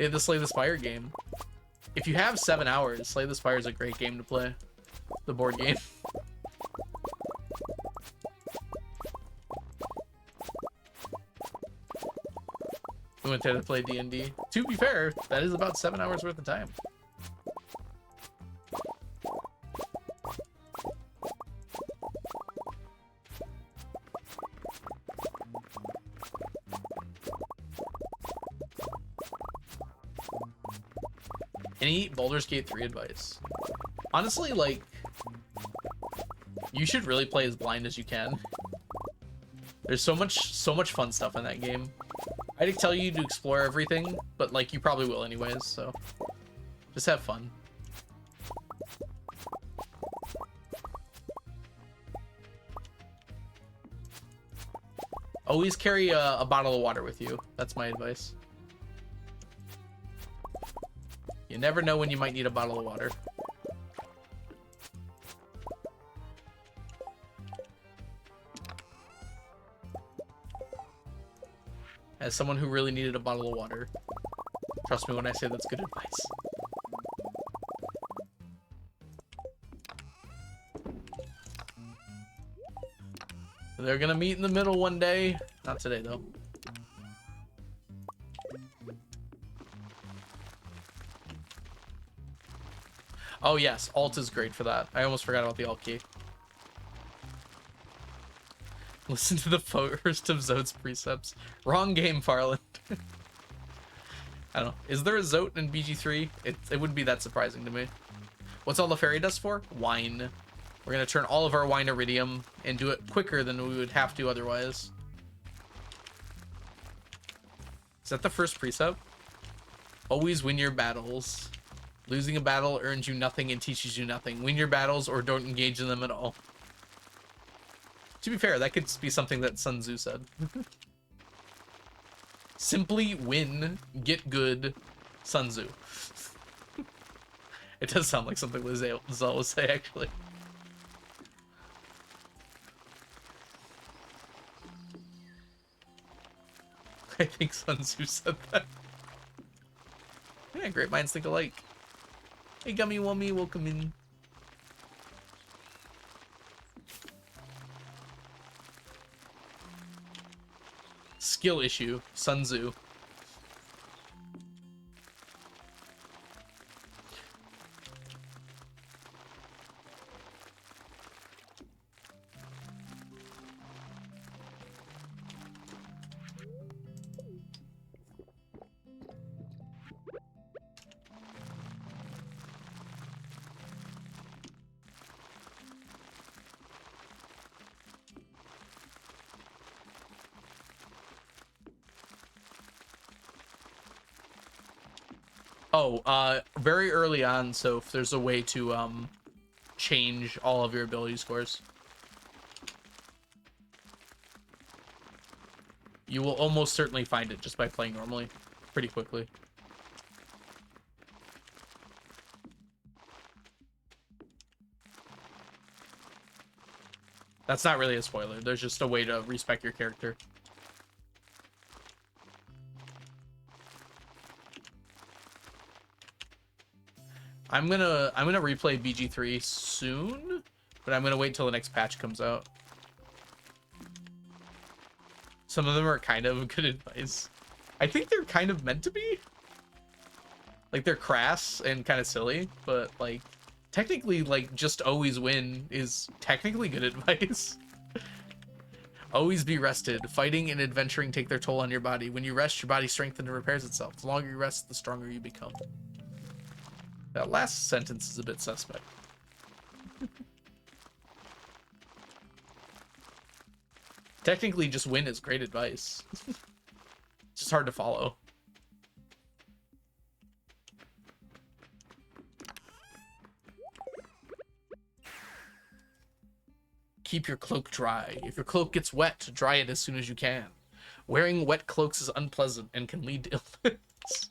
Yeah, the Slay the Spire game. If you have 7 hours, Slay the Spire is a great game to play. The board game. We went there to play D&D. To be fair, that is about 7 hours worth of time. Any Baldur's Gate 3 advice? Honestly, like, you should really play as blind as you can. There's so much fun stuff in that game. I'd tell you to explore everything, but like you probably will anyways, so just have fun. Always carry a bottle of water with you. That's my advice. You never know when you might need a bottle of water. As someone who really needed a bottle of water, trust me when I say that's good advice. They're gonna meet in the middle one day. Not today, though. Oh, yes. Alt is great for that. I almost forgot about the alt key. Listen to the first of Zote's precepts. Wrong game, Farland. I don't know. Is there a Zote in BG3? It wouldn't be that surprising to me. What's all the fairy dust for? Wine. We're going to turn all of our wine iridium and do it quicker than we would have to otherwise. Is that the first precept? Always win your battles. Losing a battle earns you nothing and teaches you nothing. Win your battles or don't engage in them at all. To be fair, that could be something that Sun Tzu said. Simply win, get good, Sun Tzu. It does sound like something Lizelle would say, actually. I think Sun Tzu said that. Yeah, great minds think alike. Hey, Gummy Wummy, welcome in. Skill issue, Sun Tzu. Oh, very early on, so if there's a way to change all of your ability scores. You will almost certainly find it just by playing normally, pretty quickly. That's not really a spoiler. There's just a way to respec your character. I'm gonna replay BG3 soon, but I'm gonna wait till the next patch comes out. Some of them are kind of good advice. I think they're kind of meant to be. Like, they're crass and kind of silly, but, like, technically, like, just always win is technically good advice. Always be rested. Fighting and adventuring take their toll on your body. When you rest, your body strengthens and repairs itself. The longer you rest, the stronger you become. That last sentence is a bit suspect. Technically, just win is great advice. It's just hard to follow. Keep your cloak dry. If your cloak gets wet, dry it as soon as you can. Wearing wet cloaks is unpleasant and can lead to illness.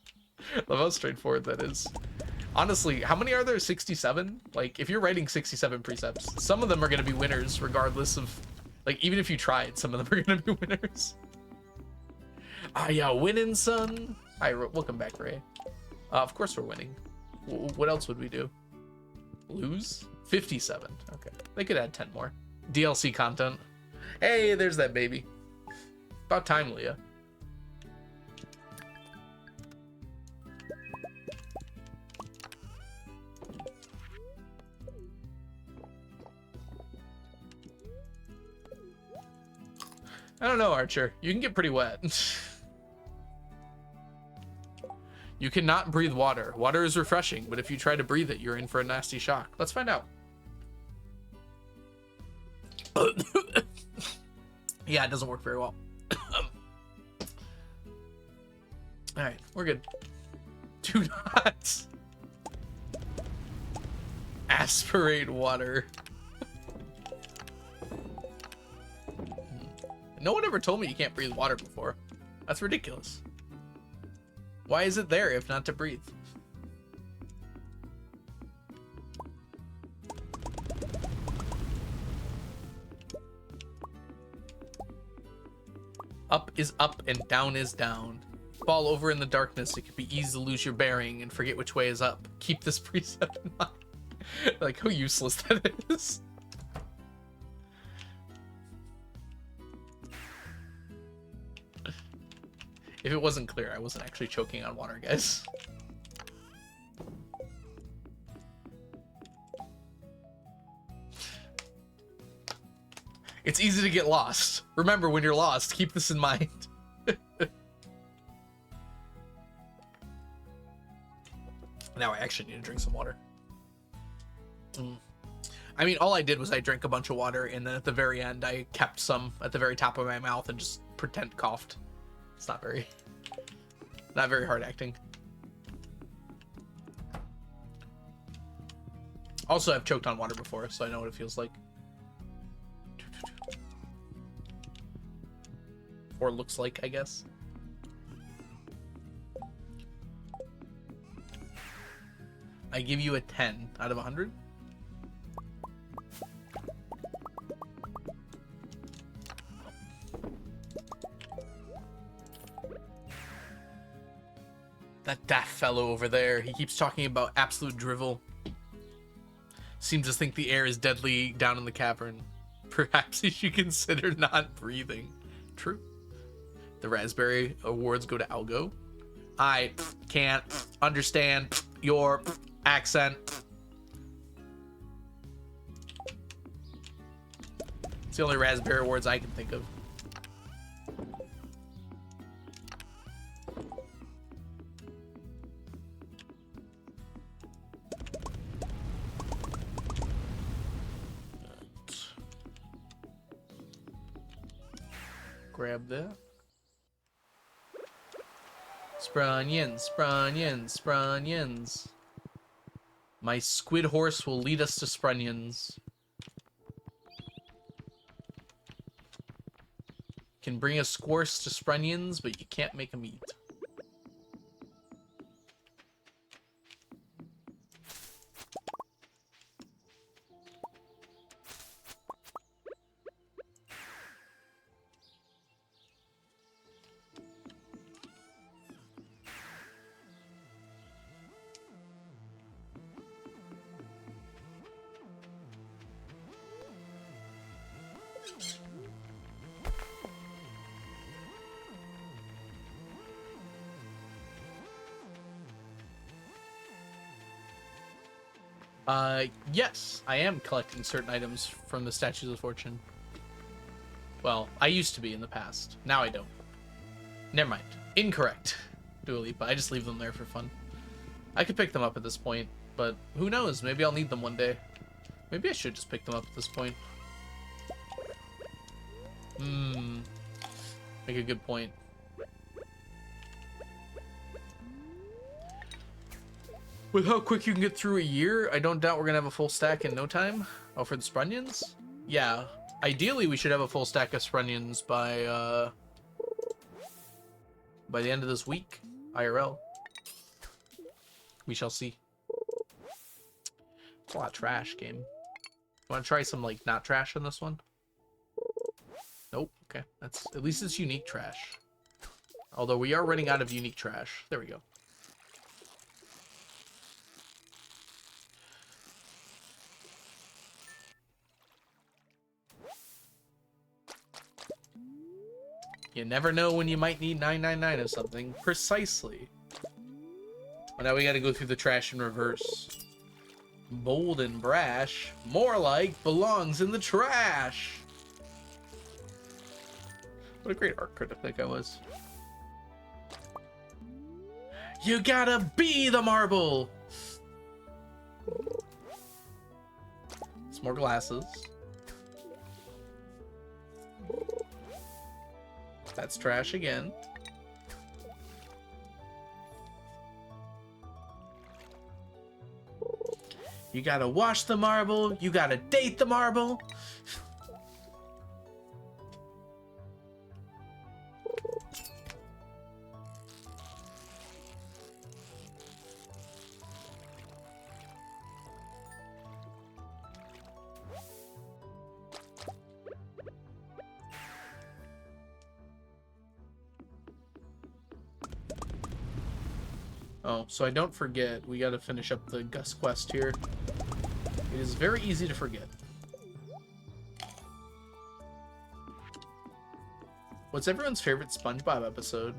Love how straightforward that is. Honestly, how many are there? 67? Like, if you're writing 67 precepts, some of them are going to be winners regardless of... Like, even if you tried, some of them are going to be winners. Ah, yeah, winning, son. Hi, welcome back, Ray. Of course we're winning. What else would we do? Lose? 57. Okay. They could add 10 more. DLC content. Hey, there's that baby. About time, Leah. I don't know, Archer. You can get pretty wet. You cannot breathe water. Water is refreshing, but if you try to breathe it, you're in for a nasty shock. Let's find out. Yeah, it doesn't work very well. All right, we're good. Do not aspirate water. No one ever told me you can't breathe water before. That's ridiculous. Why is it there if not to breathe? Up is up and down is down. Fall over in the darkness, it could be easy to lose your bearing and forget which way is up. Keep this precept in mind. Like, how useless that is. If it wasn't clear, I wasn't actually choking on water, guys. It's easy to get lost. Remember, when you're lost, keep this in mind. Now I actually need to drink some water. I mean, all I did was I drank a bunch of water, and then at the very end, I kept some at the very top of my mouth and just pretend coughed. It's not very hard acting. Also, I've choked on water before, so I know what it feels like. Or looks like, I guess. I give you a 10 out of 100. That daft fellow over there, he keeps talking about absolute drivel. Seems to think the air is deadly down in the cavern. Perhaps he should consider not breathing. True. The Raspberry Awards go to Algo. I can't understand your accent. It's the only Raspberry Awards I can think of. Grab that. Sprunions, sprunions, sprunions. My squid horse will lead us to sprunions. Can bring a squorse to sprunions, but you can't make them eat. Yes, I am collecting certain items from the Statues of Fortune. Well, I used to be in the past. Now I don't. Never mind. Incorrect. Dua Lipa. I just leave them there for fun. I could pick them up at this point, but who knows? Maybe I'll need them one day. Maybe I should just pick them up at this point. Make a good point. With how quick you can get through a year, I don't doubt we're gonna have a full stack in no time. Oh, for the Sprunions? Yeah. Ideally, we should have a full stack of Sprunions by the end of this week. IRL. We shall see. It's a lot of trash, game. Want to try some, like, not trash on this one? Nope. Okay. That's, at least it's unique trash. Although we are running out of unique trash. There we go. You never know when you might need 999 of something. Precisely. Well, now we gotta go through the trash in reverse. Bold and brash. More like belongs in the trash. What a great art critic I think I was. You gotta be the marble! Some more glasses. That's trash again. You gotta wash the marble. You gotta date the marble. Oh, so I don't forget, we gotta finish up the Gus quest here. It is very easy to forget. What's everyone's favorite SpongeBob episode?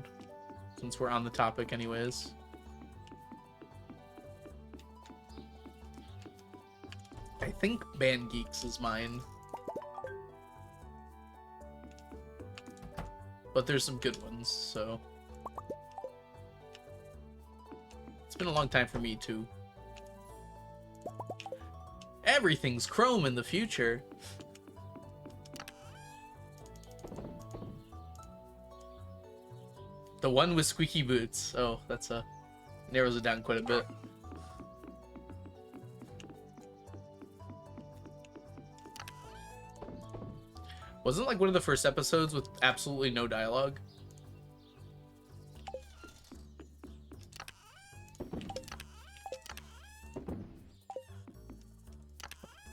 Since we're on the topic anyways. I think Band Geeks is mine. But there's some good ones, so... It's been a long time for me, too. Everything's chrome in the future. The one with squeaky boots. Oh, that's narrows it down quite a bit. Wasn't like one of the first episodes with absolutely no dialogue?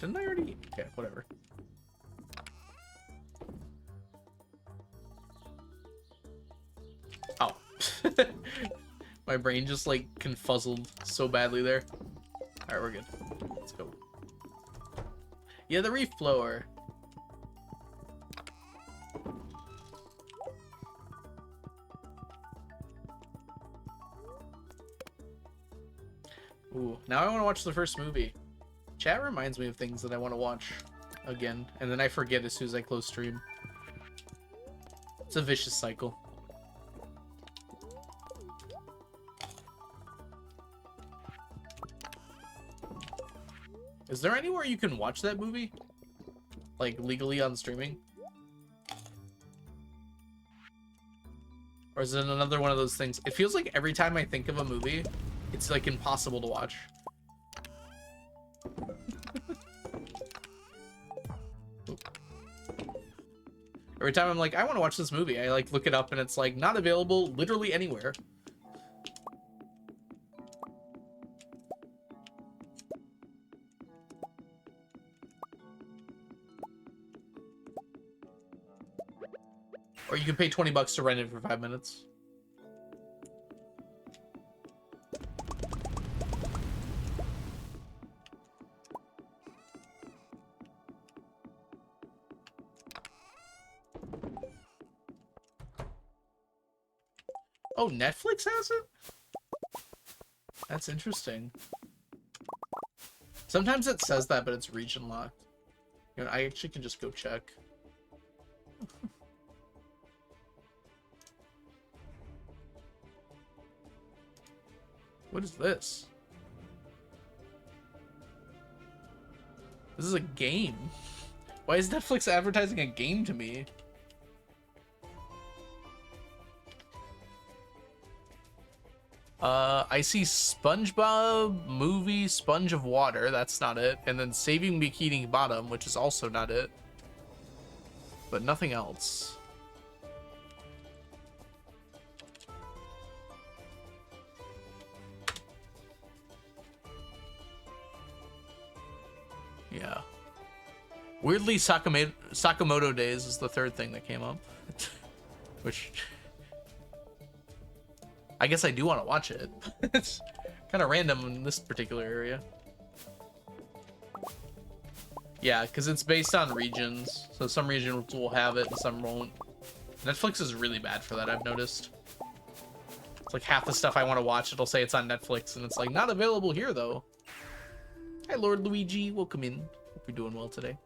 Didn't I already? Okay, whatever. Oh. My brain just like confuzzled so badly there. Alright, we're good. Let's go. Yeah, the reef blower. Ooh, now I want to watch the first movie. Chat reminds me of things that I want to watch again, and then I forget as soon as I close stream. It's a vicious cycle. Is there anywhere you can watch that movie? Like, legally on streaming? Or is it another one of those things? It feels like every time I think of a movie, it's, like, impossible to watch. Every time I'm like, I want to watch this movie, I like look it up and it's like not available literally anywhere. Or you can pay 20 bucks to rent it for 5 minutes. Oh, Netflix has it? That's interesting. Sometimes it says that, but it's region locked. You know, I actually can just go check. What is this? This is a game. Why is Netflix advertising a game to me? I see SpongeBob movie Sponge of Water. That's not it. And then Saving Bikini Bottom, which is also not it. But nothing else. Yeah. Weirdly, Sakamoto Days is the third thing that came up. Which... I guess I do want to watch it. It's kind of random in this particular area. Yeah, because it's based on regions. So some regions will have it and some won't. Netflix is really bad for that, I've noticed. It's like half the stuff I want to watch, it'll say it's on Netflix, and it's like, not available here, though. Hi, Lord Luigi. Welcome in. Hope you're doing well today.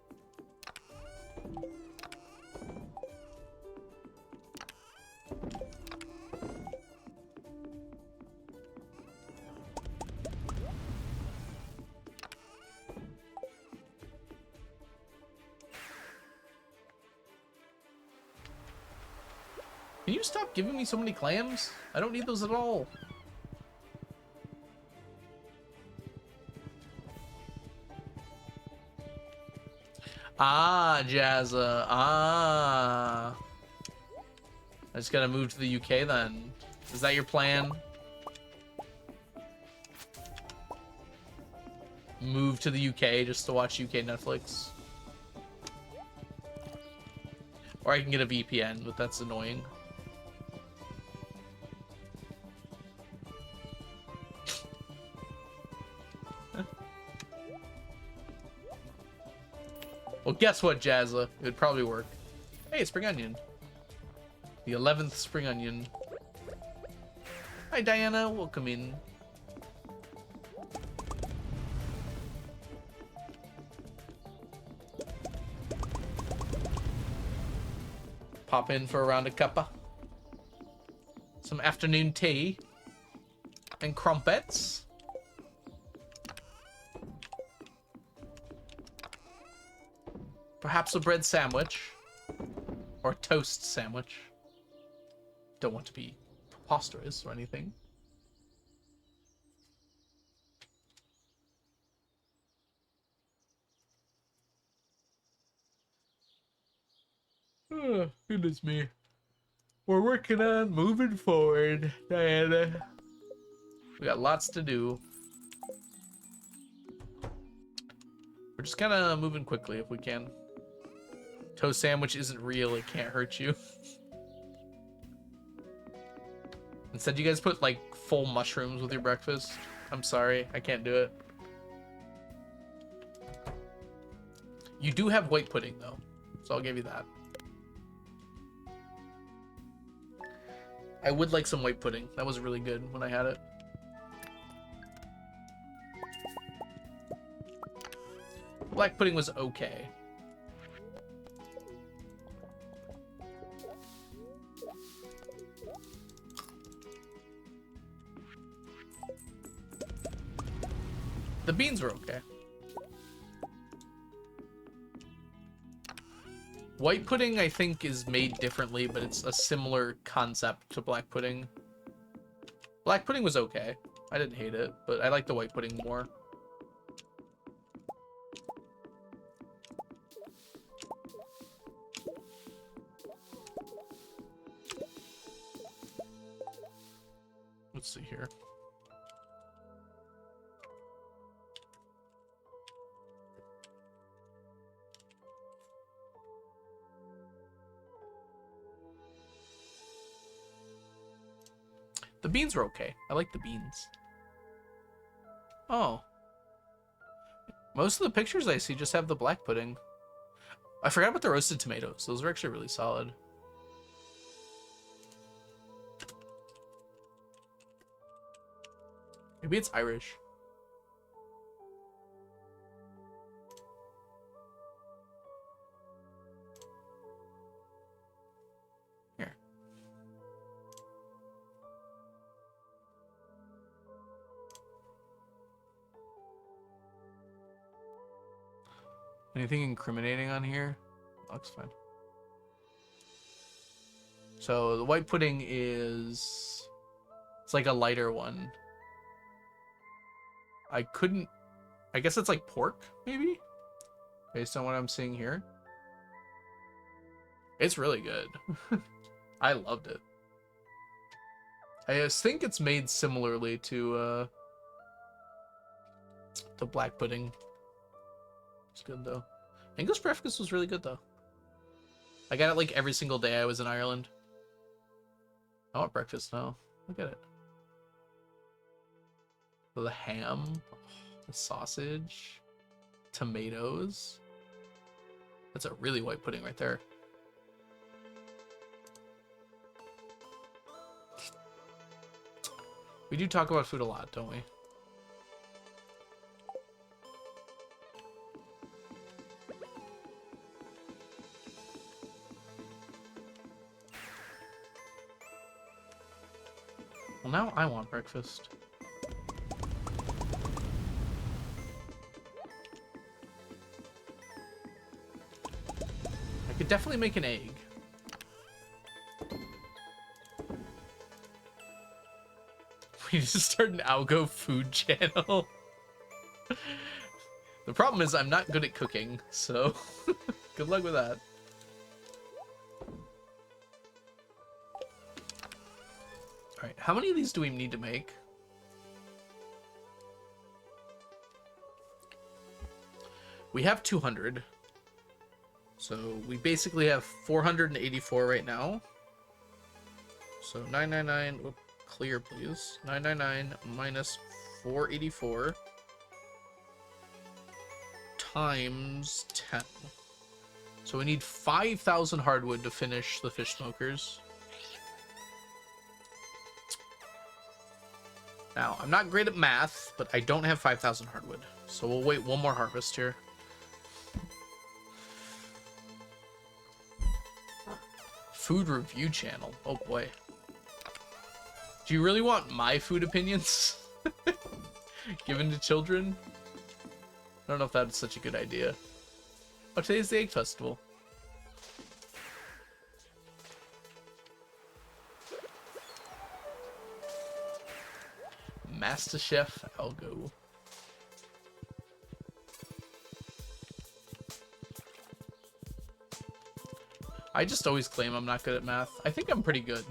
Can you stop giving me so many clams? I don't need those at all. Ah, Jazza. Ah. I just gotta move to the UK then. Is that your plan? Move to the UK just to watch UK Netflix? Or I can get a VPN, but that's annoying. Well, guess what, Jazza? It would probably work. Hey, spring onion. The 11th spring onion. Hi, Diana. Welcome in. Pop in for a round of cuppa. Some afternoon tea. And crumpets. Perhaps a bread sandwich. Or a toast sandwich. Don't want to be preposterous or anything. Oh, goodness me. We're working on moving forward, Diana. We got lots to do. We're just kind of moving quickly if we can. Toast sandwich isn't real. It can't hurt you. Instead, you guys put like full mushrooms with your breakfast. I'm sorry. I can't do it. You do have white pudding though, so I'll give you that. I would like some white pudding. That was really good when I had it. Black pudding was okay. The beans were okay. White pudding, I think, is made differently, but it's a similar concept to black pudding. Black pudding was okay. I didn't hate it, but I like the white pudding more. Let's see here. The beans were okay. I like the beans. Oh. Most of the pictures I see just have the black pudding. I forgot about the roasted tomatoes. Those are actually really solid. Maybe it's Irish. Anything incriminating on here? Looks fine. So the white pudding is... It's like a lighter one. I guess it's like pork, maybe? Based on what I'm seeing here. It's really good. I loved it. I just think it's made similarly to black pudding. It's good though. English breakfast was really good though. I got it like every single day I was in Ireland. I want breakfast now. Look at it. The ham, the sausage, tomatoes. That's a really white pudding right there. We do talk about food a lot, don't we? Well, now I want breakfast. I could definitely make an egg. We need to start an algo food channel. The problem is I'm not good at cooking, so good luck with that. Alright, how many of these do we need to make? We have 200. So we basically have 484 right now. So 999, whoop, clear please. 999 minus 484 times 10. So we need 5,000 hardwood to finish the fish smokers. Now, I'm not great at math, but I don't have 5,000 hardwood. So we'll wait one more harvest here. Food review channel. Oh boy. Do you really want my food opinions given to children? I don't know if that's such a good idea. Oh, today's the Egg Festival. MasterChef Algo. I just always claim I'm not good at math. I think I'm pretty good.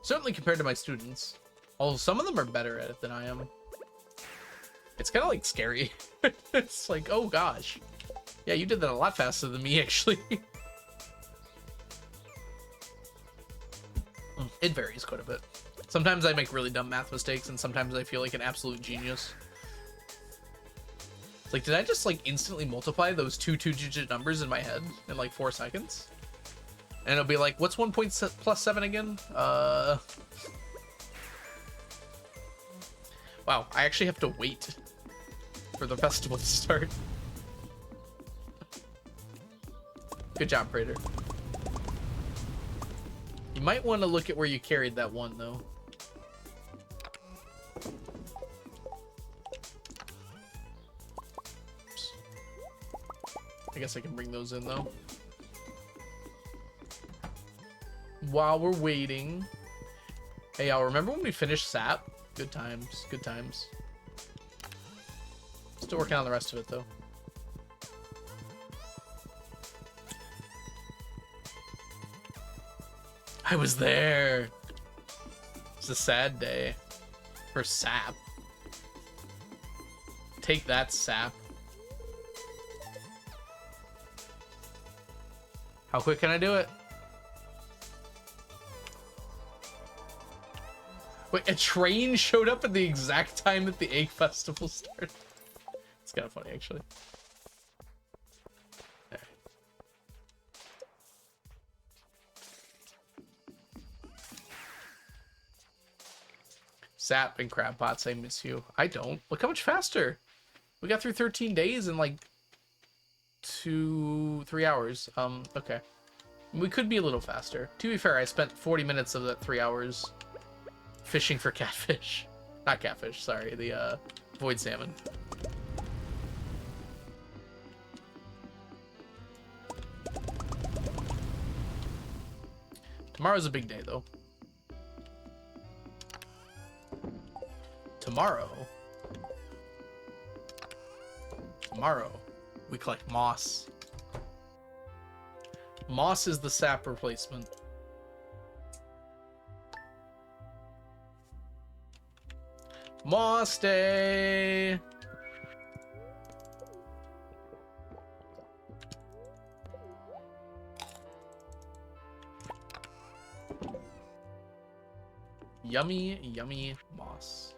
Certainly compared to my students. Although some of them are better at it than I am. It's kind of like scary. It's like, oh gosh. Yeah, you did that a lot faster than me, actually. It varies quite a bit. Sometimes I make really dumb math mistakes, and sometimes I feel like an absolute genius. It's like, did I just like instantly multiply those two-digit numbers in my head in like 4 seconds? And it'll be like, what's 1 plus 7 again? Wow, I actually have to wait for the festival to start. Good job, Prater. You might want to look at where you carried that one, though. Oops. I guess I can bring those in, though. While we're waiting. Hey, y'all, remember when we finished SAP? Good times, good times. Still working on the rest of it, though. I was there. It's a sad day for SAP. Take that, SAP. How quick can I do it? Wait, a train showed up at the exact time that the Egg Festival started. It's kind of funny, actually. There. Sap and Crab Pots, I miss you. I don't. Look how much faster. We got through 13 days in like 2-3 hours. Okay. We could be a little faster. To be fair, I spent 40 minutes of that 3 hours fishing for catfish. Not catfish, sorry, the void salmon. Tomorrow's a big day, though. Tomorrow, we collect moss. Moss is the sap replacement. Moss day! Yummy, yummy moss.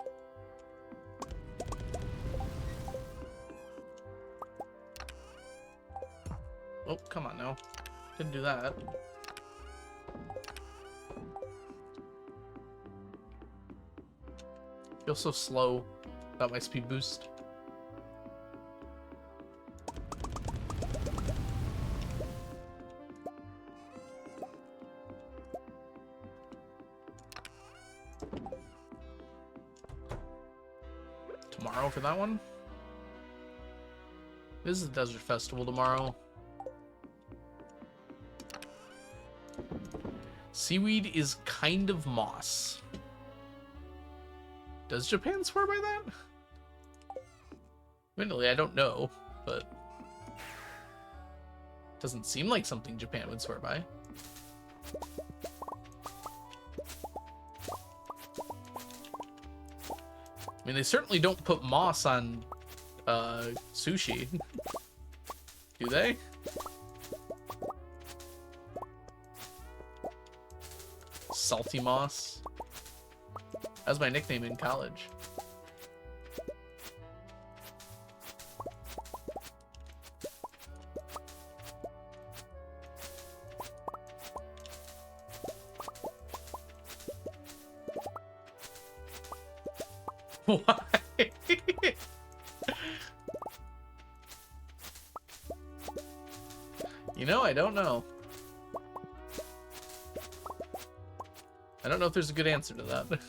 Oh, come on now. Didn't do that. Feel so slow without my speed boost. Tomorrow for that one? This is the Desert Festival tomorrow. Seaweed is kind of moss. Does Japan swear by that? Admittedly, I don't know, but doesn't seem like something Japan would swear by. I mean, they certainly don't put moss on sushi, do they? Salty moss. That was my nickname in college. Why? You know, I don't know. I don't know if there's a good answer to that.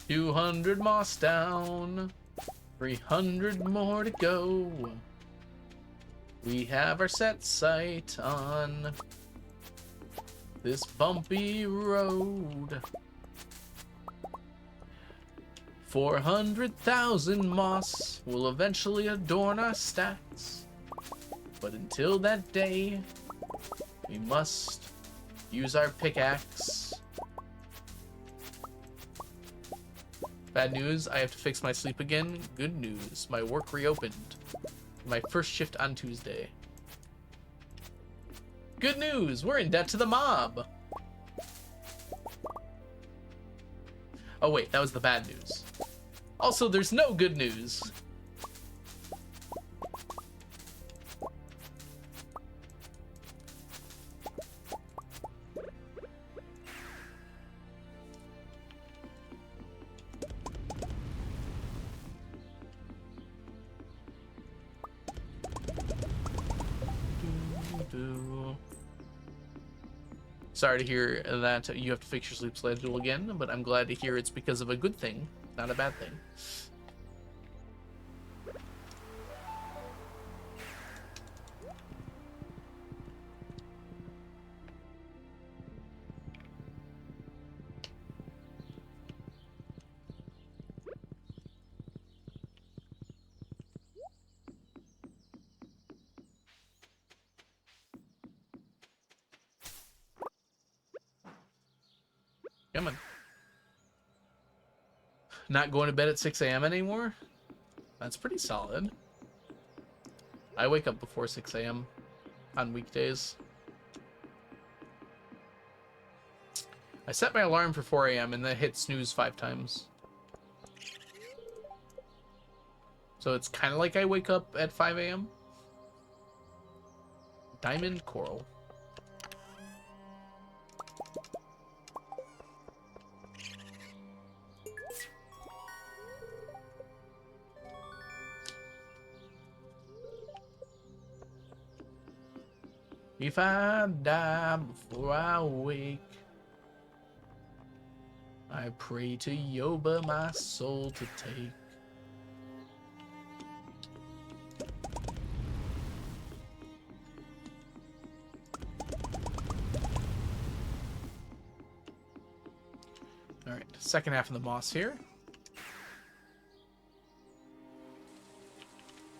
200 moss down, 300 more to go. We have our set sight on this bumpy road. 400,000 moss will eventually adorn our stacks. But until that day, we must use our pickaxe. Bad news, I have to fix my sleep again. Good news, my work reopened. My first shift on Tuesday. Good news, we're in debt to the mob. Oh wait, that was the bad news. Also, there's no good news. Sorry to hear that you have to fix your sleep schedule again, but I'm glad to hear it's because of a good thing, not a bad thing. Come on. Not going to bed at 6 a.m. anymore? That's pretty solid. I wake up before 6 a.m. on weekdays. I set my alarm for 4 a.m. and then hit snooze 5 times. So it's kind of like I wake up at 5 a.m. Diamond coral. If I die before I wake, I pray to Yoba my soul to take. Alright, second half of the moss here.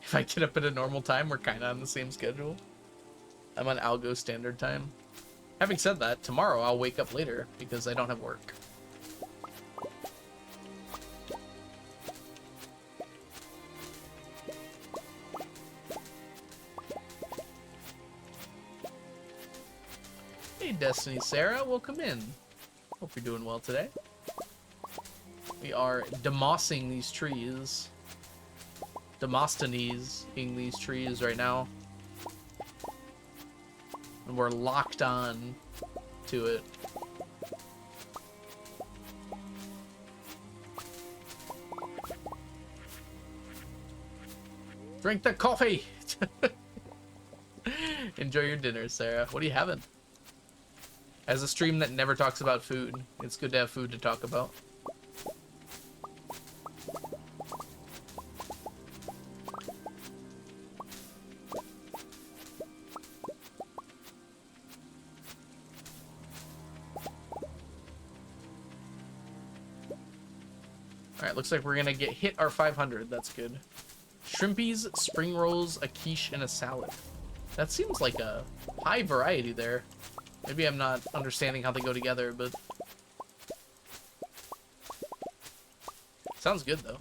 If I get up at a normal time, we're kind of on the same schedule. I'm on Algo standard time. Having said that, tomorrow I'll wake up later because I don't have work. Hey Destiny Sarah, welcome in. Hope you're doing well today. We are demossing these trees. Demosthenes-ing these trees right now. And we're locked on to it. Drink the coffee! Enjoy your dinner, Sarah. What are you having? As a stream that never talks about food, it's good to have food to talk about. Alright, looks like we're gonna hit our 500. That's good. Shrimpies, spring rolls, a quiche, and a salad. That seems like a high variety there. Maybe I'm not understanding how they go together, but... sounds good, though.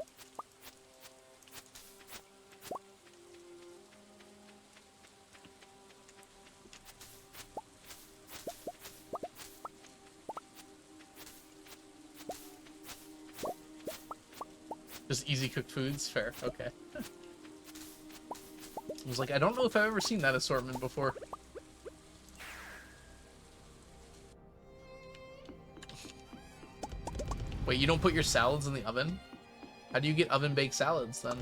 Just easy cooked foods? Fair. Okay. I was like, I don't know if I've ever seen that assortment before. Wait, you don't put your salads in the oven? How do you get oven-baked salads, then?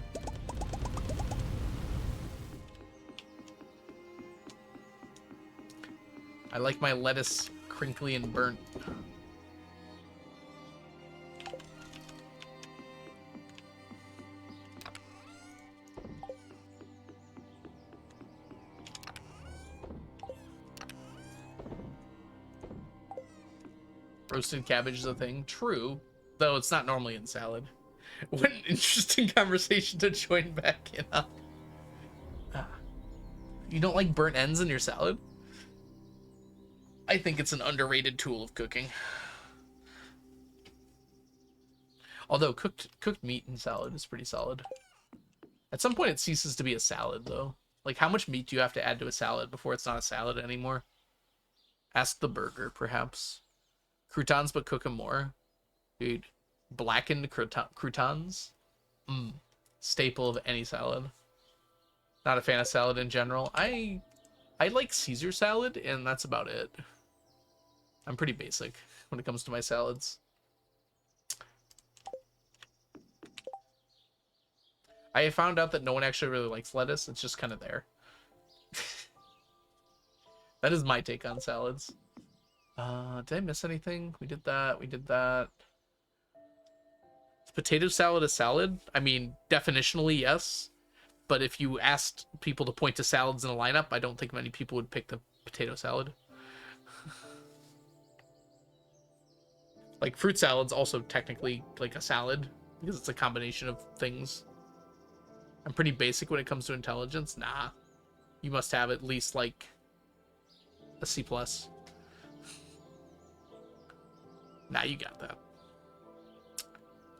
I like my lettuce crinkly and burnt. Roasted cabbage is a thing. True. Though it's not normally in salad. What an interesting conversation to join back in on. You don't like burnt ends in your salad? I think it's an underrated tool of cooking. Although cooked meat in salad is pretty solid. At some point it ceases to be a salad, though. Like, how much meat do you have to add to a salad before it's not a salad anymore? Ask the burger, perhaps. Croutons, but cook them more. Dude, blackened croutons? Staple of any salad. Not a fan of salad in general. I like Caesar salad, and that's about it. I'm pretty basic when it comes to my salads. I found out that no one actually really likes lettuce. It's just kind of there. That is my take on salads. Did I miss anything? We did that. We did that. Is potato salad a salad? I mean, definitionally, yes. But if you asked people to point to salads in a lineup, I don't think many people would pick the potato salad. Like, fruit salad's also technically like a salad because it's a combination of things. I'm pretty basic when it comes to intelligence. Nah. You must have at least, like, a C+. Nah, you got that.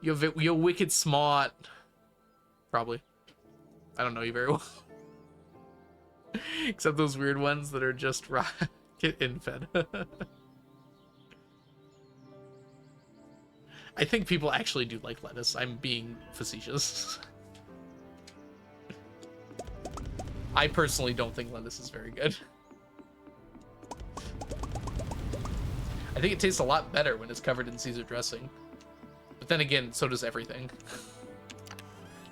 You're wicked smart. Probably. I don't know you very well. Except those weird ones that are just rocket infed. I think people actually do like lettuce. I'm being facetious. I personally don't think lettuce is very good. I think it tastes a lot better when it's covered in Caesar dressing. But then again, so does everything.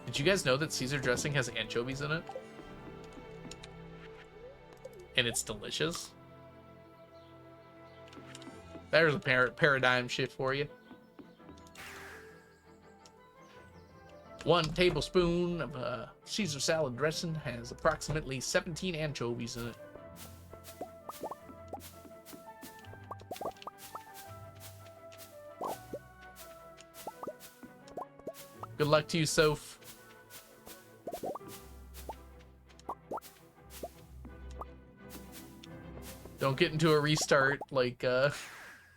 Did you guys know that Caesar dressing has anchovies in it? and it's delicious. There's a paradigm shift for you. 1 tablespoon of Caesar salad dressing has approximately 17 anchovies in it. Good luck to you, Soph. Don't get into a restart like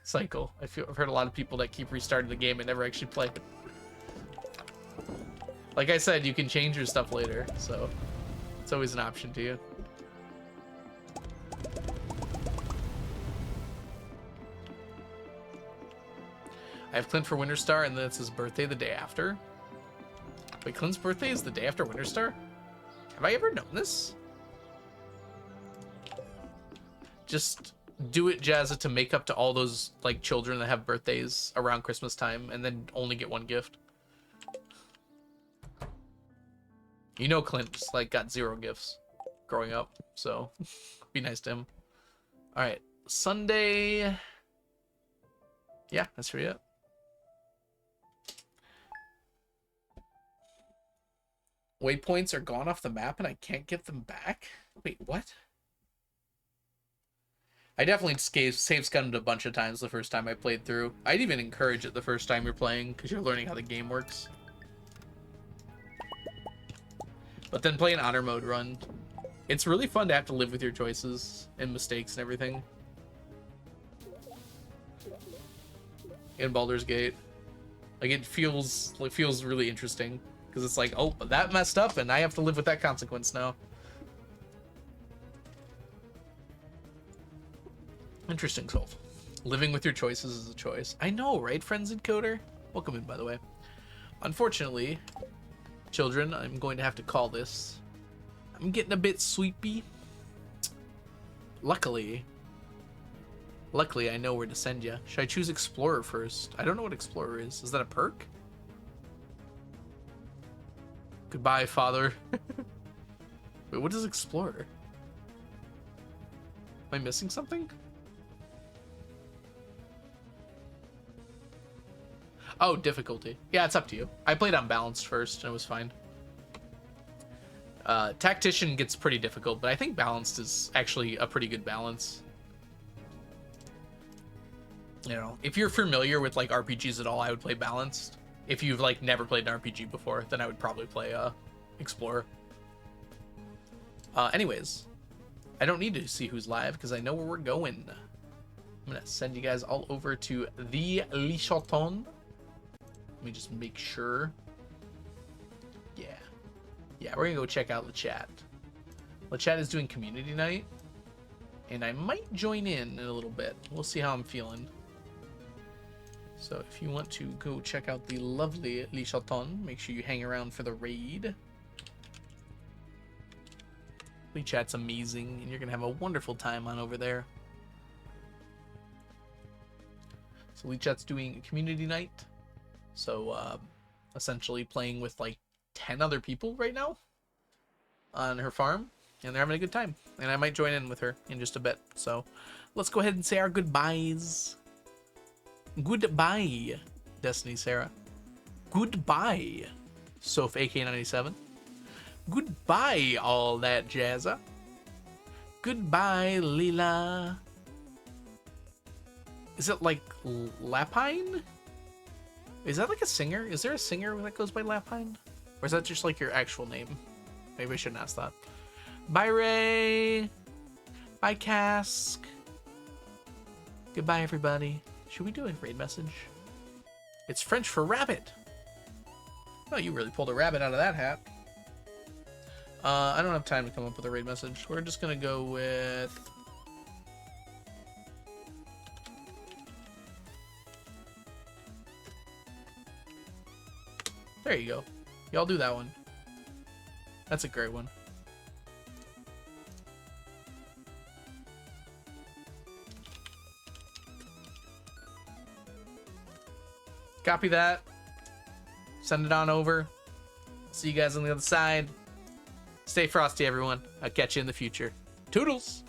cycle. I've heard a lot of people that keep restarting the game and never actually play it. Like I said, you can change your stuff later, so it's always an option to you. I have Clint for Winter Star, and then it's his birthday the day after. Wait, Clint's birthday is the day after Winter Star? Have I ever known this? Just do it, Jazza, to make up to all those like children that have birthdays around Christmas time, and then only get 1 gift. You know Clint's like got 0 gifts growing up, so be nice to him. All right, Sunday. Yeah, that's for it. Waypoints are gone off the map and I can't get them back? Wait, what? I definitely save scummed a bunch of times the first time I played through. I'd even encourage it the first time you're playing because you're learning how the game works. But then play an honor mode run. It's really fun to have to live with your choices and mistakes and everything. In Baldur's Gate. Like it feels really interesting. Because it's like, oh, that messed up and I have to live with that consequence now. Interesting, Soul. Living with your choices is a choice. I know, right, friends in Coder? Welcome in, by the way. Unfortunately, children, I'm going to have to call this. I'm getting a bit sweepy. Luckily, I know where to send you. Should I choose Explorer first? I don't know what Explorer is. Is that a perk? Goodbye, Father. Wait, what is Explorer? Am I missing something? Oh, difficulty. Yeah, it's up to you. I played on balanced first, and it was fine. Tactician gets pretty difficult, but I think balanced is actually a pretty good balance. You know, if you're familiar with like RPGs at all, I would play balanced. If you've like never played an RPG before, then I would probably play Explorer. Anyways, I don't need to see who's live because I know where we're going. I'm gonna send you guys all over to the Le Chaton. Let me just make sure. Yeah, we're gonna go check out Le Chat. Le Chat is doing community night, and I might join in a little bit. We'll see how I'm feeling. So if you want to go check out the lovely Le Chaton, make sure you hang around for the raid. Le Chat's amazing, and you're gonna have a wonderful time on over there. So Le Chat's doing community night. So essentially playing with like 10 other people right now on her farm, and they're having a good time. And I might join in with her in just a bit. So let's go ahead and say our goodbyes. Goodbye, Destiny Sarah. Goodbye, Soph AK97. Goodbye, all that jazza. Goodbye, Lila. Is it like Lapine? Is that like a singer? Is there a singer that goes by Lapine? Or is that just like your actual name? Maybe I shouldn't ask that. Bye, Ray. Bye, Cask. Goodbye, everybody. Should we do a raid message? It's French for rabbit. Oh, you really pulled a rabbit out of that hat. I don't have time to come up with a raid message. We're just gonna go with... There you go. Y'all do that one. That's a great one. Copy that. Send it on over. See you guys on the other side. Stay frosty, everyone. I'll catch you in the future. Toodles!